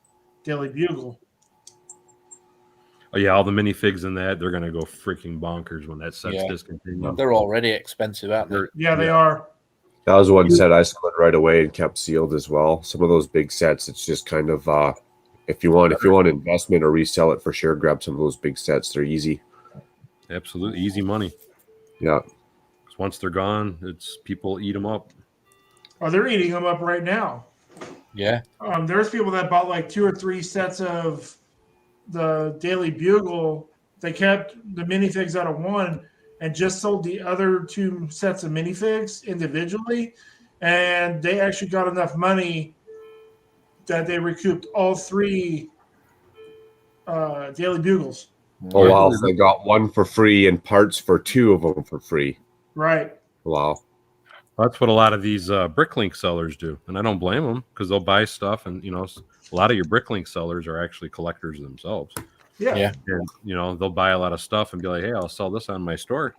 [SPEAKER 3] Daily Bugle.
[SPEAKER 1] Oh, yeah, all the minifigs in that, they're going to go freaking bonkers when that set's
[SPEAKER 2] Yeah.
[SPEAKER 1] discontinued.
[SPEAKER 2] They're already expensive, aren't they?
[SPEAKER 3] Yeah, they are.
[SPEAKER 5] That was one set I sold right away and kept sealed as well. Some of those big sets, it's just kind of if you want investment or resell it for sure, grab some of those big sets. They're easy.
[SPEAKER 1] Absolutely. Easy money.
[SPEAKER 5] Yeah.
[SPEAKER 1] 'Cause once they're gone, it's people eat them up.
[SPEAKER 3] Oh, they're eating them up right now.
[SPEAKER 2] Yeah.
[SPEAKER 3] There's people that bought like 2 or 3 sets of the Daily Bugle. They kept the minifigs out of one and just sold the other 2 sets of minifigs individually. And they actually got enough money that they recouped all 3 Daily Bugles.
[SPEAKER 5] Oh wow, so they got 1 for free and parts for 2 of them for free.
[SPEAKER 3] Right.
[SPEAKER 5] Wow.
[SPEAKER 1] That's what a lot of these Bricklink sellers do, and I don't blame them because they'll buy stuff, and a lot of your Bricklink sellers are actually collectors themselves.
[SPEAKER 3] Yeah.
[SPEAKER 1] And they'll buy a lot of stuff and be like, "Hey, I'll sell this on my store,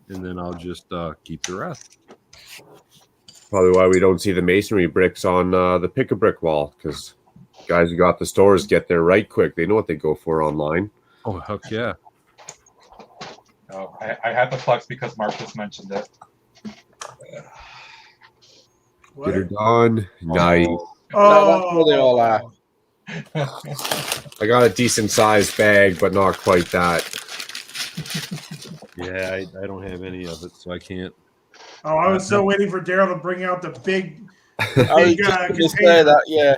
[SPEAKER 1] and then I'll just keep the rest."
[SPEAKER 5] Probably why we don't see the masonry bricks on the pick-a-brick wall, because guys who got the stores get there right quick. They know what they go for online.
[SPEAKER 1] Oh, heck yeah.
[SPEAKER 4] Oh, I had the flex because Mark just mentioned it.
[SPEAKER 5] Get her done. Nice.
[SPEAKER 2] That's where they all are.
[SPEAKER 5] I got a decent sized bag, but not quite that.
[SPEAKER 1] Yeah, I don't have any of it, so I can't.
[SPEAKER 3] Oh, I was so waiting for Daryl to bring out the big.
[SPEAKER 2] I was just going to say that, yeah.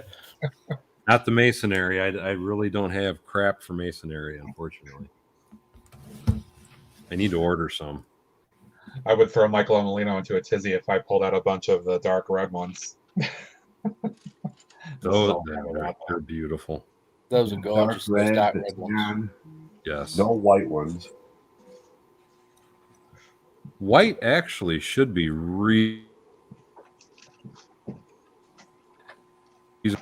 [SPEAKER 1] Not the masonry. I really don't have crap for masonry, unfortunately. I need to order some.
[SPEAKER 4] I would throw Michael and Molino into a tizzy if I pulled out a bunch of the dark red ones.
[SPEAKER 1] They're beautiful.
[SPEAKER 2] Those are gorgeous. Those dark red ones.
[SPEAKER 1] Yes.
[SPEAKER 5] No white ones.
[SPEAKER 1] White actually should be Did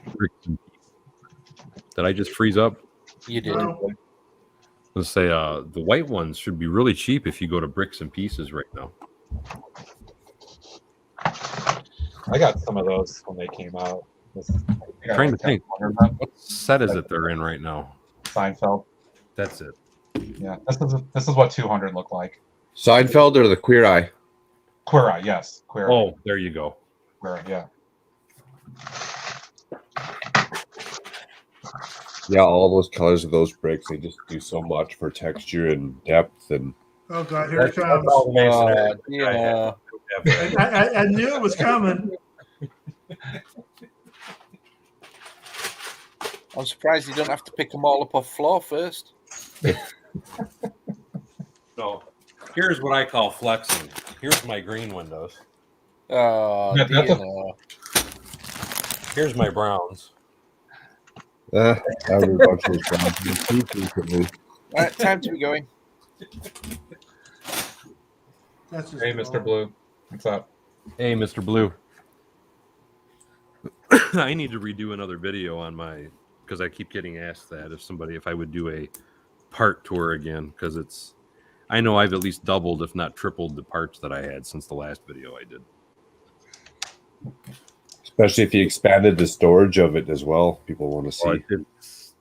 [SPEAKER 1] I just freeze up?
[SPEAKER 2] You did.
[SPEAKER 3] No.
[SPEAKER 1] Let's say the white ones should be really cheap if you go to Bricks and Pieces right now.
[SPEAKER 4] I got some of those when they came out.
[SPEAKER 1] I'm trying to think. What set is it they're in right now?
[SPEAKER 4] Seinfeld.
[SPEAKER 1] That's it.
[SPEAKER 4] Yeah, this is what 200 look like.
[SPEAKER 5] Seinfeld or the Queer Eye?
[SPEAKER 4] Queer Eye, yes. Queer Eye.
[SPEAKER 1] Oh, there you go.
[SPEAKER 4] Queer Eye, yeah.
[SPEAKER 5] Yeah, all those colors of those bricks, they just do so much for texture and depth. And
[SPEAKER 3] Oh God, here it comes.
[SPEAKER 2] Yeah.
[SPEAKER 3] I knew it was coming.
[SPEAKER 2] I'm surprised you don't have to pick them all up off floor first.
[SPEAKER 1] So here's what I call flexing. Here's my green windows.
[SPEAKER 2] Oh,
[SPEAKER 1] Here's my browns.
[SPEAKER 5] I have a bunch of those recently.
[SPEAKER 2] All right, time to be going.
[SPEAKER 3] That's just
[SPEAKER 4] Hey, Mr. Blue. What's up?
[SPEAKER 1] Hey, Mr. Blue. I need to redo another video on my, because I keep getting asked that if I would do a part tour again, because I know I've at least doubled, if not tripled, the parts that I had since the last video I did.
[SPEAKER 5] Especially if you expanded the storage of it as well. People want to see.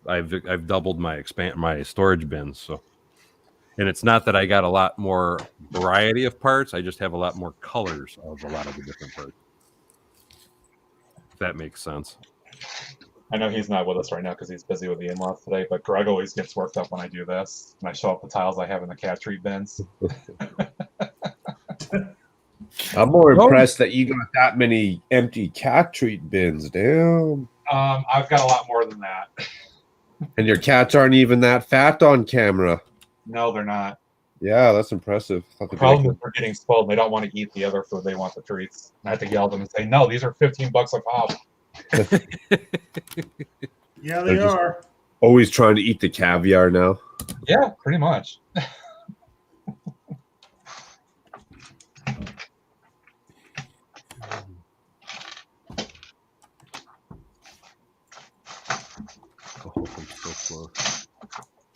[SPEAKER 1] I've doubled my storage bins, so. And it's not that I got a lot more variety of parts. I just have a lot more colors of a lot of the different parts. If that makes sense.
[SPEAKER 4] I know he's not with us right now because he's busy with the in-laws today, but Greg always gets worked up when I do this. And I show up the tiles I have in the cat treat bins.
[SPEAKER 5] I'm more impressed that you got that many empty cat treat bins. Damn.
[SPEAKER 4] I've got a lot more than that.
[SPEAKER 5] And your cats aren't even that fat on camera.
[SPEAKER 4] No, they're not.
[SPEAKER 5] Yeah, that's impressive.
[SPEAKER 4] The problem is they're getting spoiled. They don't want to eat the other food. They want the treats. And I have to yell at them and say, no, these are $15 a pop.
[SPEAKER 3] Yeah, they are.
[SPEAKER 5] Always trying to eat the caviar now.
[SPEAKER 4] Yeah, pretty much.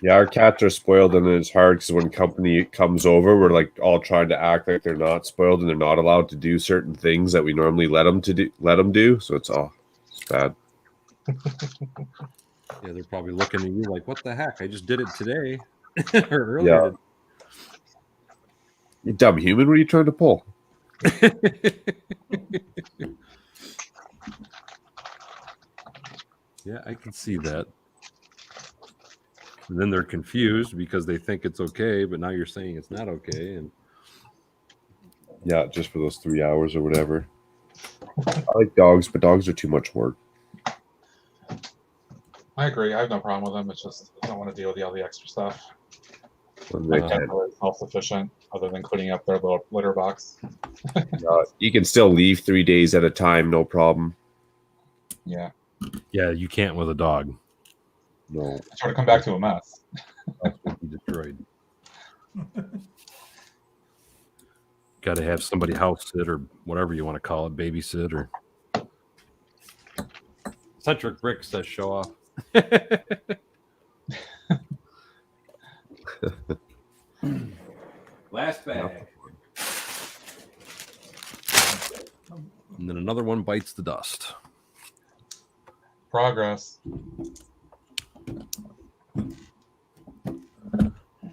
[SPEAKER 5] Yeah, our cats are spoiled, and it's hard because when company comes over, we're like all trying to act like they're not spoiled, and they're not allowed to do certain things that we normally let them do. So it's bad.
[SPEAKER 1] Yeah, they're probably looking at you like, "What the heck? I just did it today or earlier."
[SPEAKER 5] Yeah. You dumb human! What are you trying to pull?
[SPEAKER 1] Yeah, I can see that. And then they're confused because they think it's okay, but now you're saying it's not okay. And
[SPEAKER 5] yeah, just for those 3 hours or whatever. I like dogs, but dogs are too much work.
[SPEAKER 4] I agree. I have no problem with them. It's just I don't want to deal with all the extra stuff.
[SPEAKER 5] They
[SPEAKER 4] They're really self-sufficient, other than cleaning up their little litter box.
[SPEAKER 5] You can still leave 3 days at a time, no problem.
[SPEAKER 4] Yeah.
[SPEAKER 1] Yeah, you can't with a dog.
[SPEAKER 5] No.
[SPEAKER 4] It's sort of come back to a mess.
[SPEAKER 1] That's what be destroyed. got to have somebody house sit or whatever you want to call it, babysit or. Centric Brick says show off. Last bag. And then another one bites the dust.
[SPEAKER 4] Progress.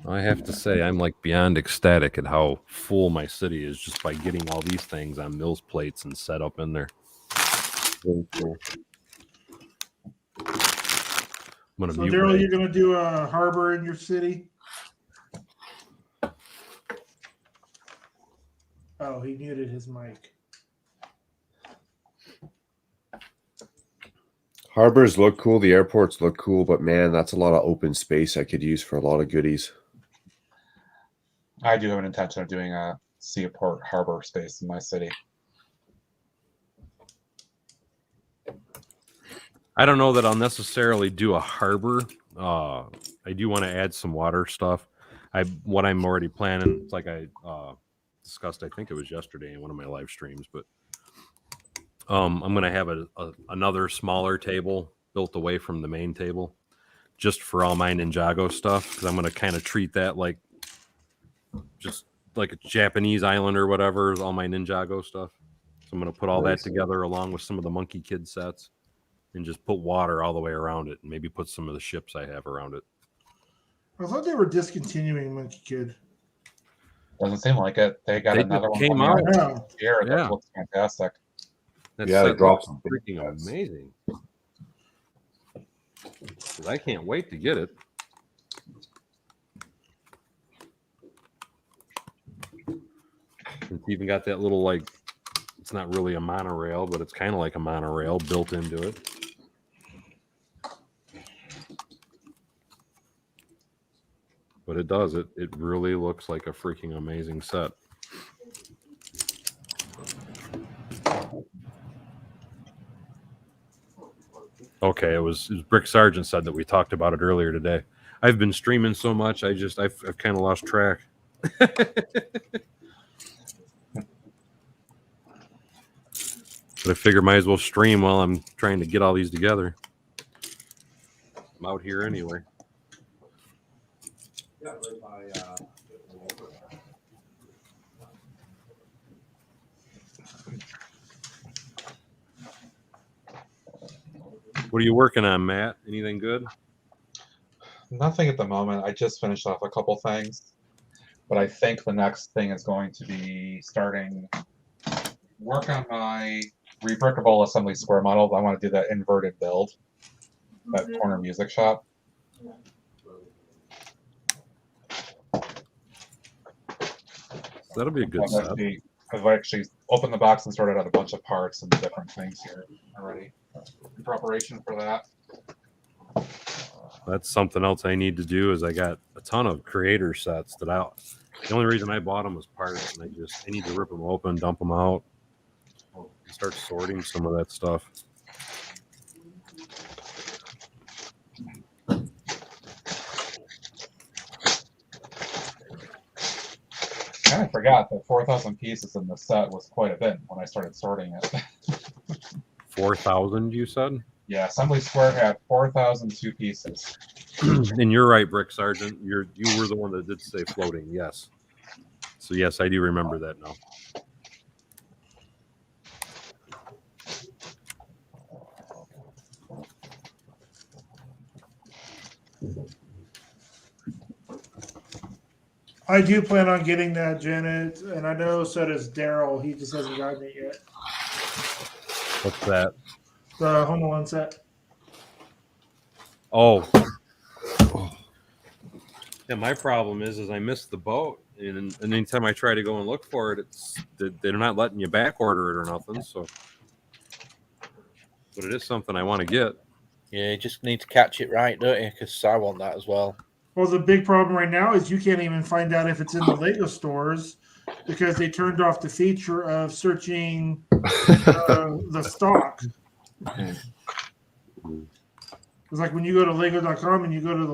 [SPEAKER 1] I have to say, I'm like beyond ecstatic at how full my city is just by getting all these things on Mills plates and set up in there.
[SPEAKER 5] Very cool.
[SPEAKER 1] I'm gonna
[SPEAKER 3] So,
[SPEAKER 1] mute
[SPEAKER 3] Daryl,
[SPEAKER 1] my-
[SPEAKER 3] you're going to do a harbor in your city? Oh, he muted his mic.
[SPEAKER 5] Harbors look cool. The airports look cool, but man, that's a lot of open space I could use for a lot of goodies.
[SPEAKER 4] I do have an intention of doing a seaport harbor space in my city.
[SPEAKER 1] I don't know that I'll necessarily do a harbor. I do want to add some water stuff. What I'm already planning, it's like I discussed, I think it was yesterday in one of my live streams, but I'm going to have another smaller table built away from the main table just for all my Ninjago stuff, because I'm going to kind of treat that like just like a Japanese island or whatever, is all my Ninjago stuff. So I'm going to put all that together along with some of the Monkey Kid sets and just put water all the way around it and maybe put some of the ships I have around it.
[SPEAKER 3] I thought they were discontinuing Monkey Kid.
[SPEAKER 4] Doesn't seem like it. They got
[SPEAKER 1] They
[SPEAKER 4] another
[SPEAKER 1] just
[SPEAKER 4] one
[SPEAKER 1] came
[SPEAKER 4] coming
[SPEAKER 1] out.
[SPEAKER 4] out
[SPEAKER 3] Yeah.
[SPEAKER 4] here
[SPEAKER 1] Yeah.
[SPEAKER 4] that looks fantastic.
[SPEAKER 1] That
[SPEAKER 5] Yeah, they
[SPEAKER 1] set
[SPEAKER 5] dropped
[SPEAKER 1] looks
[SPEAKER 5] some big
[SPEAKER 1] freaking
[SPEAKER 5] sets.
[SPEAKER 1] amazing. 'Cause I can't wait to get it. It's even got that little, like, it's not really a monorail, but it's kind of like a monorail built into it. But it does. It really looks like a freaking amazing set. Okay, it was Brick Sargent said that we talked about it earlier today. I've been streaming so much, I've kind of lost track. But I figure might as well stream while I'm trying to get all these together. I'm out here anyway. What are you working on, Matt? Anything good?
[SPEAKER 4] Nothing at the moment. I just finished off a couple things. But I think the next thing is going to be starting work on my rebrickable assembly square model. I want to do that inverted build, that corner music shop.
[SPEAKER 1] That'll be a good set.
[SPEAKER 4] I've actually opened the box and sorted out a bunch of parts and different things here already in preparation for that.
[SPEAKER 1] That's something else I need to do. Is I got a ton of creator sets that the only reason I bought them was parts, and I need to rip them open, dump them out, and start sorting some of that stuff.
[SPEAKER 4] I kind of forgot that 4,000 pieces in the set was quite a bit when I started sorting it.
[SPEAKER 1] 4,000, you said?
[SPEAKER 4] Yeah, Assembly Square had 4,002 pieces.
[SPEAKER 1] And you're right, Brick Sergeant. You were the one that did say floating. Yes. So yes, I do remember that now.
[SPEAKER 3] I do plan on getting that, Janet, and I know so does Daryl. He just hasn't gotten it yet.
[SPEAKER 1] What's that?
[SPEAKER 3] The Home Alone set.
[SPEAKER 1] Oh. Yeah, my problem is I missed the boat, and anytime I try to go and look for it, they're not letting you back order it or nothing. So, but it is something I want to get.
[SPEAKER 2] Yeah, you just need to catch it right, don't you? Because I want that as well.
[SPEAKER 3] Well, the big problem right now is you can't even find out if it's in the Lego stores because they turned off the feature of searching the stock. It's like when you go to Lego.com and you go to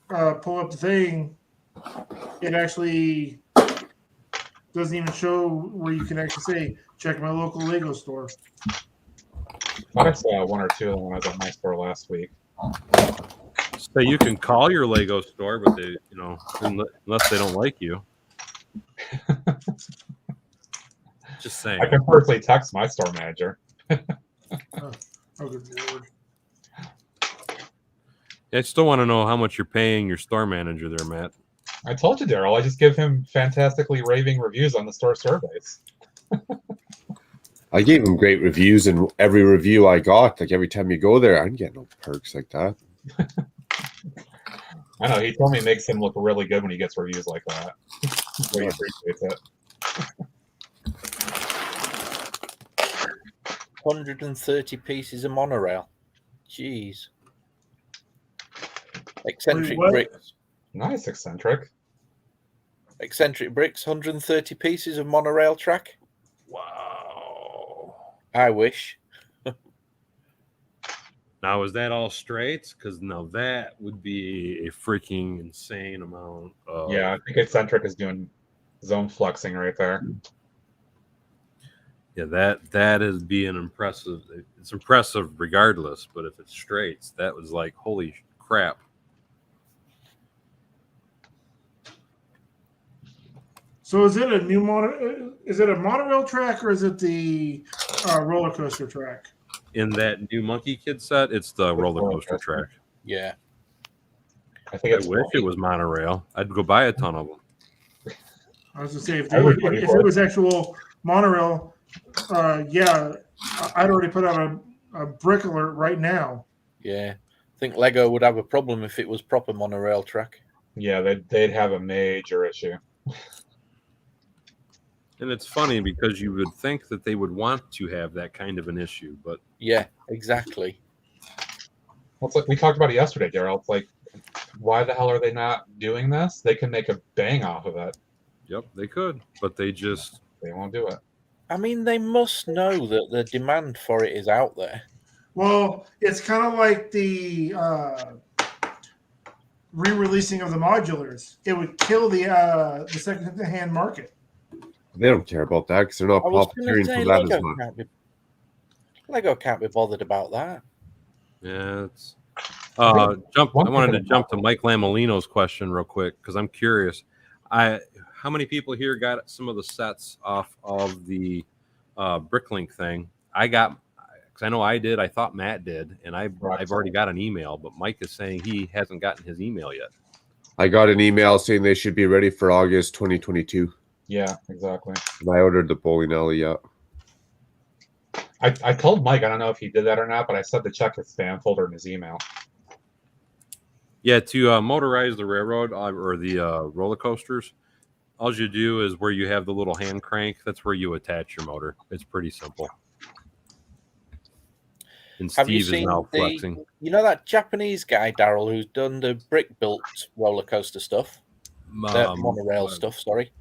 [SPEAKER 3] the pull up the thing, it actually doesn't even show where you can actually say, check my local Lego store.
[SPEAKER 4] I thought I saw one or two of them when I was at my store last week.
[SPEAKER 1] So you can call your Lego store, but they, unless they don't like you. Just saying.
[SPEAKER 4] I can personally text my store manager.
[SPEAKER 3] Oh, good Lord.
[SPEAKER 1] I still want to know how much you're paying your store manager there, Matt.
[SPEAKER 4] I told you, Daryl. I just give him fantastically raving reviews on the store surveys.
[SPEAKER 5] I gave him great reviews, and every review I got, like every time you go there, I didn't get no perks like that.
[SPEAKER 4] I know. He told me it makes him look really good when he gets reviews like that. So he appreciates it.
[SPEAKER 2] 130 pieces of monorail. Jeez. Eccentric
[SPEAKER 3] Wait, what?
[SPEAKER 2] bricks.
[SPEAKER 4] Nice, eccentric.
[SPEAKER 2] Eccentric bricks, 130 pieces of monorail track.
[SPEAKER 1] Wow.
[SPEAKER 2] I wish.
[SPEAKER 1] Now, is that all straights? Because now that would be a freaking insane amount of...
[SPEAKER 4] Yeah, I think eccentric is doing zone flexing right there.
[SPEAKER 1] Yeah, that is being impressive. It's impressive regardless, but if it's straights, that was like, holy crap.
[SPEAKER 3] So is it a new is it a monorail track or is it the roller coaster track?
[SPEAKER 1] In that new Monkey Kid set, it's the roller coaster track.
[SPEAKER 2] Yeah.
[SPEAKER 4] I think
[SPEAKER 1] I
[SPEAKER 4] it's
[SPEAKER 1] wish it was monorail. I'd go buy a ton of them.
[SPEAKER 3] I was going to say, if
[SPEAKER 4] Everybody
[SPEAKER 3] it
[SPEAKER 4] would.
[SPEAKER 3] was actual monorail, yeah, I'd already put out a brick alert right now.
[SPEAKER 2] Yeah. I think Lego would have a problem if it was proper monorail track.
[SPEAKER 4] Yeah, they'd have a major issue.
[SPEAKER 1] And it's funny because you would think that they would want to have that kind of an issue, but
[SPEAKER 2] Yeah, exactly.
[SPEAKER 4] Well, it's like we talked about it yesterday, Daryl. It's like, why the hell are they not doing this? They can make a bang off of it.
[SPEAKER 1] yep, they could, but they just
[SPEAKER 4] They won't do it.
[SPEAKER 2] I mean, they must know that the demand for it is out there.
[SPEAKER 3] Well, it's kind of like the re-releasing of the modulars. It would kill the second-hand market.
[SPEAKER 5] They don't care about that because they're not
[SPEAKER 2] I was going
[SPEAKER 5] profiteering
[SPEAKER 2] to say
[SPEAKER 5] from that as
[SPEAKER 2] Lego
[SPEAKER 5] much.
[SPEAKER 2] Lego can't be bothered about that.
[SPEAKER 1] yeah, it's
[SPEAKER 4] I
[SPEAKER 1] wanted to jump to Mike Lamolino's question real quick because I'm curious. How many people here got some of the sets off of the Bricklink thing? I got, because I know I did. I thought Matt did, and I've already got an email. But Mike is saying he hasn't gotten his email yet.
[SPEAKER 5] I got an email saying they should be ready for August 2022.
[SPEAKER 4] Yeah, exactly.
[SPEAKER 5] And I ordered the bowling alley yet.
[SPEAKER 4] I told Mike, I don't know if he did that or not, but I said to check his spam folder in his email.
[SPEAKER 1] Yeah, to motorize the railroad or the roller coasters, all you do is where you have the little hand crank. That's where you attach your motor. It's pretty simple. And
[SPEAKER 2] Have you
[SPEAKER 1] Steve is
[SPEAKER 2] seen
[SPEAKER 1] now flexing.
[SPEAKER 2] You know that Japanese guy, Daryl, who's done the brick built roller coaster stuff? The monorail stuff, sorry.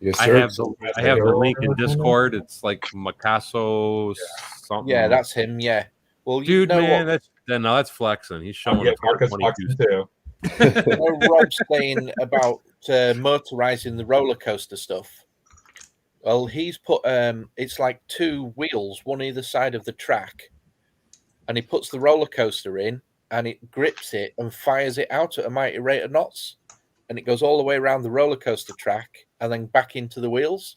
[SPEAKER 5] Yes,
[SPEAKER 1] I
[SPEAKER 5] sir.
[SPEAKER 1] have the link in Discord. It's like Makaso something.
[SPEAKER 2] Yeah, that's him. Yeah. Well,
[SPEAKER 1] dude,
[SPEAKER 2] you know
[SPEAKER 1] man,
[SPEAKER 2] what?
[SPEAKER 1] that's flexing. He's showing
[SPEAKER 4] Yeah,
[SPEAKER 1] us
[SPEAKER 4] Marcus
[SPEAKER 1] 22.
[SPEAKER 4] flexing too.
[SPEAKER 2] You know Rob's saying about motorizing the roller coaster stuff. Well, he's put it's like two wheels, one either side of the track, and he puts the roller coaster in, and it grips it and fires it out at a mighty rate of knots, and it goes all the way around the roller coaster track and then back into the wheels.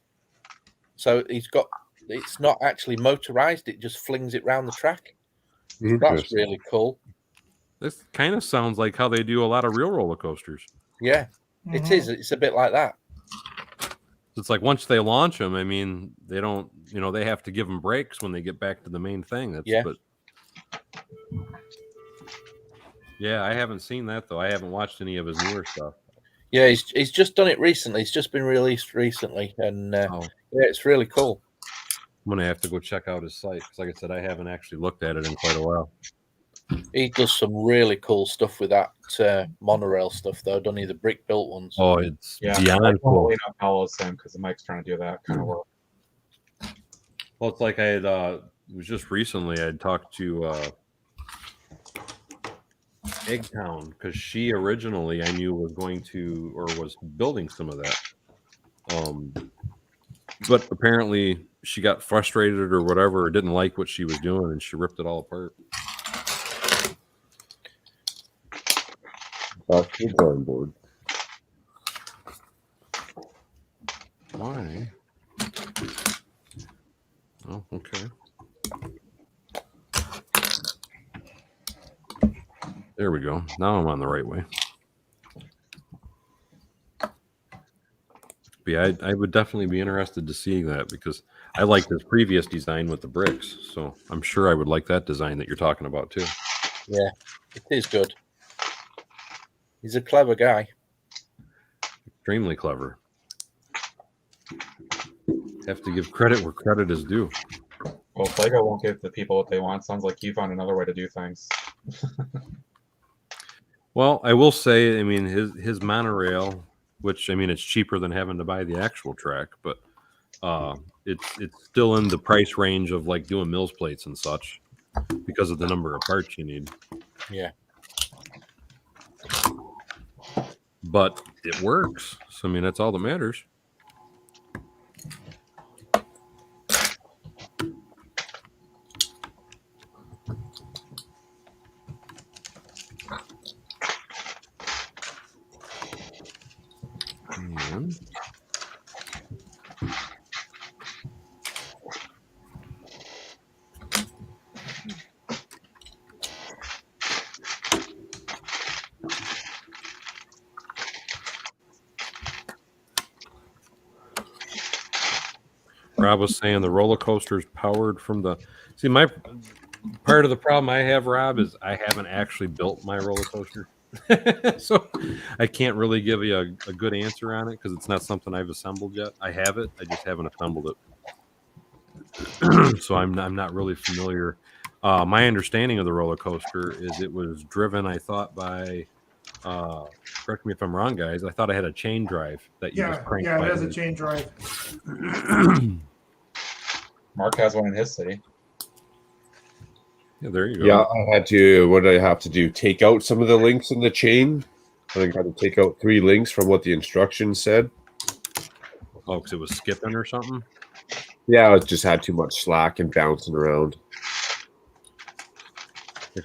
[SPEAKER 2] So it's not actually motorized; it just flings it round the track. That's really cool.
[SPEAKER 1] This kind of sounds like how they do a lot of real roller coasters.
[SPEAKER 2] Yeah, it is. It's a bit like that.
[SPEAKER 1] It's like once they launch them, I mean, they don't, they have to give them breaks when they get back to the main thing. But yeah, I haven't seen that though. I haven't watched any of his newer stuff.
[SPEAKER 2] Yeah, he's just done it recently. It's just been released recently, and yeah, it's really cool.
[SPEAKER 1] I'm gonna have to go check out his site because, like I said, I haven't actually looked at it in quite a while.
[SPEAKER 2] He does some really cool stuff with that monorail stuff, though. Don't he? The brick built ones.
[SPEAKER 1] Oh, it's
[SPEAKER 4] Yeah,
[SPEAKER 1] beyond cool.
[SPEAKER 4] follows him because Mike's trying to do that kind of work.
[SPEAKER 1] Well, it's like I had. It was just recently I had talked to Eggtown because she originally I knew was going to or was building some of that. But apparently she got frustrated or whatever, or didn't like what she was doing, and she ripped it all apart.
[SPEAKER 5] Back to the drawing board.
[SPEAKER 1] Why? Oh, okay. There we go. Now I'm on the right way. But yeah, I would definitely be interested to see that because I like this previous design with the bricks. So I'm sure I would like that design that you're talking about too.
[SPEAKER 2] Yeah, it is good. He's a clever guy.
[SPEAKER 1] Extremely clever. Have to give credit where credit is due.
[SPEAKER 4] Well, if Lego won't give the people what they want, sounds like you found another way to do things.
[SPEAKER 1] Well, I will say, I mean, his monorail, which I mean, it's cheaper than having to buy the actual track, but it's still in the price range of like doing Mills plates and such because of the number of parts you need.
[SPEAKER 2] Yeah.
[SPEAKER 1] But it works. So I mean, that's all that matters. And Rob was saying the roller coaster is powered from the. See, my part of the problem I have, Rob, is I haven't actually built my roller coaster, so I can't really give you a good answer on it because it's not something I've assembled yet. I have it, I just haven't assembled it, so I'm not really familiar. My understanding of the roller coaster is it was driven, I thought, by. Correct me if I'm wrong, guys. I thought I had a chain drive that you just crank.
[SPEAKER 3] Yeah, it has a chain drive.
[SPEAKER 4] Mark has one in his city.
[SPEAKER 1] Yeah, there you go.
[SPEAKER 5] Yeah, I had to. What did I have to do? Take out some of the links in the chain. I think I had to take out 3 links from what the instructions said.
[SPEAKER 1] Oh, because it was skipping or something.
[SPEAKER 5] Yeah, it just had too much slack and bouncing around.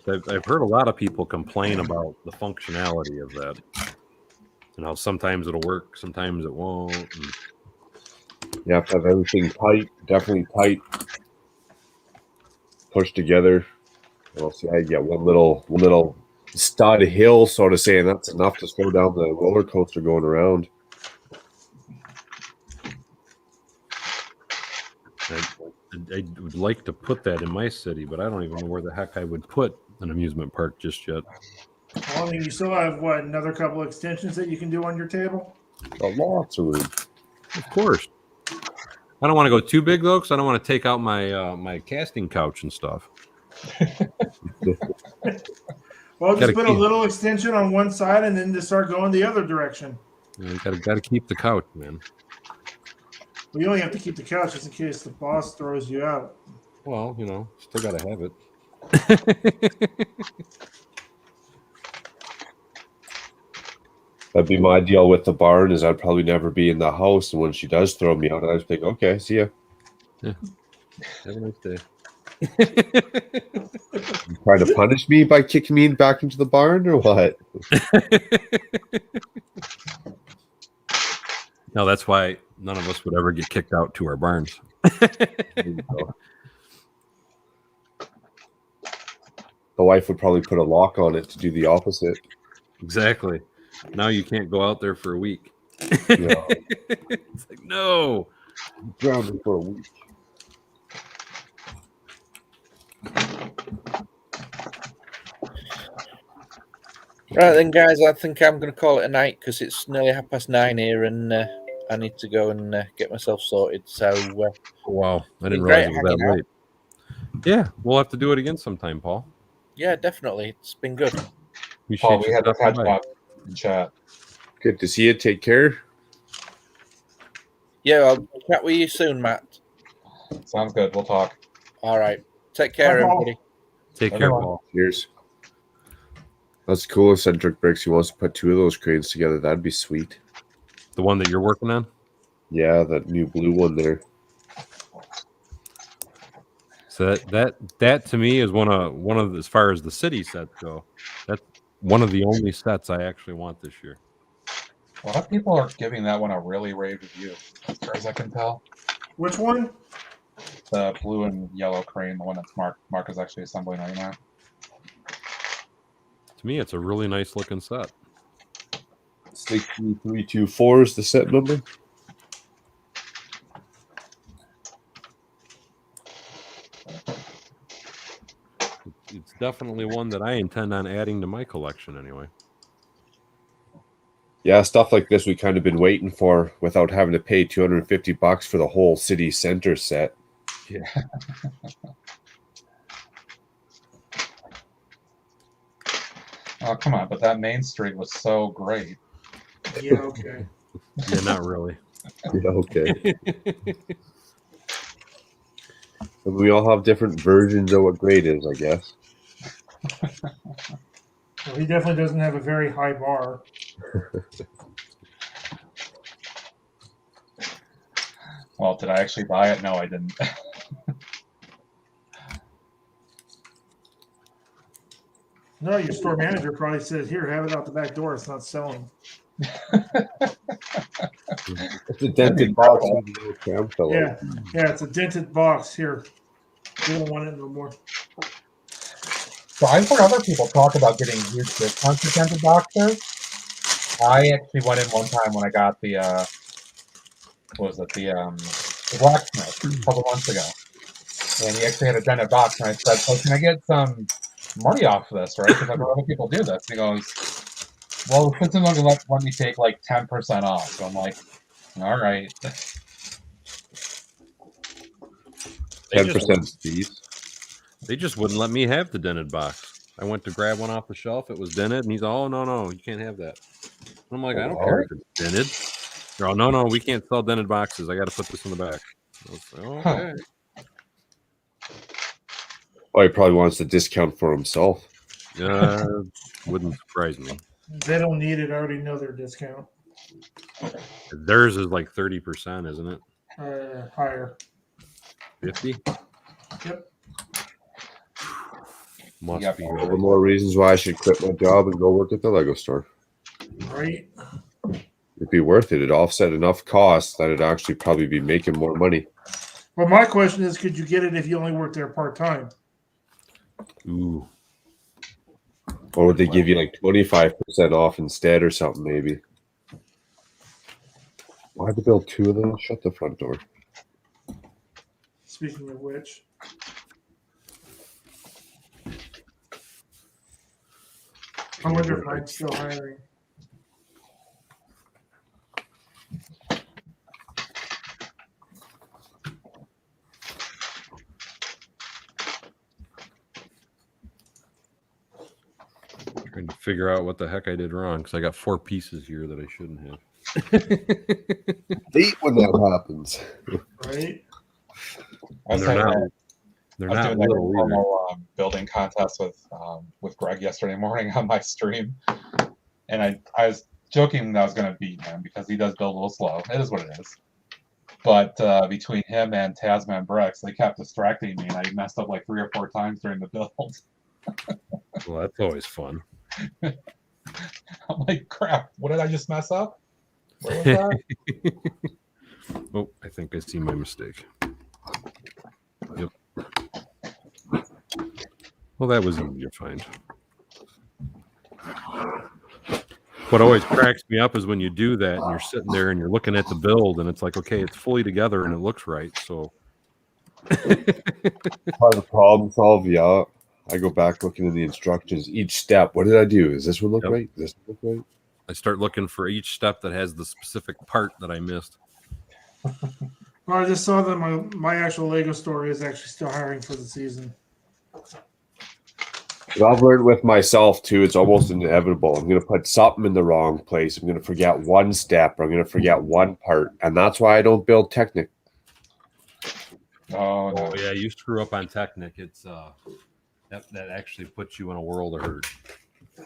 [SPEAKER 1] I've heard a lot of people complain about the functionality of that, and how sometimes it'll work, sometimes it won't. And
[SPEAKER 5] You have to have everything tight, definitely tight, pushed together. Well, see, I get one little stud hill, so to say, and that's enough to slow down the roller coaster going around.
[SPEAKER 1] I would like to put that in my city, but I don't even know where the heck I would put an amusement park just yet.
[SPEAKER 3] Well, I mean, you still have another couple extensions that you can do on your table.
[SPEAKER 5] Got lots of room.
[SPEAKER 1] Of course. I don't want to go too big though, because I don't want to take out my my casting couch and stuff.
[SPEAKER 3] Well, just
[SPEAKER 1] Gotta
[SPEAKER 3] put a
[SPEAKER 1] keep-
[SPEAKER 3] little extension on one side and then just start going the other direction.
[SPEAKER 1] You gotta keep the couch, man.
[SPEAKER 3] Well, you only have to keep the couch just in case the boss throws you out.
[SPEAKER 1] Well, still gotta have it.
[SPEAKER 5] That'd be my deal with the barn. Is I'd probably never be in the house, and when she does throw me out, I just think, okay, see ya.
[SPEAKER 1] Have a nice day.
[SPEAKER 5] You trying to punish me by kicking me back into the barn, or what?
[SPEAKER 1] No, that's why none of us would ever get kicked out to our barns.
[SPEAKER 5] There you go. The wife would probably put a lock on it to do the opposite.
[SPEAKER 1] Exactly. Now you can't go out there for a week.
[SPEAKER 5] Yeah.
[SPEAKER 1] It's like, no.
[SPEAKER 5] Grounded for a week.
[SPEAKER 2] Right then, guys, I think I'm going to call it a night because it's nearly 9:30 here, and I need to go and get myself sorted. So,
[SPEAKER 1] Wow, I didn't
[SPEAKER 2] great
[SPEAKER 1] realize it was that
[SPEAKER 2] hanging out.
[SPEAKER 1] late. Yeah, we'll have to do it again sometime, Paul.
[SPEAKER 2] yeah, definitely, it's been good.
[SPEAKER 4] Paul, we had to catch
[SPEAKER 1] up.
[SPEAKER 4] up in chat.
[SPEAKER 5] Good to see you. Take care.
[SPEAKER 2] Yeah, I'll chat with you soon, Matt.
[SPEAKER 4] Sounds good. We'll talk.
[SPEAKER 2] All right, take care,
[SPEAKER 3] Bye, Paul.
[SPEAKER 2] everybody.
[SPEAKER 1] Take care,
[SPEAKER 4] Everyone.
[SPEAKER 1] Paul.
[SPEAKER 5] Cheers. That's cool. Eccentric Bricks. He wants to put 2 of those cranes together. That'd be sweet.
[SPEAKER 1] The one that you're working on?
[SPEAKER 5] Yeah, that new blue one there.
[SPEAKER 1] So that to me is one of as far as the city sets go, that's one of the only sets I actually want this year.
[SPEAKER 4] A lot of people are giving that one a really rave review, as far as I can tell.
[SPEAKER 3] Which one?
[SPEAKER 4] The blue and yellow crane, the one that's Mark is actually assembling right now.
[SPEAKER 1] To me, it's a really nice looking set.
[SPEAKER 5] 63324 is the set number.
[SPEAKER 1] It's definitely one that I intend on adding to my collection anyway.
[SPEAKER 5] Yeah, stuff like this we kind of been waiting for without having to pay $250 for the whole city center set.
[SPEAKER 1] Yeah.
[SPEAKER 4] Oh, come on, but that Main Street was so great.
[SPEAKER 3] Yeah, okay.
[SPEAKER 1] Yeah, not really.
[SPEAKER 5] Yeah, okay. And we all have different versions of what great is, I guess.
[SPEAKER 3] Well, he definitely doesn't have a very high bar.
[SPEAKER 4] Well, did I actually buy it? No, I didn't.
[SPEAKER 3] No, your store manager probably said, "Here, have it out the back door. It's not selling."
[SPEAKER 5] It's a dented box.
[SPEAKER 3] Yeah, it's a dented box. Here, we don't want it no more.
[SPEAKER 4] So I've heard other people talk about getting huge discounts for dented boxes. I actually went in one time when I got the what was it, the blacksmith a couple months ago, and he actually had a dented box, and I said, "So can I get some money off of this, right? Because I've heard other people do this." And he goes, "Well, the system's going to let me take like 10% off." So I'm like, "All right."
[SPEAKER 5] 10% fees.
[SPEAKER 1] They just wouldn't let me have the dented box. I went to grab one off the shelf. It was dented, and he's all, "Oh, no, you can't have that." I'm like, "I don't care if it's dented." They're all, no, we can't sell dented boxes. I got to put this in the back. I was like, "Oh, okay."
[SPEAKER 5] Oh, he probably wants the discount for himself.
[SPEAKER 1] Wouldn't surprise me.
[SPEAKER 3] They don't need it. I already know their discount.
[SPEAKER 1] Theirs is like 30%, isn't it?
[SPEAKER 3] Higher.
[SPEAKER 1] 50?
[SPEAKER 3] Yep.
[SPEAKER 1] Must
[SPEAKER 4] Yep.
[SPEAKER 1] be.
[SPEAKER 5] One more reasons why I should quit my job and go work at the Lego store.
[SPEAKER 3] Right.
[SPEAKER 5] It'd be worth it. It'd offset enough costs that it'd actually probably be making more money.
[SPEAKER 3] Well, my question is, could you get it if you only work there part time?
[SPEAKER 1] Ooh.
[SPEAKER 5] Or would they give you like 25% off instead or something, maybe? Why'd they build two of them? Shut the front door.
[SPEAKER 3] Speaking of which, I wonder if I'm still hiring.
[SPEAKER 1] Trying to figure out what the heck I did wrong because I got 4 pieces here that I shouldn't have.
[SPEAKER 5] Hate when that happens.
[SPEAKER 3] Right?
[SPEAKER 4] I was
[SPEAKER 1] They're
[SPEAKER 4] saying
[SPEAKER 1] not.
[SPEAKER 4] that
[SPEAKER 1] They're
[SPEAKER 4] I was
[SPEAKER 1] not
[SPEAKER 4] doing that
[SPEAKER 1] little either.
[SPEAKER 4] informal building contest with Greg yesterday morning on my stream, and I was joking that I was going to beat him because he does build a little slow. It is what it is. But between him and Tasman Bricks, they kept distracting me, and I messed up like 3 or 4 times during the build.
[SPEAKER 1] Well, that's always fun.
[SPEAKER 4] I'm like, crap! What did I just mess up? What was that?
[SPEAKER 1] Oh, I think I see my mistake. Yep. Well, that was easy to find. What always cracks me up is when you do that and you're sitting there and you're looking at the build and it's like, okay, it's fully together and it looks right. So
[SPEAKER 5] Part of the problem solve, yeah. I go back looking in the instructions. Each step, what did I do? Does this one look
[SPEAKER 1] Yep.
[SPEAKER 5] right? Does this one look right?
[SPEAKER 1] I start looking for each step that has the specific part that I missed.
[SPEAKER 3] Well, I just saw that my actual Lego store is actually still hiring for the season.
[SPEAKER 5] But I've learned with myself too, it's almost inevitable. I'm going to put something in the wrong place. I'm going to forget one step, or I'm going to forget one part. And that's why I don't build Technic.
[SPEAKER 4] Oh, no.
[SPEAKER 1] Oh yeah, you screw up on Technic, it's that actually puts you in a world of hurt.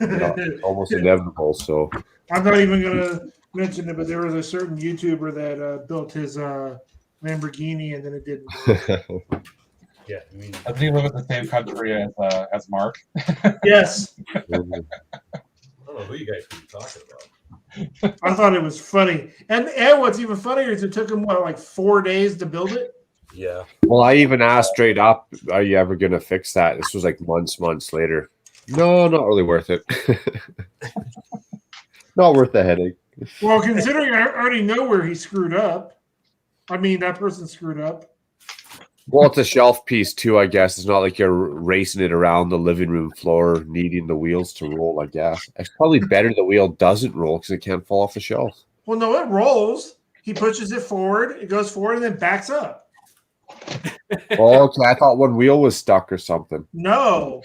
[SPEAKER 5] Yeah, it's almost inevitable. So
[SPEAKER 3] I'm not even gonna mention it, but there was a certain YouTuber that built his Lamborghini and then it didn't work.
[SPEAKER 1] Yeah, I mean,
[SPEAKER 4] Does he live in the same country as Mark?
[SPEAKER 3] Yes,
[SPEAKER 1] I don't know who you guys are talking about.
[SPEAKER 3] I thought it was funny. And what's even funnier is it took him like 4 days to build it.
[SPEAKER 1] Yeah.
[SPEAKER 5] well, I even asked straight up, "Are you ever gonna fix that?" This was like months later. No, not really worth it. Not worth the headache.
[SPEAKER 3] Well, considering I already know where he screwed up. I mean, that person screwed up.
[SPEAKER 5] Well, it's a shelf piece too, I guess. It's not like you're racing it around the living room floor, needing the wheels to roll. I guess it's probably better the wheel doesn't roll because it can't fall off the shelf.
[SPEAKER 3] Well, no, it rolls. He pushes it forward, it goes forward, and then backs up.
[SPEAKER 5] Oh, okay. I thought one wheel was stuck or something.
[SPEAKER 3] No,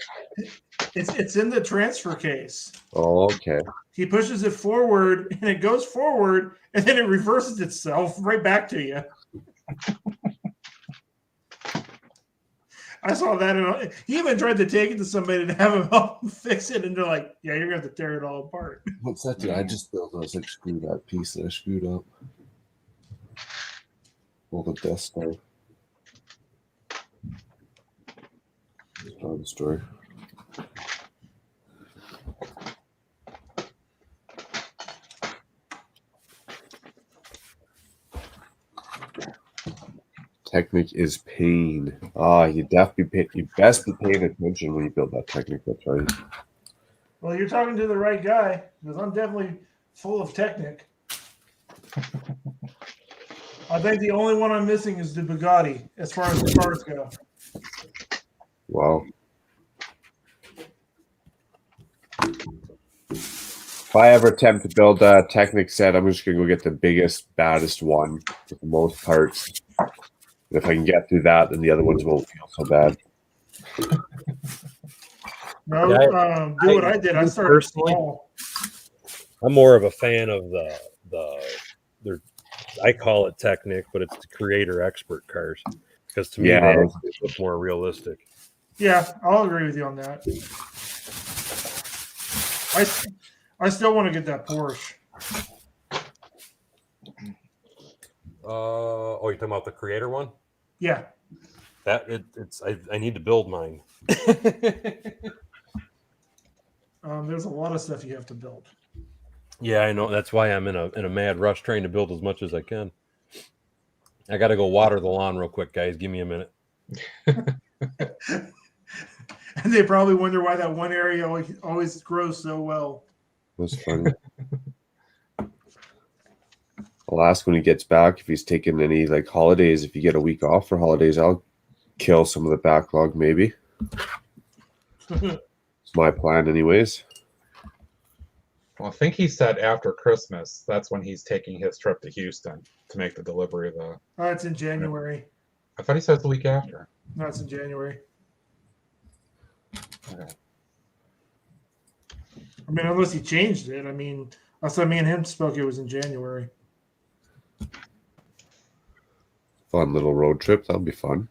[SPEAKER 3] it's in the transfer case.
[SPEAKER 5] Oh, okay.
[SPEAKER 3] He pushes it forward, and it goes forward, and then it reverses itself right back to you. I saw that, and he even tried to take it to somebody to have him help him fix it, and they're like, "Yeah, you're gonna have to tear it all apart."
[SPEAKER 5] What's that? Dude? I just built. I was like, screw that piece that I screwed up. Well, the Death Star. Start the story. Technic is pain. You definitely you best be paying attention when you build that Technic. That's right.
[SPEAKER 3] Well, you're talking to the right guy because I'm definitely full of Technic. I think the only one I'm missing is the Bugatti as far as the cars go.
[SPEAKER 5] Wow. If I ever attempt to build a Technic set, I'm just gonna go get the biggest, baddest one with the most parts. If I can get through that, then the other ones won't feel so bad.
[SPEAKER 3] No,
[SPEAKER 1] Yeah,
[SPEAKER 3] do what I did. I started
[SPEAKER 1] personally,
[SPEAKER 3] small.
[SPEAKER 1] I'm more of a fan of I call it Technic, but it's the creator expert cars because to me
[SPEAKER 5] Yeah,
[SPEAKER 1] they
[SPEAKER 5] those-
[SPEAKER 1] look more realistic.
[SPEAKER 3] Yeah, I'll agree with you on that. I still want to get that Porsche.
[SPEAKER 1] You're talking about the creator one?
[SPEAKER 3] Yeah.
[SPEAKER 1] I need to build mine.
[SPEAKER 3] There's a lot of stuff you have to build.
[SPEAKER 1] Yeah, I know. That's why I'm in a mad rush trying to build as much as I can. I got to go water the lawn real quick, guys. Give me a minute.
[SPEAKER 3] And they probably wonder why that one area always grows so well.
[SPEAKER 5] That's funny. I'll ask when he gets back if he's taking any like holidays. If you get a week off for holidays, I'll kill some of the backlog. Maybe it's my plan, anyways.
[SPEAKER 4] Well, I think he said after Christmas. That's when he's taking his trip to Houston to make the delivery of the.
[SPEAKER 3] Oh, it's in January.
[SPEAKER 4] I thought he said the week after.
[SPEAKER 3] No, it's in January.
[SPEAKER 4] Okay.
[SPEAKER 3] I mean, unless he changed it. I mean, last time me and him spoke, it was in January.
[SPEAKER 5] Fun little road trip. That'll be fun.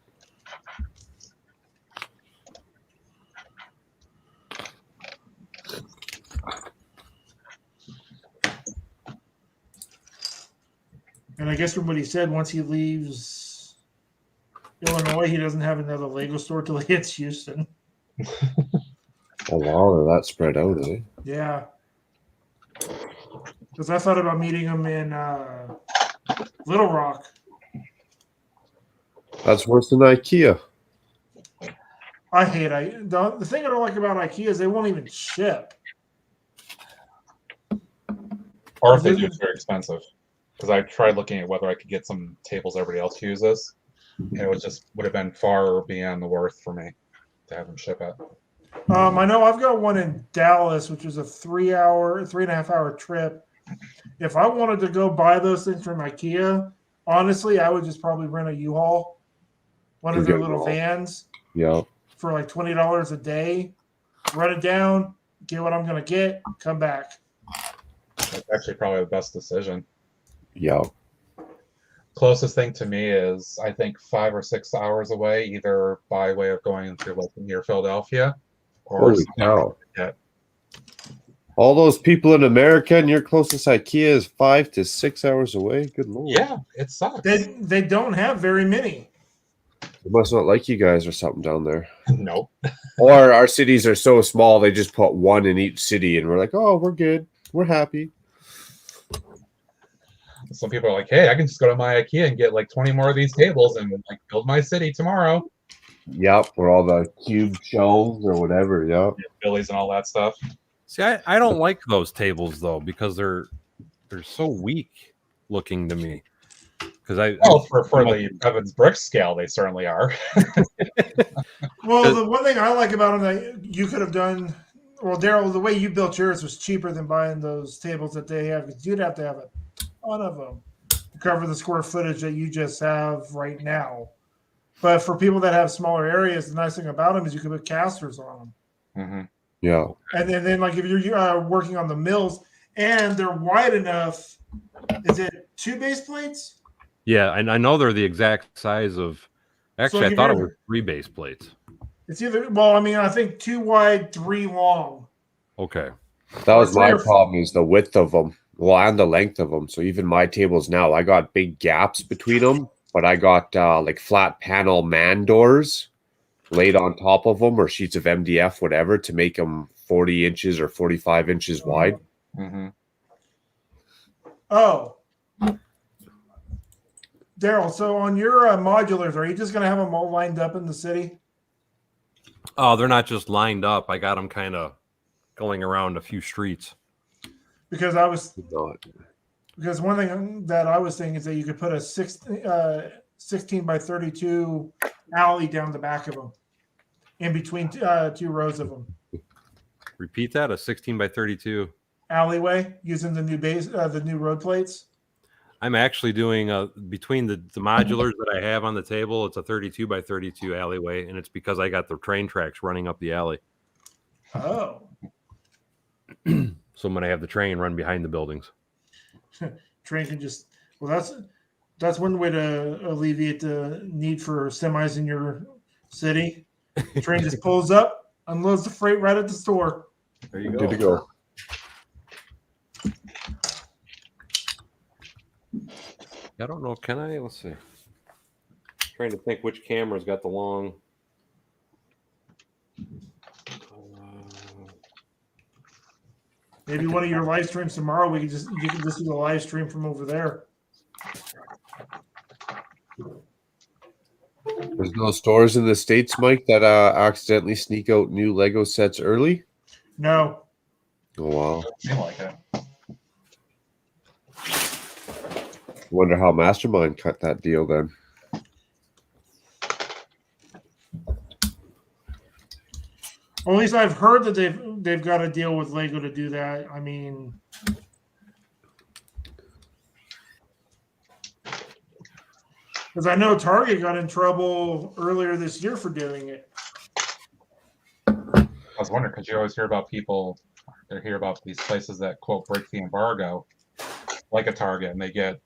[SPEAKER 3] And I guess from what he said, once he leaves Illinois, he doesn't have another Lego store till he hits Houston.
[SPEAKER 5] A lot of that spread out, eh?
[SPEAKER 3] Yeah. Because I thought about meeting him in Little Rock.
[SPEAKER 5] That's worse than IKEA.
[SPEAKER 3] I hate the thing I don't like about IKEA is they won't even ship.
[SPEAKER 4] Or if they do, it's very expensive. Because I tried looking at whether I could get some tables everybody else uses, and it would have been far beyond the worth for me to have them ship it.
[SPEAKER 3] I know I've got one in Dallas, which is a 3.5 hour trip. If I wanted to go buy those things from IKEA, honestly, I would just probably rent a U-Haul, one of their little vans,
[SPEAKER 5] Yeah.
[SPEAKER 3] for like $20 a day. Run it down, get what I'm going to get, come back.
[SPEAKER 4] That's actually probably the best decision.
[SPEAKER 5] Yeah.
[SPEAKER 4] Closest thing to me is I think 5 or 6 hours away, either by way of going through like near Philadelphia or
[SPEAKER 5] Holy cow.
[SPEAKER 4] yeah.
[SPEAKER 5] All those people in America, and your closest IKEA is 5 to 6 hours away. Good lord.
[SPEAKER 4] Yeah, it sucks.
[SPEAKER 3] They don't have very many.
[SPEAKER 5] They must not like you guys or something down there.
[SPEAKER 4] Nope.
[SPEAKER 5] Or our cities are so small, they just put one in each city, and we're like, oh, we're good. We're happy.
[SPEAKER 4] Some people are like, hey, I can just go to my IKEA and get like 20 more of these tables and like build my city tomorrow.
[SPEAKER 5] Yep, or all the cube shelves or whatever. Yep.
[SPEAKER 4] Billies and all that stuff.
[SPEAKER 1] See, I don't like those tables though because they're so weak looking to me. Because
[SPEAKER 4] for the Evans brick scale, they certainly are.
[SPEAKER 3] Well, the one thing I like about them that you could have done, well, Daryl, the way you built yours was cheaper than buying those tables that they have because you'd have to have a ton of them to cover the square footage that you just have right now. But for people that have smaller areas, the nice thing about them is you can put casters on them.
[SPEAKER 4] Mm-hmm.
[SPEAKER 5] Yeah.
[SPEAKER 3] And then like if you're working on the mills and they're wide enough, is it 2 base plates?
[SPEAKER 1] Yeah, and I know they're the exact size of. Actually,
[SPEAKER 3] So
[SPEAKER 1] I thought it was 3 base plates.
[SPEAKER 3] It's either, well, I mean, I think 2 wide, 3 long.
[SPEAKER 1] Okay.
[SPEAKER 5] That was my
[SPEAKER 3] Or-
[SPEAKER 5] problem is the width of them. Well, and the length of them. So even my tables now, I got big gaps between them, but I got like flat panel man doors laid on top of them or sheets of MDF, whatever, to make them 40 inches or 45 inches wide.
[SPEAKER 4] Mm-hmm.
[SPEAKER 3] Oh. Daryl, so on your modulars, are you just going to have them all lined up in the city?
[SPEAKER 1] Oh, they're not just lined up. I got them kind of going around a few streets.
[SPEAKER 3] Because one thing that I was thinking is that you could put a 16 by 32 alley down the back of them, in between 2 rows of them.
[SPEAKER 1] Repeat that: a 16 by 32
[SPEAKER 3] alleyway using the new the new road plates.
[SPEAKER 1] I'm actually doing between the modulars that I have on the table. It's a 32 by 32 alleyway, and it's because I got the train tracks running up the alley.
[SPEAKER 3] Oh.
[SPEAKER 1] So I'm going to have the train run behind the buildings.
[SPEAKER 3] Train can just, well, that's one way to alleviate the need for semis in your city. The train just pulls up, unloads the freight right at the store.
[SPEAKER 1] There you go.
[SPEAKER 5] Good to go.
[SPEAKER 1] I don't know. Can I? Let's see. Trying to think which camera's got the long.
[SPEAKER 3] Maybe one of your live streams tomorrow, you can just do the live stream from over there.
[SPEAKER 5] There's no stores in the States, Mike, that accidentally sneak out new Lego sets early?
[SPEAKER 3] No.
[SPEAKER 5] Oh, wow.
[SPEAKER 4] I like it.
[SPEAKER 5] Wonder how Mastermind cut that deal then.
[SPEAKER 3] Well, at least I've heard that they've got a deal with Lego to do that. I mean, because I know Target got in trouble earlier this year for doing it.
[SPEAKER 4] I was wondering because you always hear about people, they hear about these places that quote break the embargo, like a Target, and they get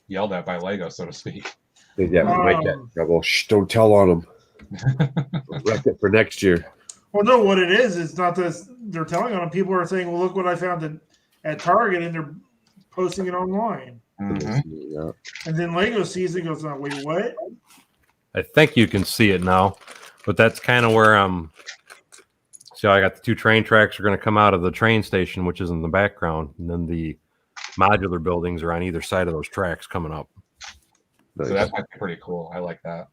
[SPEAKER 4] yelled at by Lego, so to speak.
[SPEAKER 5] They might get in trouble. Shh, don't tell on them. Wreck it for next year.
[SPEAKER 3] Well, no, what it is, it's not that they're telling on them. People are saying, well, look what I found at Target, and they're posting it online.
[SPEAKER 4] Mm-hmm.
[SPEAKER 5] Yeah.
[SPEAKER 3] And then Lego sees it and goes, oh, wait, what?
[SPEAKER 1] I think you can see it now, but that's kind of where I'm. So I got the 2 train tracks are going to come out of the train station, which is in the background, and then the modular buildings are on either side of those tracks coming up.
[SPEAKER 5] Nice.
[SPEAKER 4] So that might be pretty cool. I like that.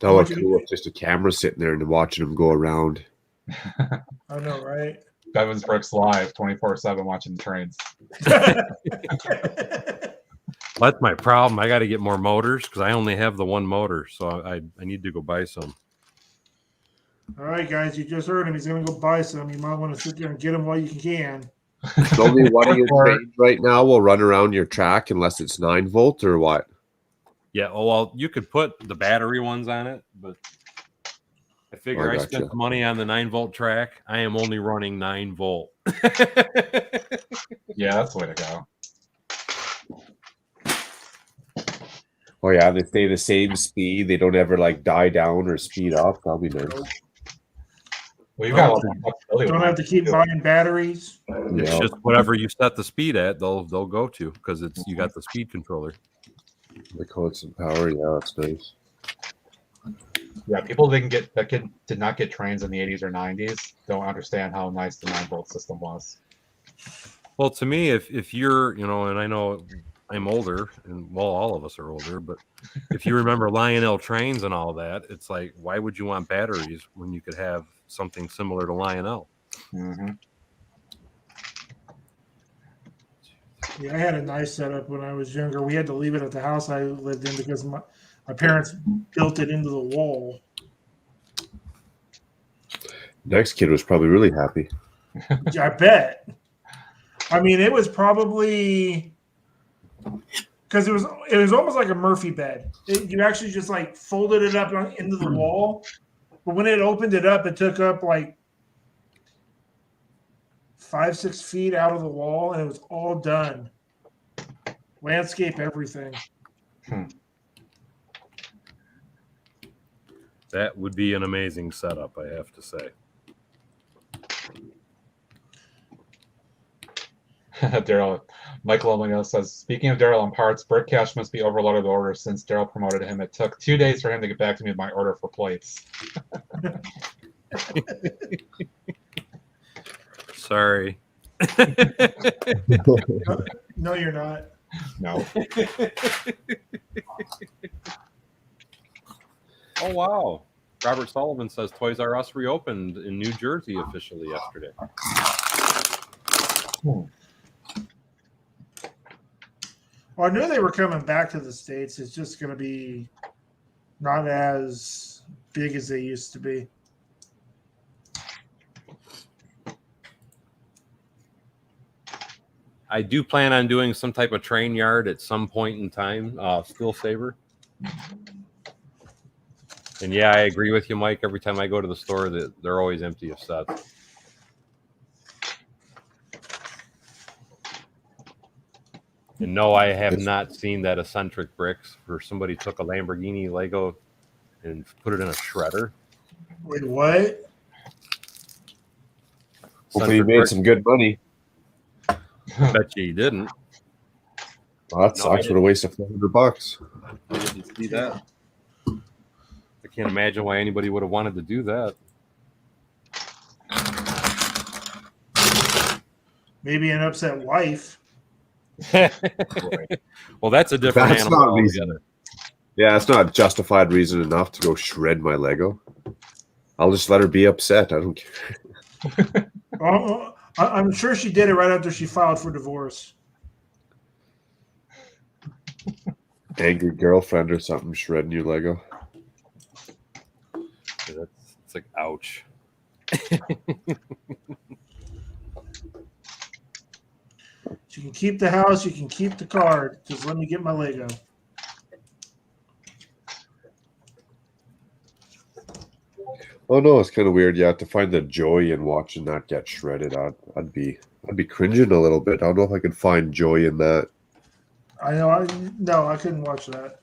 [SPEAKER 5] That would be cool if just a camera sitting there and watching them go around.
[SPEAKER 3] I know, right?
[SPEAKER 4] Bevan's Bricks live 24/7 watching the trains.
[SPEAKER 1] That's my problem. I got to get more motors because I only have the 1 motor, so I need to go buy some.
[SPEAKER 3] All right, guys, you just heard him. He's going to go buy some. You might want to sit there and get them while you can.
[SPEAKER 5] Only one of your trains right now will run around your track unless it's 9 volt or what?
[SPEAKER 1] Yeah, well, you could put the battery ones on it, but I figure I spent the money on the 9-volt track. I am only running 9 volt.
[SPEAKER 4] Yeah, that's the way to go.
[SPEAKER 5] Oh yeah, they stay the same speed. They don't ever like die down or speed up. That'll be nice.
[SPEAKER 4] Well, you've got a lot more flexibility.
[SPEAKER 3] Don't have to keep buying batteries.
[SPEAKER 1] It's
[SPEAKER 5] Yeah.
[SPEAKER 1] just whatever you set the speed at, they'll go to because it's you got the speed controller.
[SPEAKER 5] The constant power. Yeah, that's nice.
[SPEAKER 4] Yeah, people did not get trains in the 80s or 90s don't understand how nice the 9-volt system was.
[SPEAKER 1] Well, to me, if you're, and I know I'm older, and well, all of us are older, but if you remember Lionel trains and all that, it's like, why would you want batteries when you could have something similar to Lionel?
[SPEAKER 4] Mm-hmm.
[SPEAKER 3] Yeah, I had a nice setup when I was younger. We had to leave it at the house I lived in because my parents built it into the wall.
[SPEAKER 5] Next kid was probably really happy.
[SPEAKER 3] I bet. I mean, it was probably because it was almost like a Murphy bed. You actually just like folded it up into the wall, but when it opened it up, it took up like 5-6 feet out of the wall, and it was all done. Landscape, everything.
[SPEAKER 1] That would be an amazing setup, I have to say.
[SPEAKER 4] Michael Omega says, speaking of Daryl and parts, Brick Cash must be overloaded with orders since Daryl promoted him. It took 2 days for him to get back to me with my order for plates.
[SPEAKER 1] Sorry.
[SPEAKER 3] No, you're not.
[SPEAKER 4] No.
[SPEAKER 1] Oh, wow. Robert Sullivan says Toys R Us reopened in New Jersey officially yesterday.
[SPEAKER 3] Well, I knew they were coming back to the States. It's just going to be not as big as they used to be.
[SPEAKER 1] I do plan on doing some type of train yard at some point in time, Still Saver. And yeah, I agree with you, Mike. Every time I go to the store, they're always empty of sets. And no, I have not seen that eccentric bricks where somebody took a Lamborghini Lego and put it in a shredder.
[SPEAKER 3] Wait, what?
[SPEAKER 5] Hopefully you made some good money.
[SPEAKER 1] Bet you didn't.
[SPEAKER 5] Well, that sucks. What a waste of $400.
[SPEAKER 1] I didn't see that. I can't imagine why anybody would have wanted to do that.
[SPEAKER 3] Maybe an upset wife.
[SPEAKER 1] Well, that's a different
[SPEAKER 5] That's
[SPEAKER 1] animal
[SPEAKER 5] not
[SPEAKER 1] altogether.
[SPEAKER 5] Yeah, it's not justified reason enough to go shred my Lego. I'll just let her be upset. I don't care.
[SPEAKER 3] I'm sure she did it right after she filed for divorce.
[SPEAKER 5] Angry girlfriend or something shredding your Lego.
[SPEAKER 1] It's like, ouch.
[SPEAKER 3] You can keep the house. You can keep the card. Just let me get my Lego.
[SPEAKER 5] Oh no, it's kind of weird. Yeah, to find the joy in watching that get shredded, I'd be cringing a little bit. I don't know if I could find joy in that.
[SPEAKER 3] I know. I couldn't watch that.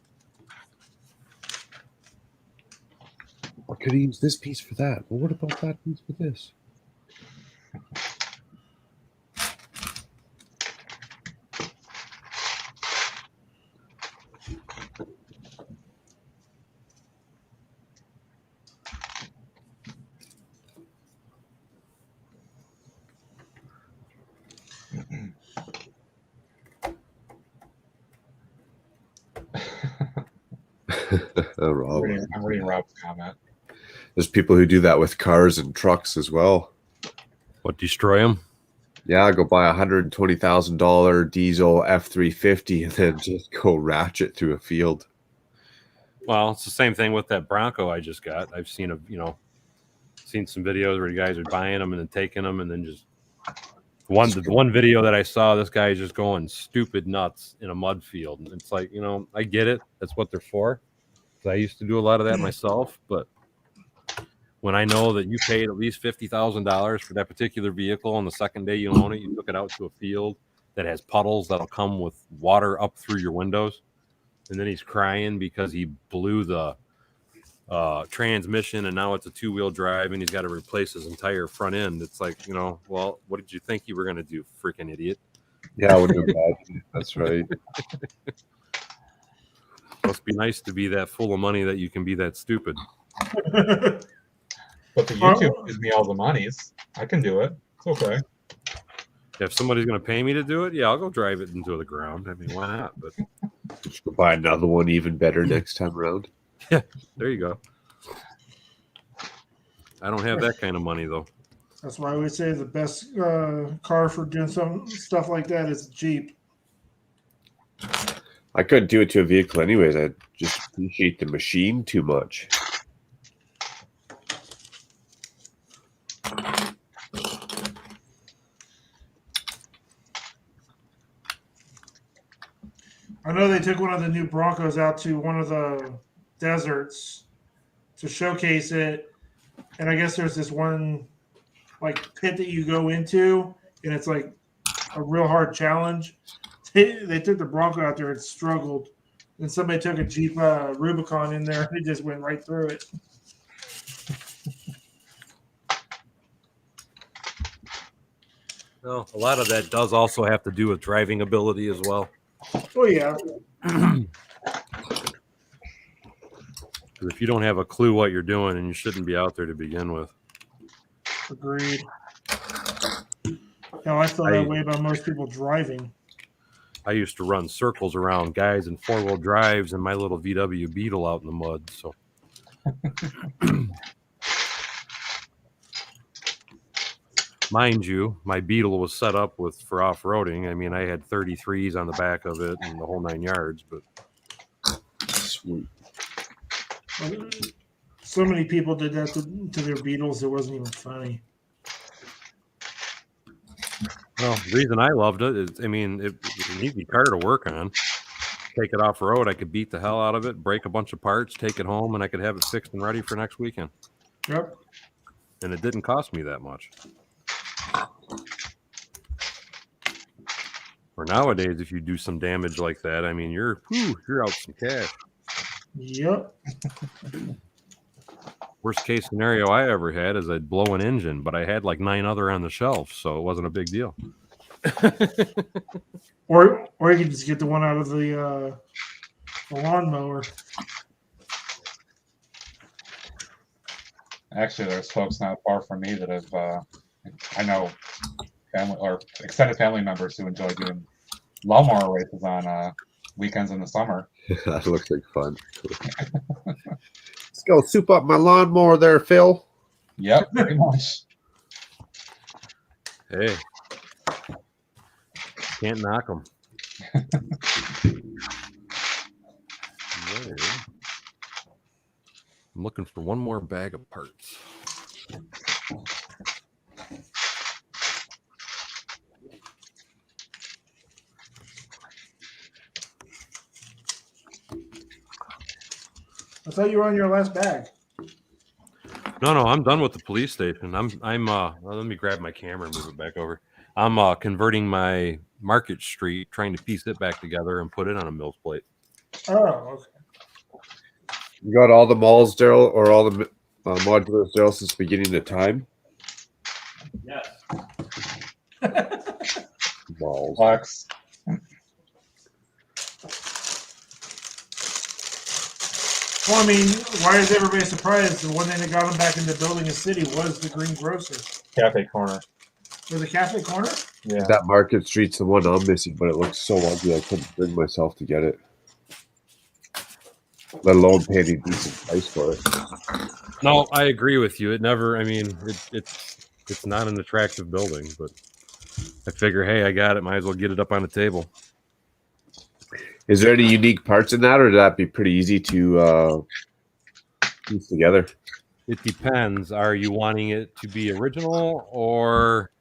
[SPEAKER 5] I could have used this piece for that. Well, what about that piece for this?
[SPEAKER 4] I'm reading Rob's comment.
[SPEAKER 5] There's people who do that with cars and trucks as well.
[SPEAKER 1] What, destroy them?
[SPEAKER 5] Yeah, go buy $120,000 diesel F-350 and then just go ratchet through a field.
[SPEAKER 1] Well, it's the same thing with that Bronco I just got. I've seen seen some videos where you guys are buying them and then taking them and then just one video that I saw, this guy is just going stupid nuts in a mud field. And it's like, I get it. That's what they're for. I used to do a lot of that myself, but when I know that you paid at least $50,000 for that particular vehicle on the second day you own it, you took it out to a field that has puddles that'll come with water up through your windows. and then he's crying because he blew the transmission, and now it's a 2-wheel drive, and he's got to replace his entire front end. It's like, well, what did you think you were going to do, freaking idiot?
[SPEAKER 5] Yeah, I would imagine. That's right.
[SPEAKER 1] Must be nice to be that full of money that you can be that stupid.
[SPEAKER 4] But the YouTube gives me all the monies. I can do it. It's okay.
[SPEAKER 1] If somebody's going to pay me to do it, yeah, I'll go drive it into the ground. I mean, why not? But
[SPEAKER 5] Just go buy another one even better next time around.
[SPEAKER 1] yeah, there you go. I don't have that kind of money, though.
[SPEAKER 3] That's why we say the best car for doing some stuff like that is a Jeep.
[SPEAKER 5] I couldn't do it to a vehicle anyways. I just appreciate the machine too much.
[SPEAKER 3] I know they took one of the new Broncos out to one of the deserts to showcase it, and I guess there's this one like pit that you go into, and it's like a real hard challenge. They took the Bronco out there and struggled, and somebody took a Jeep Rubicon in there and it just went right through it.
[SPEAKER 1] Well, a lot of that does also have to do with driving ability as well.
[SPEAKER 3] Oh yeah.
[SPEAKER 1] If you don't have a clue what you're doing, and you shouldn't be out there to begin with.
[SPEAKER 3] Agreed. Hell, I feel that way about most people driving.
[SPEAKER 1] I used to run circles around guys in 4-wheel drives and my little VW Beetle out in the mud. So, mind you, my Beetle was set up for off-roading. I mean, I had 33s on the back of it and the whole 9 yards. But
[SPEAKER 5] Sweet.
[SPEAKER 3] So many people did that to their Beetles, it wasn't even funny.
[SPEAKER 1] well, the reason I loved it is, I mean, it's an easy car to work on. Take it off road, I could beat the hell out of it, break a bunch of parts, take it home, and I could have it fixed and ready for next weekend.
[SPEAKER 3] Yep.
[SPEAKER 1] And it didn't cost me that much. Or nowadays, if you do some damage like that, I mean, you're out some cash.
[SPEAKER 3] Yep.
[SPEAKER 1] Worst case scenario I ever had is I'd blow an engine, but I had like 9 other on the shelf, so it wasn't a big deal.
[SPEAKER 3] Or you could just get the one out of the lawnmower.
[SPEAKER 4] Actually, there's folks not far from me that have, I know, family or extended family members who enjoy doing lawnmower races on weekends in the summer.
[SPEAKER 5] That looks like fun. Let's go soup up my lawnmower there, Phil.
[SPEAKER 4] Yep, pretty much.
[SPEAKER 1] Hey, can't knock them. I'm looking for one more bag of parts.
[SPEAKER 3] I thought you were on your last bag.
[SPEAKER 1] No, I'm done with the police station. I'm well, let me grab my camera and move it back over. I'm converting my Market Street, trying to piece it back together and put it on a Mills plate.
[SPEAKER 3] Oh, okay.
[SPEAKER 5] You got all the malls, Daryl, or all the modulars, Daryl, since the beginning of time?
[SPEAKER 1] Yes.
[SPEAKER 5] Malls.
[SPEAKER 4] Flex.
[SPEAKER 3] Well, I mean, why is everybody surprised? The one thing that got them back into building a city was the Green Grocer.
[SPEAKER 4] Cafe Corner.
[SPEAKER 3] Or the Cafe Corner?
[SPEAKER 4] Yeah.
[SPEAKER 5] That Market Street's the one I'm missing, but it looks so ugly I couldn't bring myself to get it. Let alone pay any decent price for it.
[SPEAKER 1] No, I agree with you. It never. I mean, it's not an attractive building, but I figure, hey, I got it. Might as well get it up on the table.
[SPEAKER 5] Is there any unique parts in that, or would that be pretty easy to piece together?
[SPEAKER 1] It depends. Are you wanting it to be original, or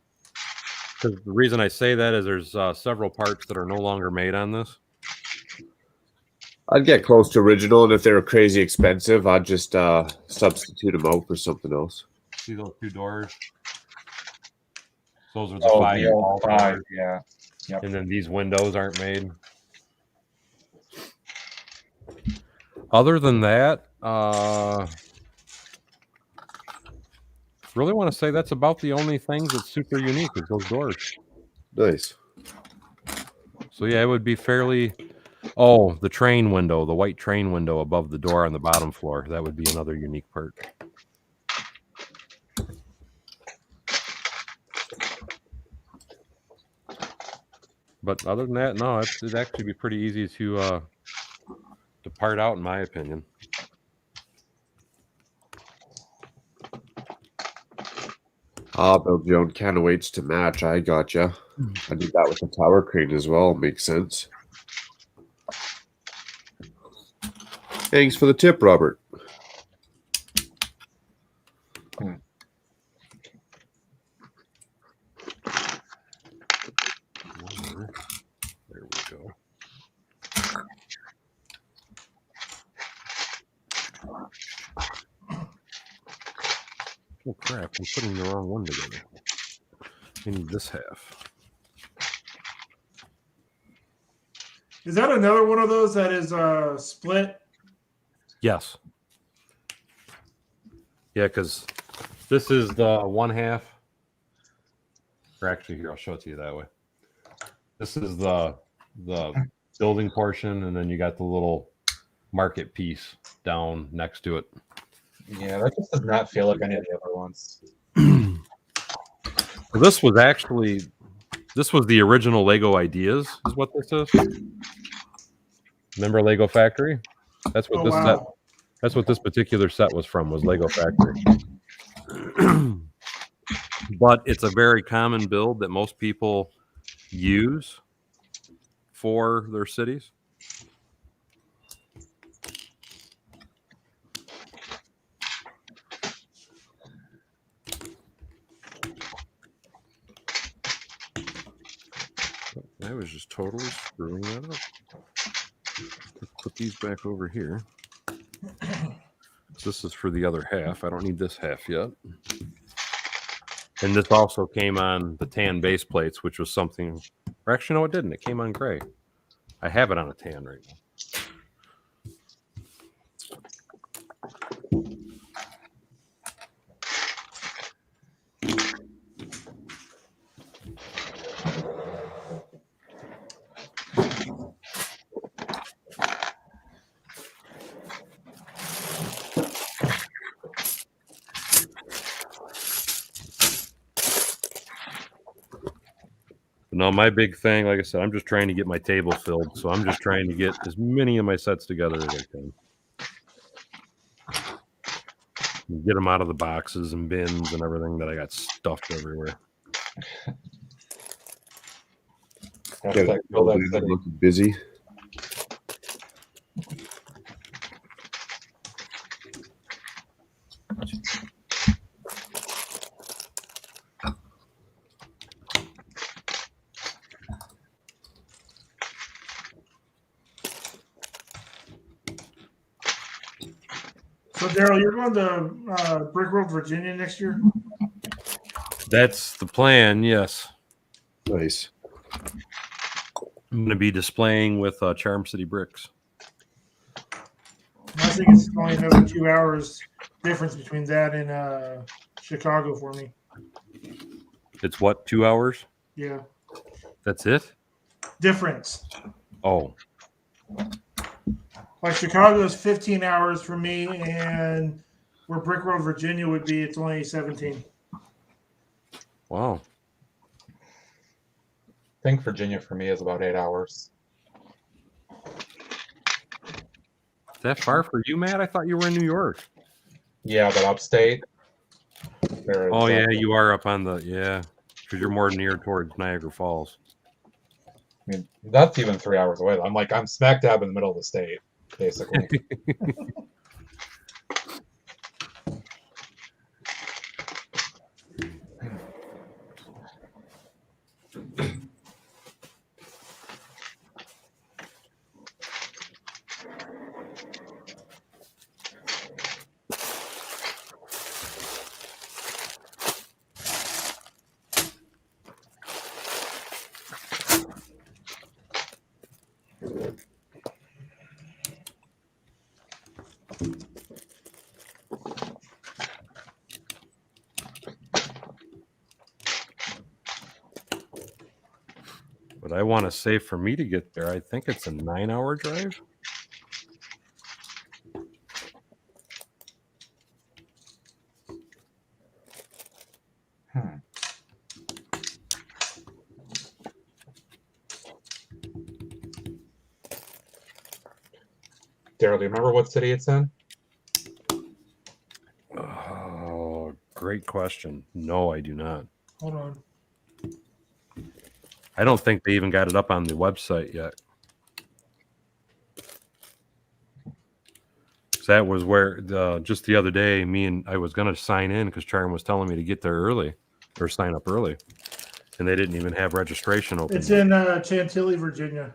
[SPEAKER 1] because the reason I say that is there's several parts that are no longer made on this.
[SPEAKER 5] I'd get close to original, and if they were crazy expensive, I'd just substitute them out for something else.
[SPEAKER 1] See those 2 doors? Those are the
[SPEAKER 4] Oh,
[SPEAKER 1] 5.
[SPEAKER 4] the old 5, yeah. Yep.
[SPEAKER 1] And then these windows aren't made. Other than that, really want to say that's about the only things that's super unique is those doors.
[SPEAKER 5] Nice.
[SPEAKER 1] So yeah, it would be fairly. Oh, the train window, the white train window above the door on the bottom floor. That would be another unique part. But other than that, no, it'd actually be pretty easy to part out, in my opinion.
[SPEAKER 5] Build your own counterweights to match. I gotcha. I did that with the tower crane as well. Makes sense. Thanks for the tip, Robert.
[SPEAKER 1] There we go. Oh crap, I'm putting the wrong one together. I need this half.
[SPEAKER 3] Is that another one of those that is split?
[SPEAKER 1] Yes. Yeah, because this is the one half. Or actually, here, I'll show it to you that way. This is the building portion, and then you got the little market piece down next to it.
[SPEAKER 4] Yeah, that just does not feel like any of the other ones.
[SPEAKER 1] This was the original Lego Ideas, is what this is. Remember Lego Factory? That's what set. That's what this particular set was from. Was Lego Factory. But it's a very common build that most people use for their cities. I was just totally screwing that up. Let's put these back over here. This is for the other half. I don't need this half yet. And this also came on the tan base plates, which was something. Or actually, no, it didn't. It came on gray. I have it on a tan right now. No, my big thing, like I said, I'm just trying to get my table filled. So I'm just trying to get as many of my sets together as I can. Get them out of the boxes and bins and everything that I got stuffed everywhere.
[SPEAKER 5] Looking busy.
[SPEAKER 3] So, Daryl, you're going to Brick World, Virginia next year?
[SPEAKER 1] That's the plan, yes.
[SPEAKER 5] Nice.
[SPEAKER 1] I'm going to be displaying with Charm City Bricks.
[SPEAKER 3] I think it's only another 2 hours difference between that and Chicago for me.
[SPEAKER 1] It's what, 2 hours?
[SPEAKER 3] Yeah.
[SPEAKER 1] That's it?
[SPEAKER 3] Difference.
[SPEAKER 1] Oh.
[SPEAKER 3] Like Chicago is 15 hours for me, and where Brick World, Virginia would be, it's only 17.
[SPEAKER 1] Wow.
[SPEAKER 4] I think Virginia for me is about 8 hours.
[SPEAKER 1] Is that far for you, Matt? I thought you were in New York.
[SPEAKER 4] Yeah, but upstate.
[SPEAKER 1] Oh, yeah, you are up on the, yeah, because you're more near towards Niagara Falls.
[SPEAKER 4] I mean, that's even 3 hours away. I'm smack dab in the middle of the state, basically.
[SPEAKER 1] But I want to say for me to get there, I think it's a 9-hour drive.
[SPEAKER 4] Daryl, do you remember what city it's in?
[SPEAKER 1] Oh, great question. No, I do not.
[SPEAKER 3] Hold on.
[SPEAKER 1] I don't think they even got it up on the website yet. That was where just the other day, I was going to sign in because Charm was telling me to get there early or sign up early, and they didn't even have registration open.
[SPEAKER 3] It's
[SPEAKER 1] yet.
[SPEAKER 3] in Chantilly, Virginia.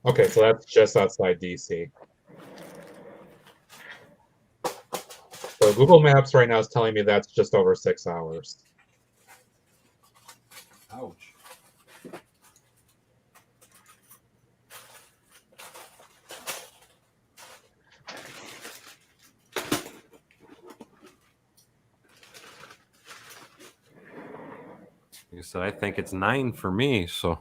[SPEAKER 4] Okay, so that's just outside DC. So Google Maps right now is telling me that's just over 6 hours.
[SPEAKER 1] Ouch. Like I said, I think it's 9 for me, so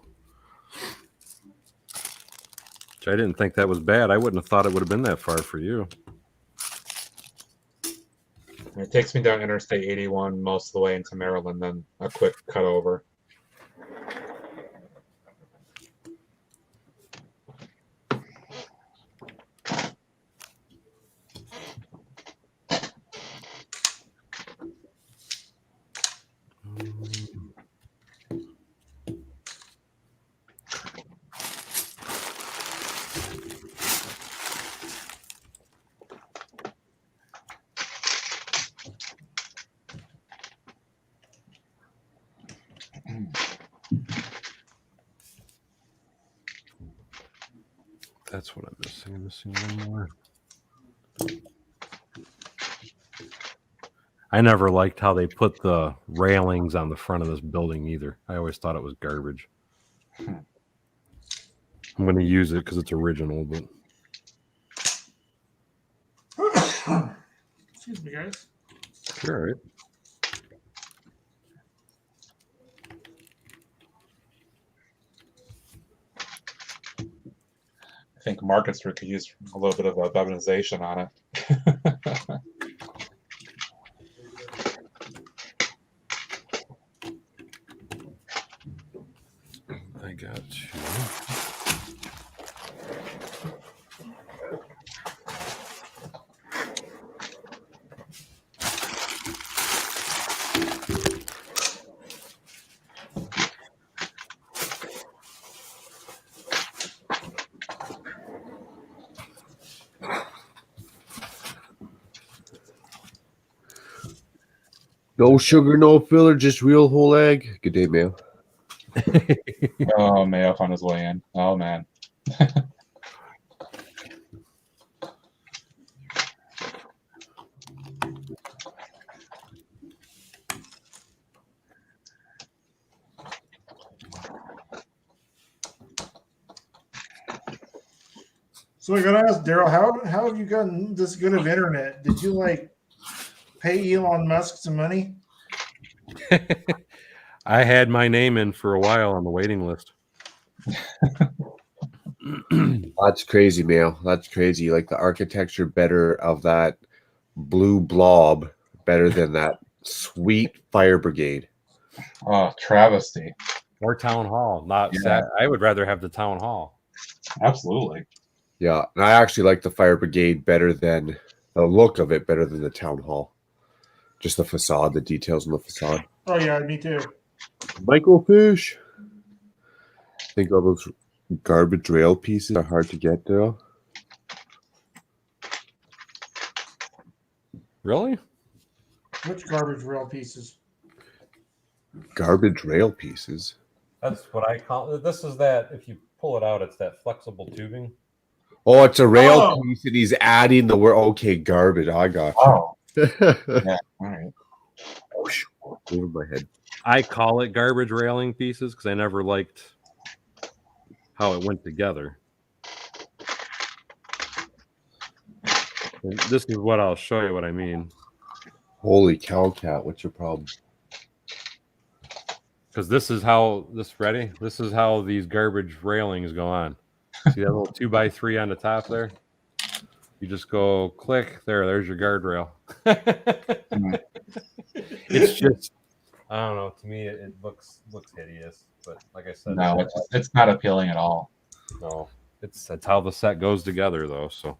[SPEAKER 1] I didn't think that was bad. I wouldn't have thought it would have been that far for you.
[SPEAKER 4] It takes me down Interstate 81 most of the way into Maryland, then a quick cut over.
[SPEAKER 1] That's what I'm missing. I'm missing one more. I never liked how they put the railings on the front of this building either. I always thought it was garbage. I'm going to use it because it's original, but
[SPEAKER 3] Excuse me, guys.
[SPEAKER 1] you're all right.
[SPEAKER 4] I think Market Street could use a little bit of a bevanization on it.
[SPEAKER 1] I got you.
[SPEAKER 5] No sugar, no filler, just real whole egg. Good day, man.
[SPEAKER 4] Oh, Mayo on his way in. Oh, man.
[SPEAKER 3] So I gotta ask Daryl, how have you gotten this good of internet? Did you like pay Elon Musk some money?
[SPEAKER 1] I had my name in for a while on the waiting list.
[SPEAKER 5] That's crazy, Mail. That's crazy. You like the architecture better of that blue blob better than that sweet fire brigade.
[SPEAKER 4] Oh, travesty.
[SPEAKER 1] Or town hall. Not
[SPEAKER 4] Yeah.
[SPEAKER 1] sad. I would rather have the town hall.
[SPEAKER 4] Absolutely.
[SPEAKER 5] Yeah, and I actually like the fire brigade better than the look of it better than the town hall. Just the facade, the details on the facade.
[SPEAKER 3] Oh yeah, me too.
[SPEAKER 5] Microfish. I think all those garbage rail pieces are hard to get to.
[SPEAKER 1] Really?
[SPEAKER 3] Which garbage rail pieces?
[SPEAKER 5] Garbage rail pieces.
[SPEAKER 1] That's what I call it. This is that, if you pull it out, it's that flexible tubing.
[SPEAKER 5] Oh, it's a rail
[SPEAKER 3] Oh.
[SPEAKER 5] piece, and he's adding the word. Okay, garbage. I got
[SPEAKER 4] Oh,
[SPEAKER 5] you.
[SPEAKER 4] yeah. All right.
[SPEAKER 5] Over my head.
[SPEAKER 1] I call it garbage railing pieces because I never liked how it went together. And this is what I'll show you what I mean.
[SPEAKER 5] Holy cow, cat! What's your problem?
[SPEAKER 1] Because this is how ready. This is how these garbage railings go on. See that little 2x3 on the top there? You just go click there. There's your guardrail. It's just, I don't know. To me, it looks hideous. But like I said,
[SPEAKER 4] No, it's not appealing at all.
[SPEAKER 1] no, that's how the set goes together, though. So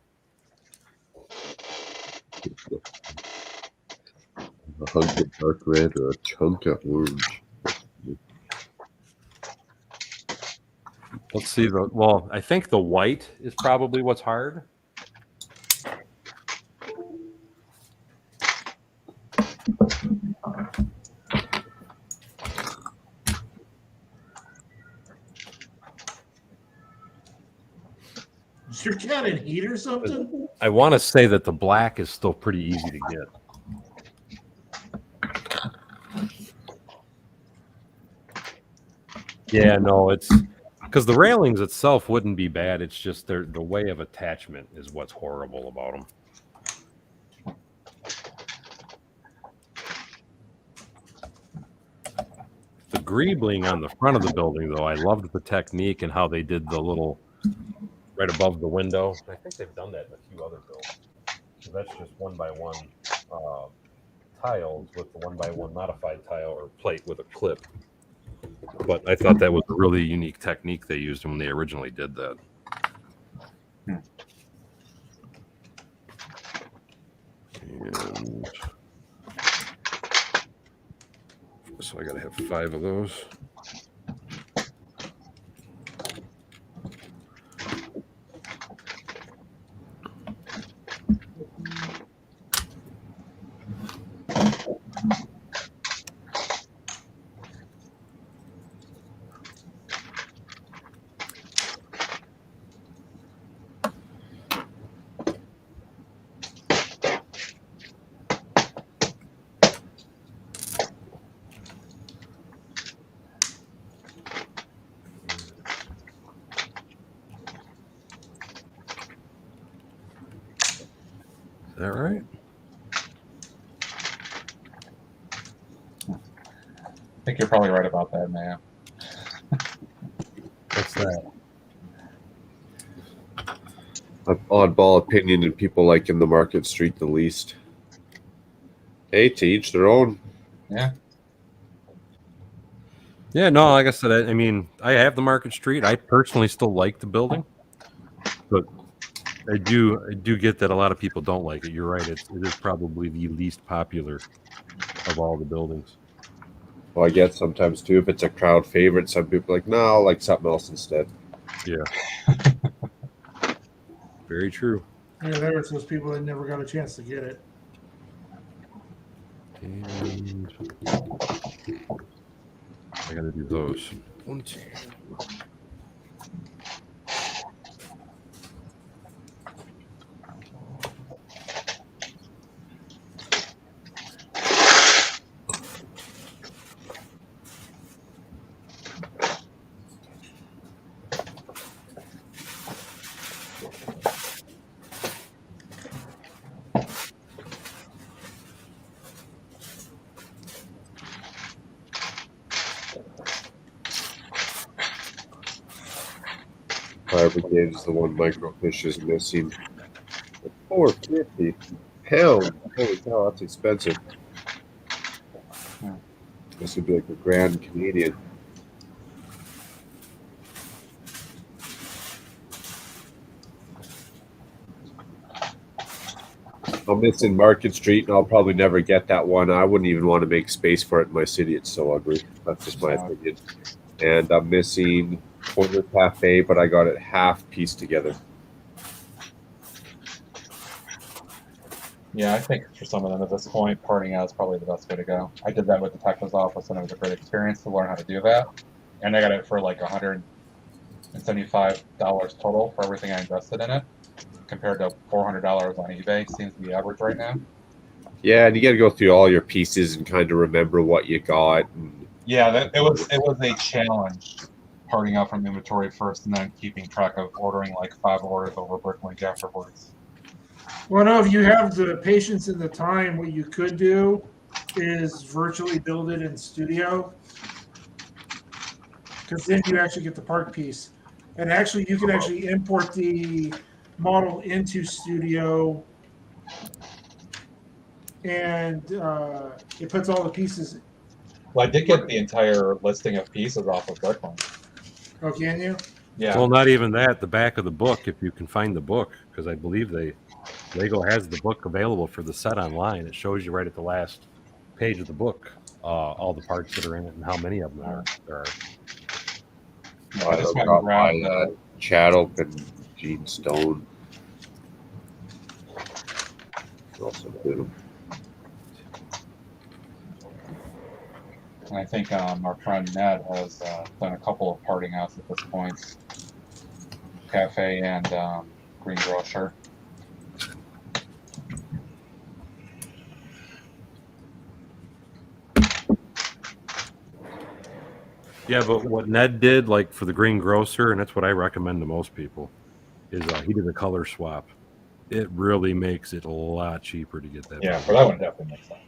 [SPEAKER 5] A hunk of dark red or a chunk of orange?
[SPEAKER 1] let's see. Well, I think the white is probably what's hard.
[SPEAKER 6] Is your cat in heat or something?
[SPEAKER 1] I want to say that the black is still pretty easy to get. Yeah, no, it's because the railings itself wouldn't be bad. It's just the way of attachment is what's horrible about them. The greebling on the front of the building, though, I loved the technique and how they did the little right above the window. I think they've done that in a few other builds. So that's just 1x1 tiles with the 1x1 modified tile or plate with a clip. But I thought that was a really unique technique they used when they originally did that. And so I gotta have 5 of those. Is that right?
[SPEAKER 4] I think you're probably right about that, man.
[SPEAKER 1] What's that?
[SPEAKER 5] An oddball opinion, and people like in the Market Street the least. Hey, to each their own.
[SPEAKER 4] Yeah.
[SPEAKER 1] Yeah, no, like I said, I mean, I have the Market Street. I personally still like the building, but I do get that a lot of people don't like it. You're right. It is probably the least popular of all the buildings.
[SPEAKER 5] Well, I get sometimes too if it's a crowd favorite. Some people are like, no, I'll like something else instead.
[SPEAKER 1] Yeah. Very true.
[SPEAKER 6] Yeah, there was those people that never got a chance to get it.
[SPEAKER 1] And I got to do those. 1, 2.
[SPEAKER 5] Fire Brigade is the one microfish is missing. $4.50 pound. Holy cow, that's expensive. This would be like a Grand Canadian. I'm missing Market Street, and I'll probably never get that one. I wouldn't even want to make space for it in my city. It's so ugly. That's just my opinion. And I'm missing Corner Cafe, but I got it half pieced together.
[SPEAKER 4] Yeah, I think for some of them at this point, parting out is probably the best way to go. I did that with the Detective's Office, and it was a great experience to learn how to do that. And I got it for like $175 total for everything I invested in it, compared to $400 on eBay. Seems to be average right now.
[SPEAKER 5] Yeah, and you got to go through all your pieces and kind of remember what you got. And
[SPEAKER 4] Yeah, it was a challenge parting out from inventory first, and then keeping track of ordering like 5 orders over Bricklink afterwards.
[SPEAKER 6] Well, no, if you have the patience and the time, what you could do is virtually build it in Studio, because then you actually get the part piece. And actually, you can actually import the model into Studio, and it puts all the pieces.
[SPEAKER 4] Well, I did get the entire listing of pieces off of Bricklink.
[SPEAKER 6] Oh, can you?
[SPEAKER 4] Yeah.
[SPEAKER 1] Well, not even that. The back of the book, if you can find the book, because I believe Lego has the book available for the set online. It shows you right at the last page of the book all the parts that are in it and how many of them there are.
[SPEAKER 4] I just went and grabbed
[SPEAKER 5] Chattel and Gene Stone. Also good.
[SPEAKER 4] and I think our friend Ned has done a couple of parting outs at this point. Cafe and Greengrocer.
[SPEAKER 1] Yeah, but what Ned did, like for the greengrocer, and that's what I recommend to most people, is he did a color swap. It really makes it a lot cheaper to get that.
[SPEAKER 4] Yeah, for that one definitely makes sense.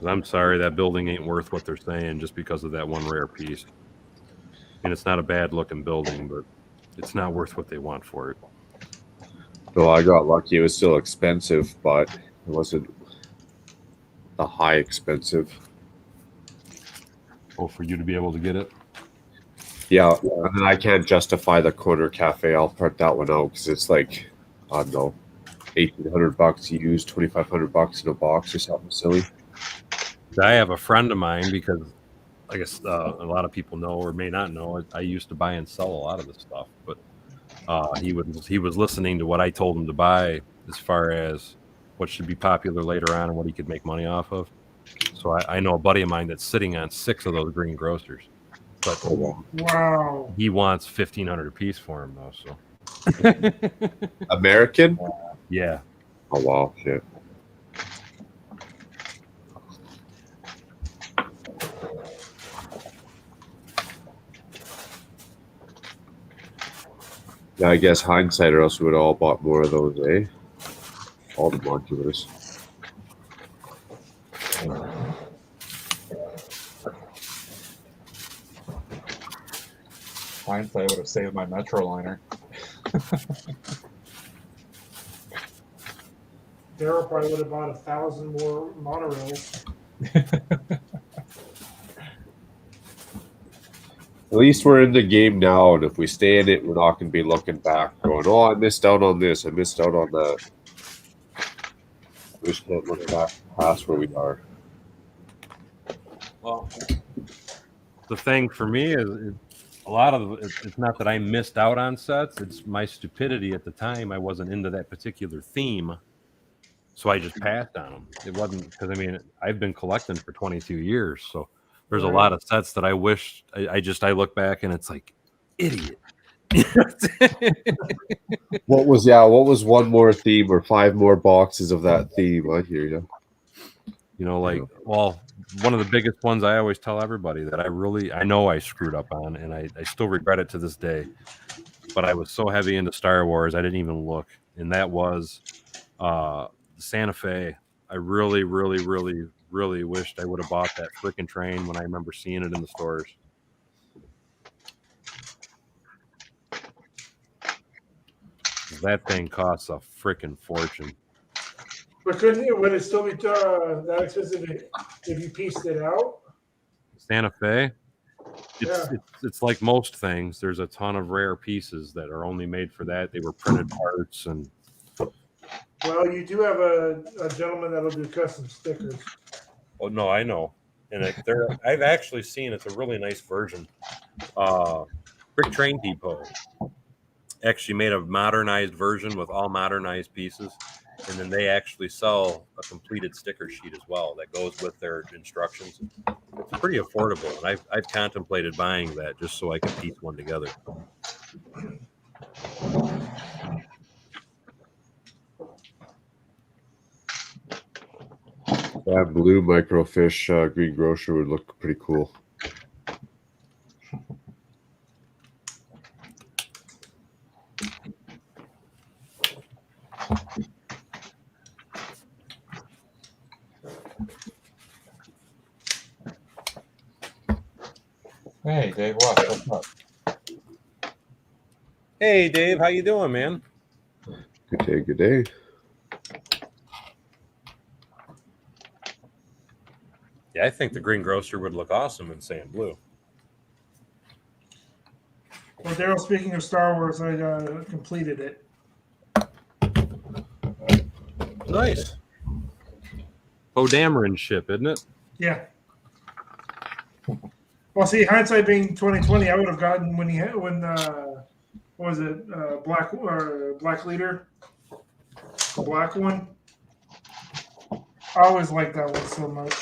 [SPEAKER 1] I'm sorry, that building ain't worth what they're saying just because of that one rare piece. And it's not a bad looking building, but it's not worth what they want for it.
[SPEAKER 5] So I got lucky. It was still expensive, but it wasn't the high expensive.
[SPEAKER 1] Oh, for you to be able to get it?
[SPEAKER 5] Yeah, and then I can't justify the corner cafe. I'll print that one out because it's like, I don't know, $1,800 used, $2,500 in a box or something silly.
[SPEAKER 1] I have a friend of mine because I guess a lot of people know or may not know. I used to buy and sell a lot of this stuff, but he was listening to what I told him to buy as far as what should be popular later on and what he could make money off of. So I know a buddy of mine that's sitting on 6 of those greengrocers, but
[SPEAKER 6] Wow.
[SPEAKER 1] he wants $1,500 a piece for him though. So
[SPEAKER 5] American?
[SPEAKER 1] yeah.
[SPEAKER 5] Oh wow, shit. Yeah, I guess hindsight, or else we would have all bought more of those, eh? All the modulars.
[SPEAKER 4] Hindsight would have saved my Metroliner.
[SPEAKER 6] Daryl probably would have bought 1,000 more monorails.
[SPEAKER 5] At least we're in the game now, and if we stay in it, we're not going to be looking back, going, "Oh, I missed out on this. I missed out on that." We just can't look back past where we are.
[SPEAKER 1] Well, the thing for me is a lot of it's not that I missed out on sets. It's my stupidity at the time. I wasn't into that particular theme, so I just passed on them. It wasn't because I've been collecting for 22 years, so there's a lot of sets that I wish I look back and it's like, idiot.
[SPEAKER 5] What was one more theme or 5 more boxes of that theme? I hear you.
[SPEAKER 1] Well, one of the biggest ones I always tell everybody that I know I screwed up on, and I still regret it to this day. But I was so heavy into Star Wars, I didn't even look. And that was Santa Fe. I really, really, really, really wished I would have bought that freaking train when I remember seeing it in the stores. That thing costs a freaking fortune.
[SPEAKER 6] But would it still be that expensive if you pieced it out?
[SPEAKER 1] Santa Fe,
[SPEAKER 6] Yeah.
[SPEAKER 1] it's like most things. There's a ton of rare pieces that are only made for that. They were printed parts and.
[SPEAKER 6] Well, you do have a gentleman that'll do custom stickers.
[SPEAKER 1] Oh no, I know, and I've actually seen it's a really nice version. Brick Train Depot actually made a modernized version with all modernized pieces, and then they actually sell a completed sticker sheet as well that goes with their instructions. It's pretty affordable, and I've contemplated buying that just so I can piece one together.
[SPEAKER 5] That blue microfiche greengrocer would look pretty cool.
[SPEAKER 4] Hey, Dave, what's up?
[SPEAKER 1] Hey, Dave, how you doing, man?
[SPEAKER 5] Good day, good day.
[SPEAKER 1] Yeah, I think the green grocer would look awesome in sand blue.
[SPEAKER 6] Well, Daryl, speaking of Star Wars, I completed it.
[SPEAKER 1] Nice. Poe Dameron's ship, isn't it?
[SPEAKER 6] Yeah. Well, see, hindsight being 2020, I would have gotten when what was it, Black Leader, the black one. I always liked that one so much.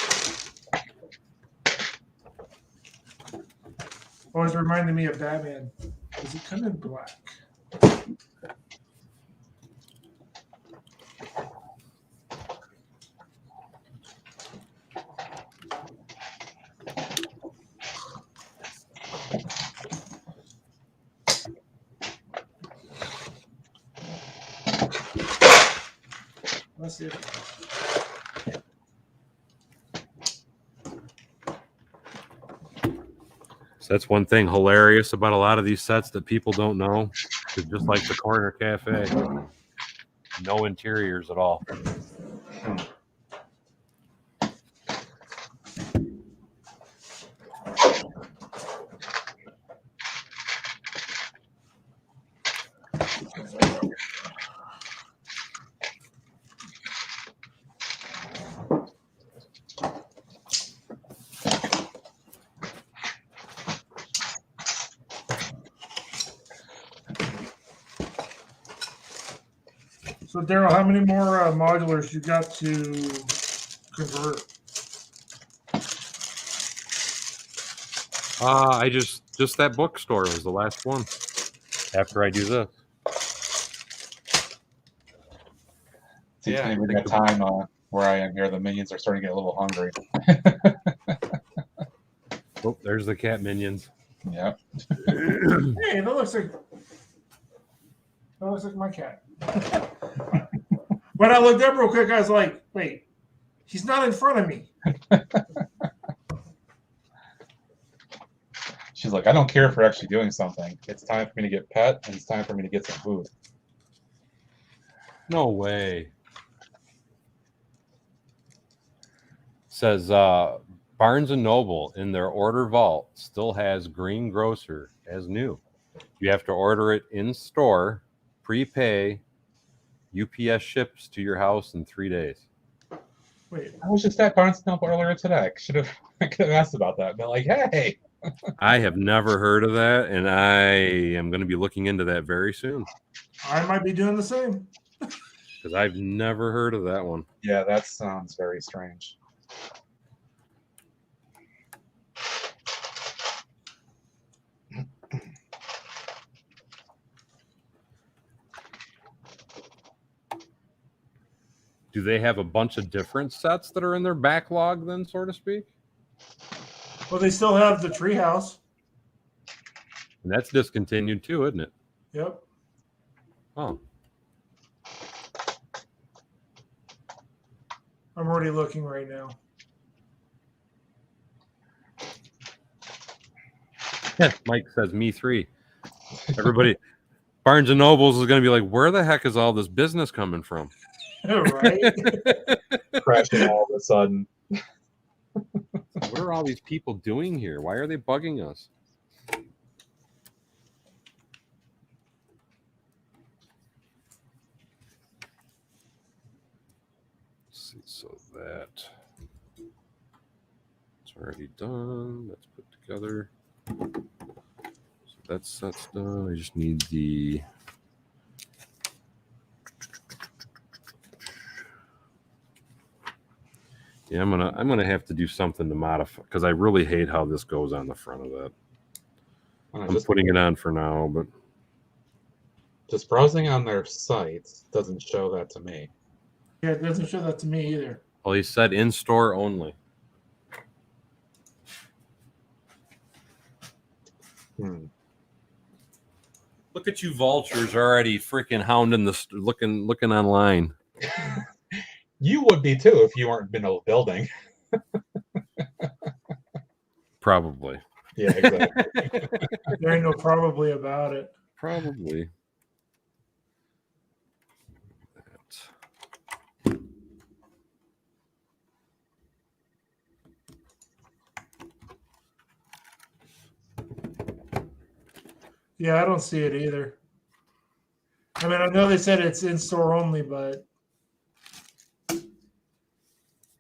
[SPEAKER 6] Always reminded me of Batman. Does it come in black? Let's see.
[SPEAKER 1] So that's one thing hilarious about a lot of these sets that people don't know. It's just like the Corner Cafe. No interiors at all.
[SPEAKER 6] So, Daryl, how many more modulars you got to convert?
[SPEAKER 1] I just that bookstore was the last one. After I do this.
[SPEAKER 4] Seems to be a time where I am here. The minions are starting to get a little hungry.
[SPEAKER 1] Oh, there's the cat minions.
[SPEAKER 4] Yeah.
[SPEAKER 6] Hey, that looks like my cat. When I looked up real quick, I was like, wait, he's not in front of me.
[SPEAKER 4] She's like, I don't care if we're actually doing something. It's time for me to get pet, and it's time for me to get some food.
[SPEAKER 1] No way. Says Barnes & Noble in their order vault still has Green Grocer as new. You have to order it in store, prepay, UPS ships to your house in 3 days.
[SPEAKER 6] Wait,
[SPEAKER 4] I was just at Barnes & Noble earlier today. I could have asked about that. But like, hey.
[SPEAKER 1] I have never heard of that, and I am going to be looking into that very soon.
[SPEAKER 6] I might be doing the same.
[SPEAKER 1] Because I've never heard of that one.
[SPEAKER 4] Yeah, that sounds very strange.
[SPEAKER 1] Do they have a bunch of different sets that are in their backlog then, so to speak?
[SPEAKER 6] Well, they still have the treehouse.
[SPEAKER 1] And that's discontinued too, isn't it?
[SPEAKER 6] Yep.
[SPEAKER 1] Oh.
[SPEAKER 6] I'm already looking right now.
[SPEAKER 1] Mike says me 3. Everybody, Barnes & Nobles is going to be like, where the heck is all this business coming from?
[SPEAKER 6] Right?
[SPEAKER 4] Crashing all of a sudden.
[SPEAKER 1] What are all these people doing here? Why are they bugging us? Let's see, so that's already done. That's put together. So that's done. I just need the Yeah, I'm gonna have to do something to modify because I really hate how this goes on the front of that. I'm putting it on for now, but
[SPEAKER 4] just browsing on their site doesn't show that to me.
[SPEAKER 6] Yeah, it doesn't show that to me either.
[SPEAKER 1] Well, he said in store only. Look at you vultures already freaking hounding the looking online.
[SPEAKER 4] You would be too if you weren't in a building.
[SPEAKER 1] Probably.
[SPEAKER 4] Yeah, exactly.
[SPEAKER 6] There ain't no probably about it.
[SPEAKER 1] Probably.
[SPEAKER 6] Yeah, I don't see it either. I mean, I know they said it's in store only, but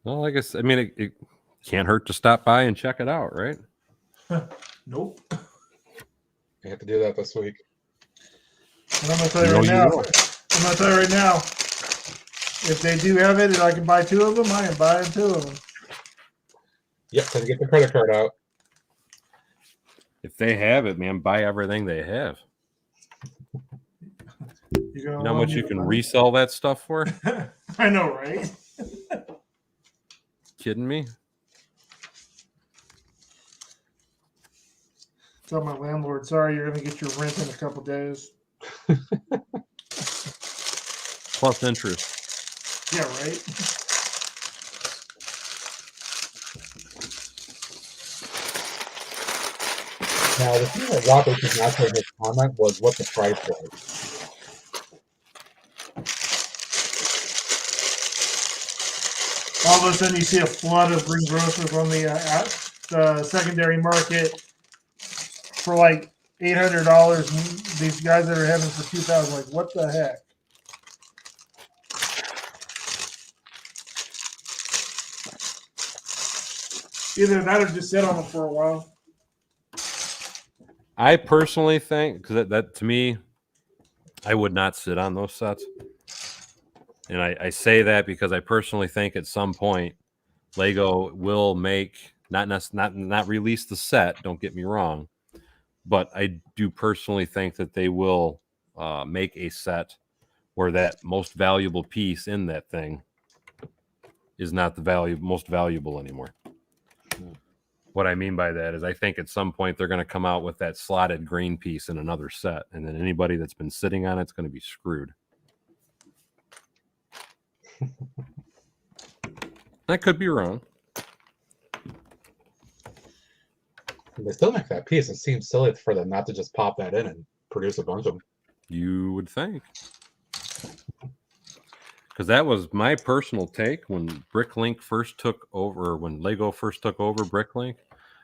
[SPEAKER 1] Well, I guess, I mean, it can't hurt to stop by and check it out, right?
[SPEAKER 6] nope.
[SPEAKER 4] I have to do that this week.
[SPEAKER 6] And I'm gonna tell you
[SPEAKER 1] You know
[SPEAKER 6] right
[SPEAKER 1] you
[SPEAKER 6] now.
[SPEAKER 1] will.
[SPEAKER 6] I'm gonna tell you right now. If they do have it and I can buy 2 of them, I can buy 2 of them.
[SPEAKER 4] Yep, time to get the credit card out.
[SPEAKER 1] If they have it, man, buy everything they have.
[SPEAKER 6] You
[SPEAKER 1] You know how much you can resell that stuff for?
[SPEAKER 6] I know, right?
[SPEAKER 1] Kidding me?
[SPEAKER 6] Tell my landlord, sorry, you're gonna get your rent in a couple days.
[SPEAKER 1] Plus interest.
[SPEAKER 6] Yeah, right.
[SPEAKER 4] Now, the thing that Robert did not say in his comment was what the price was.
[SPEAKER 6] All of a sudden, you see a flood of green grocers on the secondary market for like $800. These guys that are having for $2,000, like, what the heck? Either that or just sit on them for a while.
[SPEAKER 1] I personally think, because that to me, I would not sit on those sets. And I say that because I personally think at some point Lego will make not release the set. Don't get me wrong, but I do personally think that they will make a set where that most valuable piece in that thing is not the most valuable anymore. What I mean by that is I think at some point they're going to come out with that slotted green piece in another set, and then anybody that's been sitting on it's going to be screwed. I could be wrong.
[SPEAKER 4] They still make that piece. It seems silly for them not to just pop that in and produce a bunch of them.
[SPEAKER 1] You would think. Because that was my personal take when Bricklink first took over, when Lego first took over Bricklink.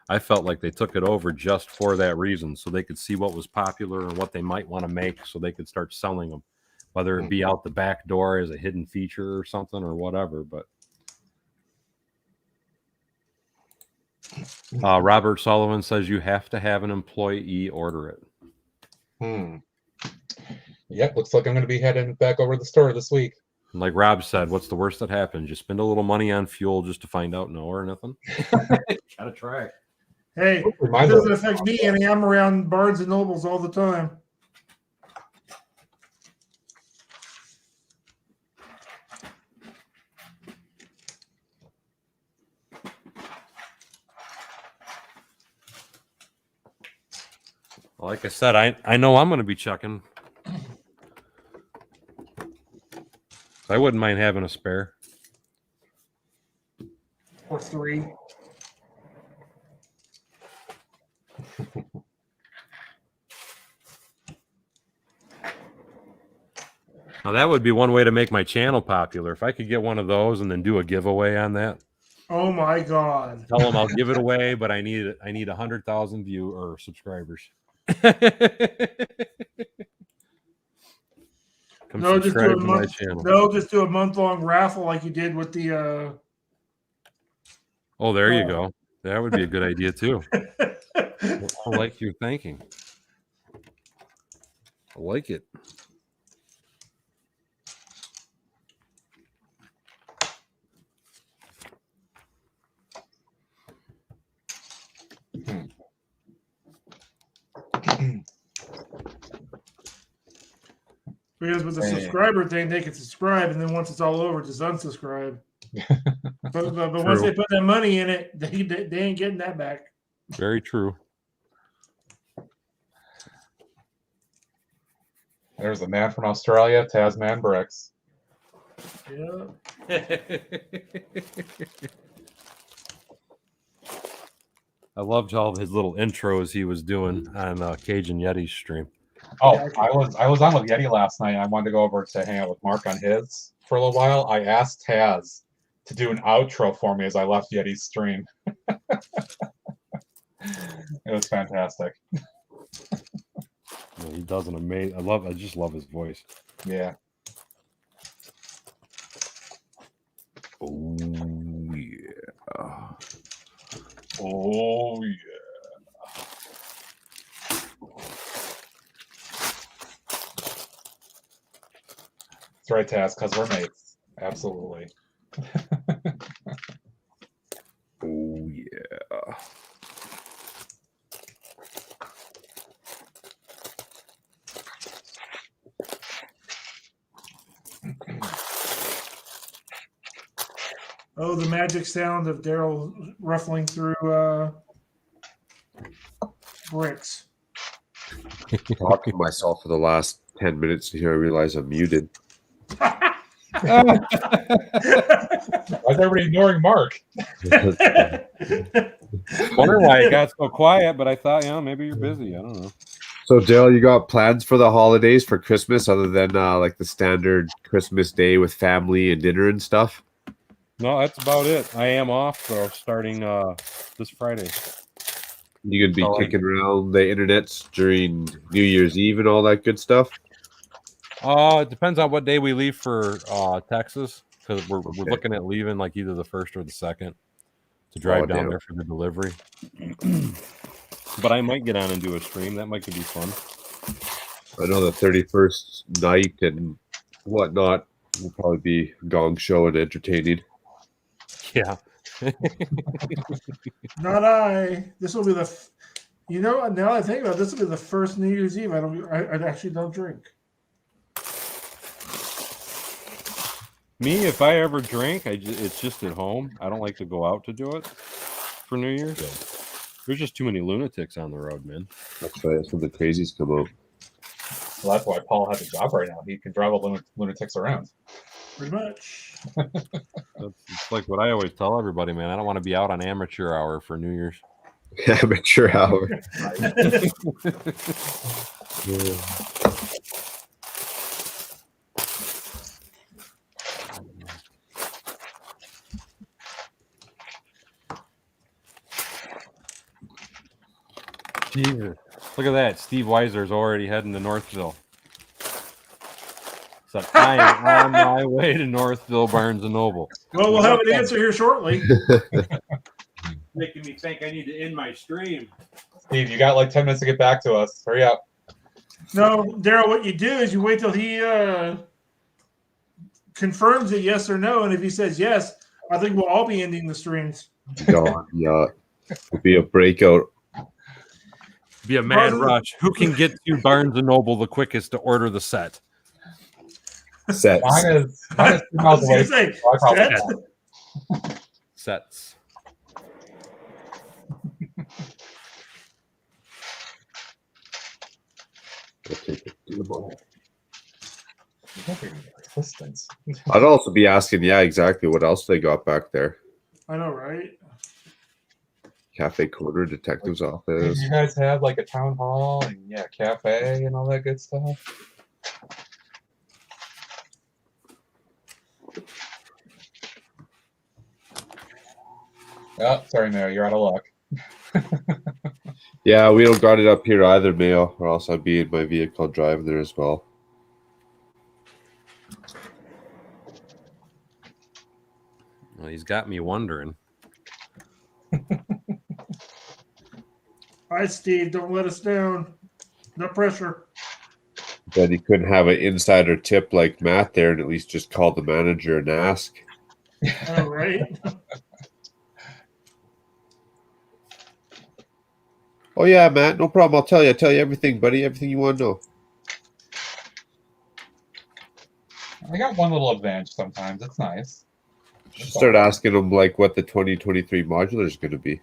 [SPEAKER 1] I felt like they took it over just for that reason, so they could see what was popular and what they might want to make so they could start selling them, whether it be out the back door as a hidden feature or something or whatever. But Robert Sullivan says you have to have an employee order it.
[SPEAKER 4] Yep, looks like I'm going to be heading back over to the store this week.
[SPEAKER 1] And like Rob said, what's the worst that happens? You spend a little money on fuel just to find out no or nothing. Gotta try.
[SPEAKER 6] Hey, it doesn't affect me any. I'm around Barnes and Nobles all the time.
[SPEAKER 1] Like I said, I know I'm going to be checking. I wouldn't mind having a spare.
[SPEAKER 6] Or 3.
[SPEAKER 1] Now that would be one way to make my channel popular. If I could get one of those and then do a giveaway on that.
[SPEAKER 6] Oh my God!
[SPEAKER 1] Tell them I'll give it away, but I need 100,000 view or subscribers.
[SPEAKER 6] No, just do a month. No, just do a month-long raffle like you did with the.
[SPEAKER 1] Oh, there you go. That would be a good idea too. I like your thinking. I like it.
[SPEAKER 6] Because with the subscriber thing, they can subscribe, and then once it's all over, just unsubscribe. but once they put that money in it, they ain't getting that back.
[SPEAKER 1] Very true.
[SPEAKER 4] There's a man from Australia, Tasman Bricks.
[SPEAKER 6] Yeah.
[SPEAKER 1] I loved all of his little intros he was doing on Cajun Yeti's stream.
[SPEAKER 4] Oh,
[SPEAKER 6] Yeah,
[SPEAKER 4] I was on with Yeti last night. And I wanted to go over to hang out with Mark on his for a little while. I asked Taz to do an outro for me as I left Yeti's stream. It was fantastic.
[SPEAKER 1] He does an amazing. I just love his voice.
[SPEAKER 4] Yeah.
[SPEAKER 5] Oh yeah.
[SPEAKER 4] Oh yeah. That's right, Taz, because we're mates. Absolutely.
[SPEAKER 5] Oh yeah.
[SPEAKER 6] Oh, the magic sound of Daryl ruffling through bricks.
[SPEAKER 5] Talking to myself for the last 10 minutes here, I realize I'm muted.
[SPEAKER 4] Why is everybody ignoring Mark?
[SPEAKER 1] Wondering why it got so quiet, but I thought, maybe you're busy. I don't know.
[SPEAKER 5] So, Dale, you got plans for the holidays for Christmas other than like the standard Christmas day with family and dinner and stuff?
[SPEAKER 1] No, that's about it. I am off, though, starting this Friday.
[SPEAKER 5] You gonna be
[SPEAKER 1] So,
[SPEAKER 5] kicking around the internets during New Year's Eve and all that good stuff?
[SPEAKER 1] It depends on what day we leave for Texas, because we're
[SPEAKER 5] Okay.
[SPEAKER 1] looking at leaving like either the 1st or the 2nd to drive down
[SPEAKER 5] damn.
[SPEAKER 1] there for the delivery. But I might get on and do a stream. That might be fun.
[SPEAKER 5] I know the 31st night and whatnot will probably be gong show and entertaining.
[SPEAKER 1] Yeah.
[SPEAKER 6] Not I. This will be the. Now that I think about it, this will be the first New Year's Eve I actually don't drink.
[SPEAKER 1] Me, if I ever drink, it's just at home. I don't like to go out to do it for New Year's. There's just too many lunatics on the road, man.
[SPEAKER 5] That's right. That's when the crazies come out.
[SPEAKER 4] Well, that's why Paul has a job right now. He can drive all lunatics around.
[SPEAKER 6] Pretty much.
[SPEAKER 1] It's like what I always tell everybody, man. I don't want to be out on amateur hour for New Year's.
[SPEAKER 5] Amateur hour.
[SPEAKER 1] Jesus. Look at that. Steve Weiser's already heading to Northville. So I am on my way to Northville, Barnes & Noble.
[SPEAKER 6] Well, we'll have an answer here shortly.
[SPEAKER 1] Making me think I need to end my stream.
[SPEAKER 4] Steve, you got like 10 minutes to get back to us. Hurry up.
[SPEAKER 6] No, Daryl, what you do is you wait till he confirms it, yes or no. And if he says yes, I think we'll all be ending the streams.
[SPEAKER 5] God, yeah. It'll be a breakout.
[SPEAKER 1] Be a mad rush. Who can get to Barnes & Noble the quickest to order the set?
[SPEAKER 5] Sets.
[SPEAKER 4] Mine is 2
[SPEAKER 6] I
[SPEAKER 4] miles
[SPEAKER 6] was
[SPEAKER 4] away.
[SPEAKER 6] gonna say,
[SPEAKER 4] So I probably
[SPEAKER 6] set?
[SPEAKER 4] can't.
[SPEAKER 1] Sets.
[SPEAKER 5] I'll take it to the bar.
[SPEAKER 4] You don't even get resistance.
[SPEAKER 5] I'd also be asking, yeah, exactly what else they got back there.
[SPEAKER 6] I know, right?
[SPEAKER 5] Cafe Corner, Detective's
[SPEAKER 4] Did
[SPEAKER 5] Office.
[SPEAKER 4] you guys have like a town hall and cafe and all that good stuff? Oh, sorry, Mary, you're out of luck.
[SPEAKER 5] Yeah, we don't got it up here either, Mayo, or else I'd be in my vehicle driving there as well.
[SPEAKER 1] Well, he's got me wondering.
[SPEAKER 6] All right, Steve, don't let us down. No pressure.
[SPEAKER 5] Then he couldn't have an insider tip like Matt there and at least just call the manager and ask.
[SPEAKER 6] All right.
[SPEAKER 5] Oh yeah, Matt, no problem. I'll tell you everything, buddy. Everything you want to know.
[SPEAKER 4] I got one little advantage sometimes. It's nice.
[SPEAKER 5] Just start asking him like what the 2023 modular is going to be.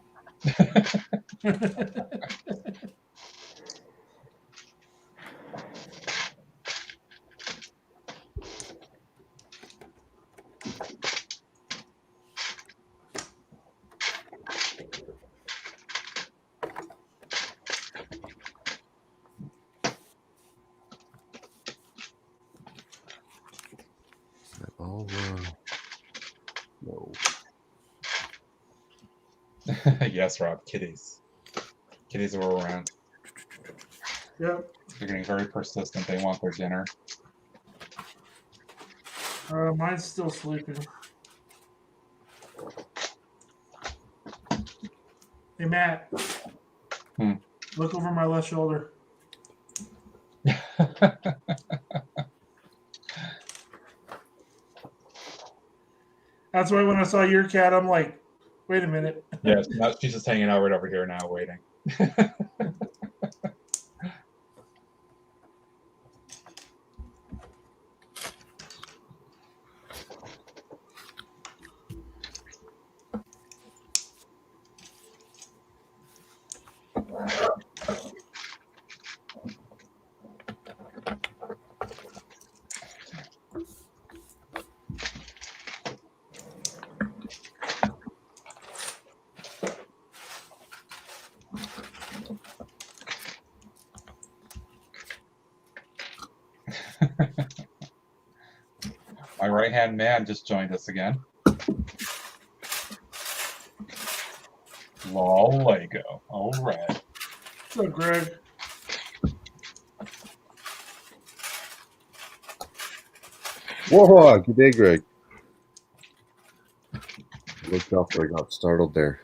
[SPEAKER 4] Yes, Rob. Kitties. Kitties are around.
[SPEAKER 6] Yep.
[SPEAKER 4] They're getting very persistent. They want their dinner.
[SPEAKER 6] Mine's still sleeping. Hey, Matt.
[SPEAKER 4] Hmm.
[SPEAKER 6] Look over my left shoulder. That's why when I saw your cat, I'm like, wait a minute.
[SPEAKER 4] Yes, now she's just hanging out right over here now, waiting. My right-hand man just joined us again. Lol Lego. All right.
[SPEAKER 6] What's up, Greg?
[SPEAKER 5] Whoa, good day, Greg. Looked up where I got startled there.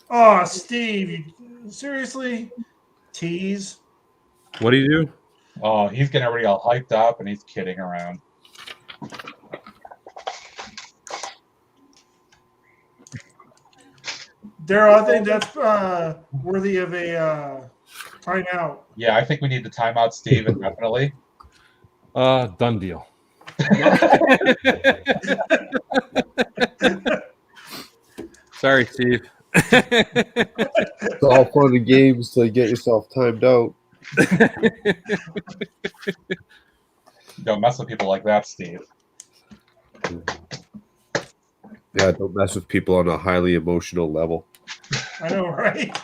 [SPEAKER 6] Oh, Steve, you, seriously? Tease?
[SPEAKER 1] What do you do?
[SPEAKER 4] Oh, he's getting everybody all hyped up, and he's kidding around.
[SPEAKER 6] Daryl, I think that's worthy of a timeout.
[SPEAKER 4] Yeah, I think we need the timeout, Steve, definitely.
[SPEAKER 1] Done deal. Sorry, Steve.
[SPEAKER 5] It's all fun and games to get yourself timed out.
[SPEAKER 4] Don't mess with people like that, Steve.
[SPEAKER 5] Yeah, don't mess with people on a highly emotional level.
[SPEAKER 6] I know, right?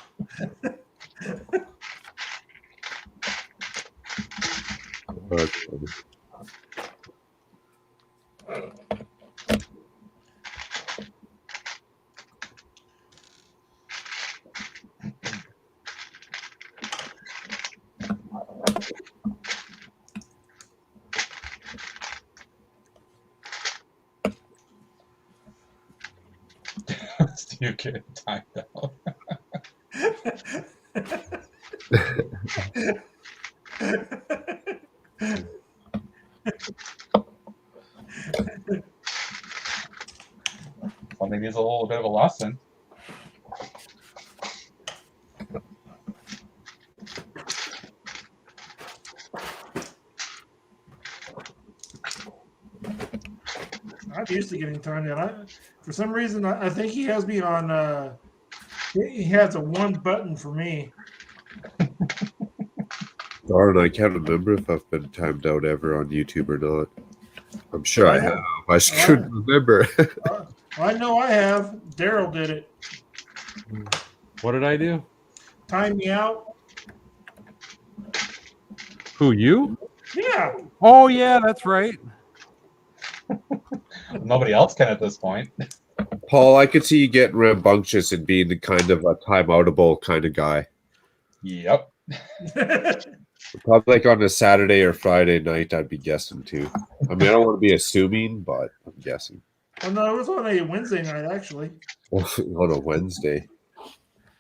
[SPEAKER 4] Steve getting timed out. Something needs a little bit of a lesson.
[SPEAKER 6] I'm used to getting timed out. For some reason, I think he has me on. He has a one button for me.
[SPEAKER 5] Darn, I can't remember if I've been timed out ever on YouTube or not. I'm sure I have. I just couldn't remember.
[SPEAKER 6] I know I have. Daryl did it.
[SPEAKER 1] What did I do?
[SPEAKER 6] Time me out.
[SPEAKER 1] Who, you?
[SPEAKER 6] Yeah.
[SPEAKER 1] Oh, yeah, that's right.
[SPEAKER 4] Nobody else can at this point.
[SPEAKER 5] Paul, I could see you getting rambunctious and being the kind of a timeoutable kind of guy.
[SPEAKER 4] Yep.
[SPEAKER 5] Probably like on a Saturday or Friday night, I'd be guessing too. I mean, I don't want to be assuming, but I'm guessing.
[SPEAKER 6] Oh no, it was on a Wednesday night actually.
[SPEAKER 5] On a Wednesday.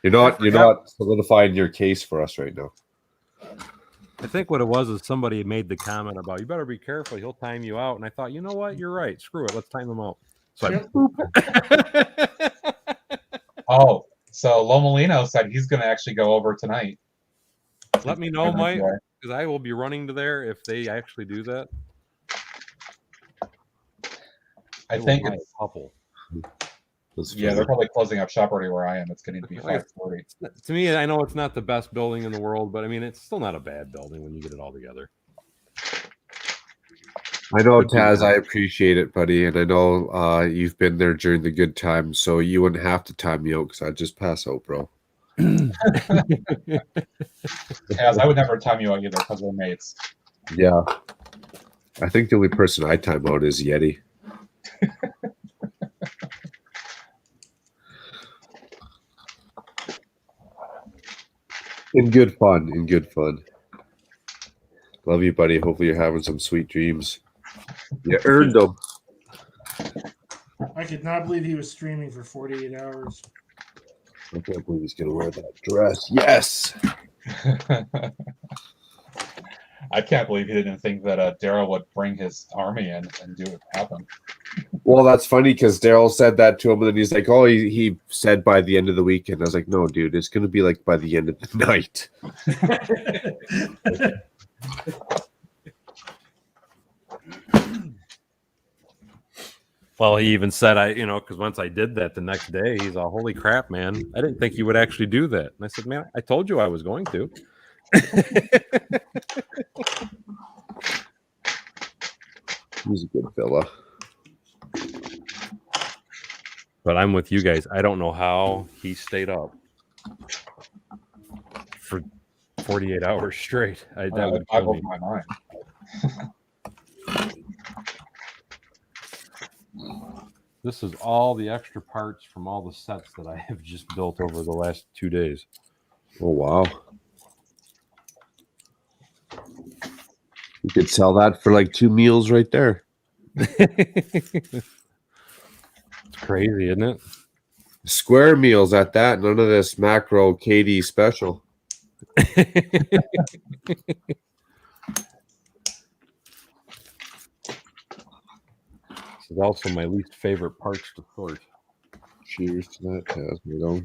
[SPEAKER 5] You're not solidifying your case for us right now.
[SPEAKER 1] I think what it was is somebody made the comment about, you better be careful, he'll time you out. And I thought, you know what? You're right. Screw it. Let's time him out. So
[SPEAKER 4] Oh, so Lomolino said he's going to actually go over tonight.
[SPEAKER 1] Let me know, Mike, because I will be running to there if they actually do that.
[SPEAKER 4] I think it's
[SPEAKER 1] a couple.
[SPEAKER 4] Yeah, they're probably closing up shop already where I am. It's getting to be 5:40.
[SPEAKER 1] To me, I know it's not the best building in the world, but I mean, it's still not a bad building when you get it all together.
[SPEAKER 5] I know, Taz, I appreciate it, buddy, and I know you've been there during the good times, so you wouldn't have to time me out because I'd just pass out, bro.
[SPEAKER 4] Taz, I would never time you out either because we're mates.
[SPEAKER 5] Yeah. I think the only person I time out is Yeti. In good fun. In good fun. Love you, buddy. Hopefully you're having some sweet dreams. You earned them.
[SPEAKER 6] I could not believe he was streaming for 48 hours.
[SPEAKER 5] I can't believe he's gonna wear that dress. Yes.
[SPEAKER 4] I can't believe he didn't think that Daryl would bring his army in and do it happen.
[SPEAKER 5] Well, that's funny because Daryl said that to him, and then he's like, "Oh, he said by the end of the weekend." I was like, "No, dude, it's gonna be like by the end of the night."
[SPEAKER 1] Well, he even said, because once I did that the next day, he's all, holy crap, man. I didn't think you would actually do that. And I said, man, I told you I was going to.
[SPEAKER 5] He's a good fella.
[SPEAKER 1] But I'm with you guys. I don't know how he stayed up for 48 hours straight. That would
[SPEAKER 4] I
[SPEAKER 1] kill me.
[SPEAKER 4] my mind.
[SPEAKER 1] This is all the extra parts from all the sets that I have just built over the last 2 days.
[SPEAKER 5] Oh wow! You could sell that for like 2 meals right there.
[SPEAKER 1] It's crazy, isn't it?
[SPEAKER 5] Square meals at that. None of this macro KD special.
[SPEAKER 1] This is also my least favorite parts to sort.
[SPEAKER 5] Cheers to that, Taz. You know.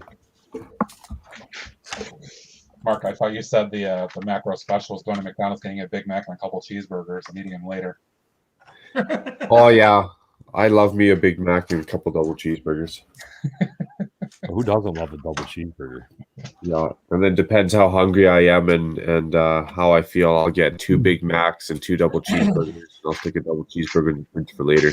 [SPEAKER 4] Mark, I thought you said the macro special was going to McDonald's, getting a Big Mac and a couple cheeseburgers and eating them later.
[SPEAKER 5] Oh yeah, I love me a Big Mac and a couple double cheeseburgers.
[SPEAKER 1] Who doesn't love a double cheeseburger?
[SPEAKER 5] Yeah, and then depends how hungry I am and how I feel. I'll get 2 Big Macs and 2 double cheeseburgers. And I'll take a double cheeseburger in the fridge for later.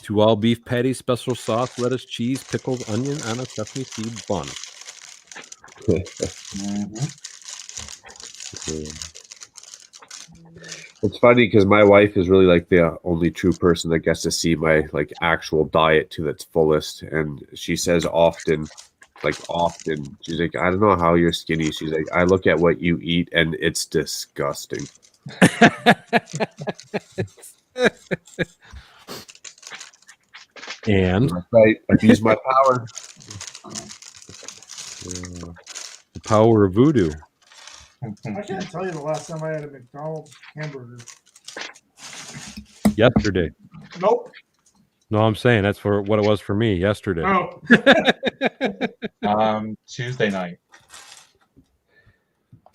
[SPEAKER 1] 2 all beef patties, special sauce, lettuce, cheese, pickles, onion on a sesame seed bun.
[SPEAKER 5] It's funny because my wife is really like the only true person that gets to see my like actual diet to its fullest, and she says often, she's like, I don't know how you're skinny. She's like, I look at what you eat and it's disgusting.
[SPEAKER 1] And
[SPEAKER 5] That's right, abuse my power.
[SPEAKER 1] the power of voodoo.
[SPEAKER 6] I can't tell you the last time I had a McDonald's hamburger.
[SPEAKER 1] Yesterday.
[SPEAKER 6] Nope.
[SPEAKER 1] No, I'm saying that's for what it was for me yesterday.
[SPEAKER 6] Oh.
[SPEAKER 4] Tuesday night.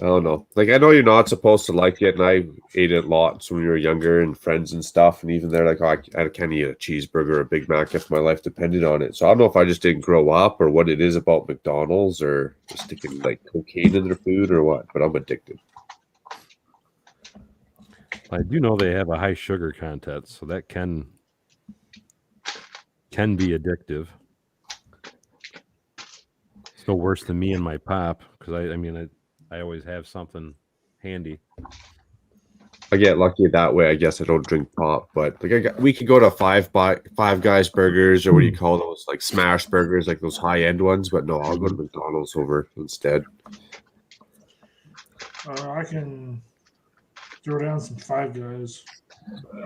[SPEAKER 5] I don't know. Like, I know you're not supposed to like it, and I ate it lots when we were younger and friends and stuff. And even they're like, oh, I can't eat a cheeseburger or a Big Mac if my life depended on it. So I don't know if I just didn't grow up or what it is about McDonald's or just sticking like cocaine in their food or what, but I'm addicted.
[SPEAKER 1] I do know they have a high sugar content, so that can be addictive. It's no worse than me and my pop because I always have something handy.
[SPEAKER 5] I get lucky that way. I guess I don't drink pop, but like we could go to Five Guys burgers or what do you call those, like smash burgers, like those high end ones. But no, I'll go to McDonald's over instead.
[SPEAKER 6] I can throw down some Five Guys.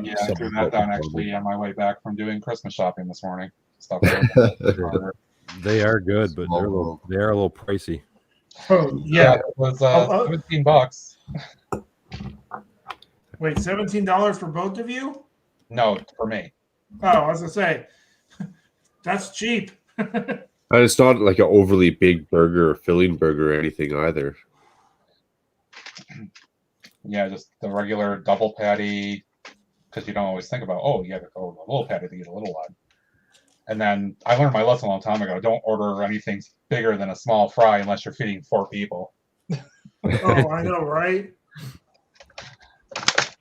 [SPEAKER 4] Yeah, I threw that down actually on my way back from doing Christmas shopping this morning. Stuff.
[SPEAKER 1] They are good, but they are a little pricey.
[SPEAKER 6] Oh yeah,
[SPEAKER 4] it was $17.
[SPEAKER 6] Wait, $17 for both of you?
[SPEAKER 4] No, for me.
[SPEAKER 6] Oh, I was gonna say that's cheap.
[SPEAKER 5] And it's not like an overly big burger or filling burger or anything either.
[SPEAKER 4] Yeah, just the regular double patty, because you don't always think about, oh, you have to go with a little patty to get a little one. And then I learned my lesson a long time ago. Don't order anything bigger than a small fry unless you're feeding 4 people.
[SPEAKER 6] Oh, I know, right?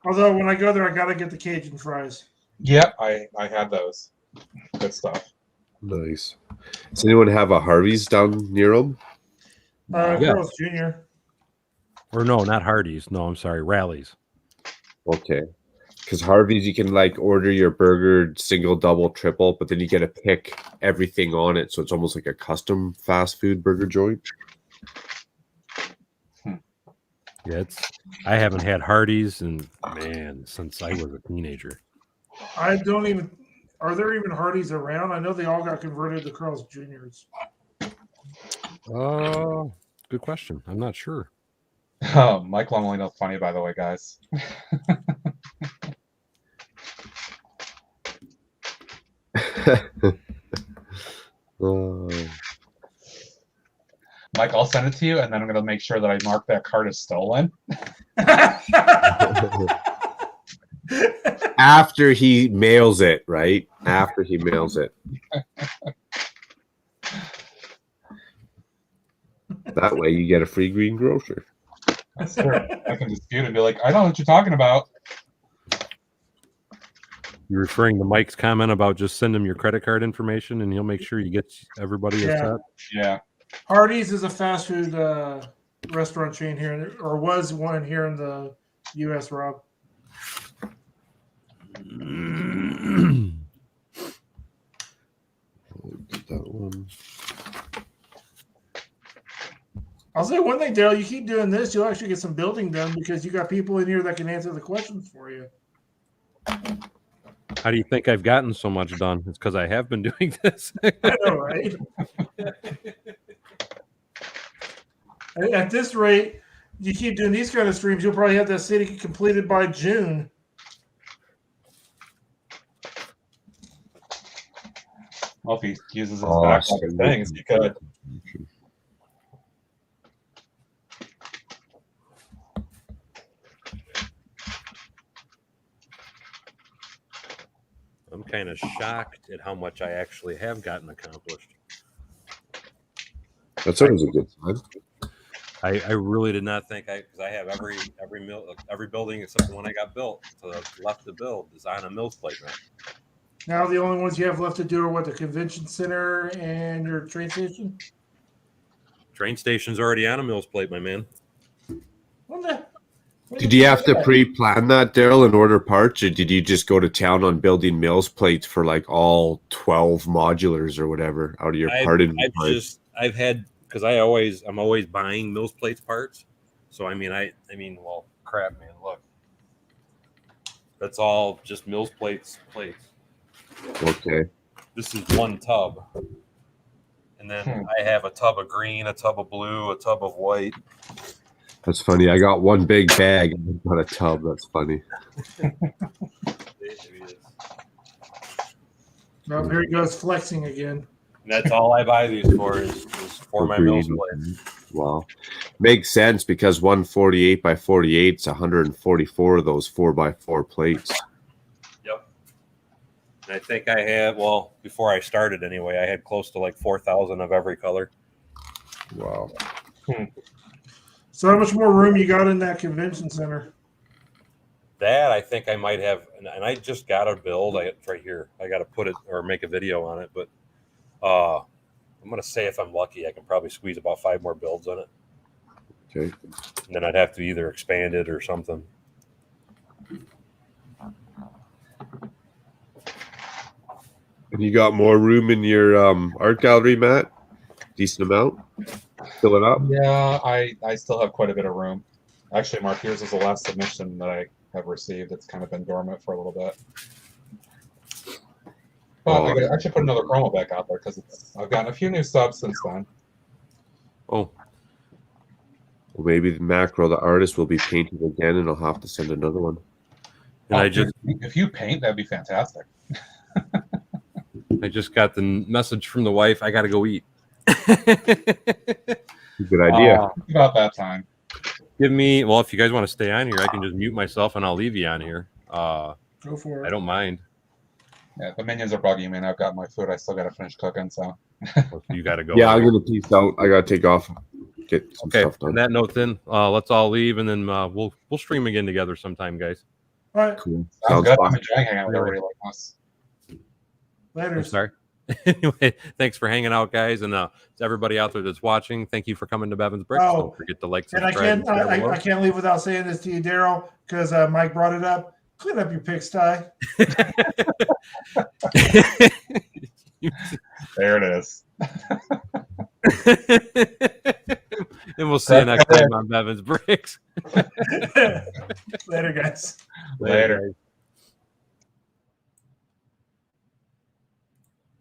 [SPEAKER 6] Although when I go there, I gotta get the Cajun fries.
[SPEAKER 4] Yep, I had those. Good stuff.
[SPEAKER 5] Nice. Does anyone have a Harvey's down near them?
[SPEAKER 1] Yeah.
[SPEAKER 6] Carl's Jr.
[SPEAKER 1] Or no, not Hardee's. No, I'm sorry, Rallies.
[SPEAKER 5] Okay. because Harvey's you can like order your burger single, double, triple, but then you get to pick everything on it, so it's almost like a custom fast food burger joint.
[SPEAKER 1] Yeah, I haven't had Hardee's and man since I was a teenager.
[SPEAKER 6] I don't even. Are there even Hardee's around? I know they all got converted to Carl's Juniors.
[SPEAKER 1] Good question. I'm not sure.
[SPEAKER 4] Oh, Mike Lumley funny, by the way, guys. Mike, I'll send it to you, and then I'm going to make sure that I mark that card as stolen.
[SPEAKER 5] After he mails it, right? After he mails it. That way you get a free green grocer.
[SPEAKER 4] That's true. I can dispute and be like, I know what you're talking about.
[SPEAKER 1] You're referring to Mike's comment about just send him your credit card information and he'll make sure you get everybody a set?
[SPEAKER 4] Yeah.
[SPEAKER 6] Hardee's is a fast food restaurant chain here, or was one here in the U.S., Rob.
[SPEAKER 5] That one.
[SPEAKER 6] I'll say one thing, Daryl. You keep doing this, you'll actually get some building done because you got people in here that can answer the questions for you.
[SPEAKER 1] How do you think I've gotten so much done? It's because I have been doing this.
[SPEAKER 6] I know, right? At this rate, you keep doing these kind of streams, you'll probably have that city completed by June.
[SPEAKER 4] Well, if he uses his backlog of things, he could.
[SPEAKER 1] I'm kind of shocked at how much I actually have gotten accomplished.
[SPEAKER 5] That's always a good sign.
[SPEAKER 1] I really did not think because I have every building except the one I got built to the left to build is on a Mills plate now.
[SPEAKER 6] Now the only ones you have left to do are what, the convention center and your train station?
[SPEAKER 1] Train station's already on a Mills plate, my man.
[SPEAKER 5] Did you have to pre-plan that, Daryl, and order parts, or did you just go to town on building Mills plates for like all 12 modulars or whatever out of your part inventory?
[SPEAKER 1] I've had because I'm always buying Mills plates parts. So I mean, well, crap, man, look, that's all just Mills plates.
[SPEAKER 5] Okay.
[SPEAKER 1] This is one tub, and then I have a tub of green, a tub of blue, a tub of white.
[SPEAKER 5] That's funny. I got one big bag and not a tub. That's funny.
[SPEAKER 6] No, here he goes flexing again.
[SPEAKER 1] And that's all I buy these for is for my Mills plates.
[SPEAKER 5] Wow. Makes sense because 148 by 48 is 144 of those 4x4 plates.
[SPEAKER 1] Yep. And I think I had, well, before I started anyway, I had close to like 4,000 of every color.
[SPEAKER 5] Wow.
[SPEAKER 6] So how much more room you got in that convention center?
[SPEAKER 1] That I think I might have, and I just got a build. It's right here. I got to put it or make a video on it, but I'm going to say if I'm lucky, I can probably squeeze about 5 more builds on it.
[SPEAKER 5] Okay.
[SPEAKER 1] And then I'd have to either expand it or something.
[SPEAKER 5] And you got more room in your art gallery, Matt? Decent amount? Fill it up?
[SPEAKER 4] Yeah, I still have quite a bit of room. Actually, Mark, yours is the last submission that I have received. It's kind of been dormant for a little bit. But I could actually put another promo back out there because I've gotten a few new subs since then.
[SPEAKER 5] Oh. Well, maybe the Macro, the artist, will be painted again, and I'll have to send another one.
[SPEAKER 1] And
[SPEAKER 4] if you paint, that'd be fantastic.
[SPEAKER 1] I just got the message from the wife. I got to go eat.
[SPEAKER 5] Good idea.
[SPEAKER 4] About that time.
[SPEAKER 1] Give me, well, if you guys want to stay on here, I can just mute myself and I'll leave you on here.
[SPEAKER 6] Go for it.
[SPEAKER 1] I don't mind.
[SPEAKER 4] Yeah, the minions are bugging me, and I've got my food. I still got to finish cooking, so.
[SPEAKER 1] You got to go.
[SPEAKER 5] Yeah, I'm going to peace out. I got to take off. Get some stuff done.
[SPEAKER 1] On that note, then let's all leave, and then we'll stream again together sometime, guys.
[SPEAKER 6] All right.
[SPEAKER 5] Cool.
[SPEAKER 4] Sounds good.
[SPEAKER 5] Awesome.
[SPEAKER 4] I'm enjoying hanging out with everybody like us.
[SPEAKER 6] Later.
[SPEAKER 1] I'm sorry. Anyway, thanks for hanging out, guys, and to everybody out there that's watching, thank you for coming to Bevan's Bricks. Don't forget to like,
[SPEAKER 6] And
[SPEAKER 1] subscribe.
[SPEAKER 6] I can't leave without saying this to you, Daryl, because Mike brought it up. Clean up your pigsty.
[SPEAKER 4] There it is.
[SPEAKER 1] And we'll see you next time on Bevan's Bricks.
[SPEAKER 6] Later, guys.
[SPEAKER 4] Later.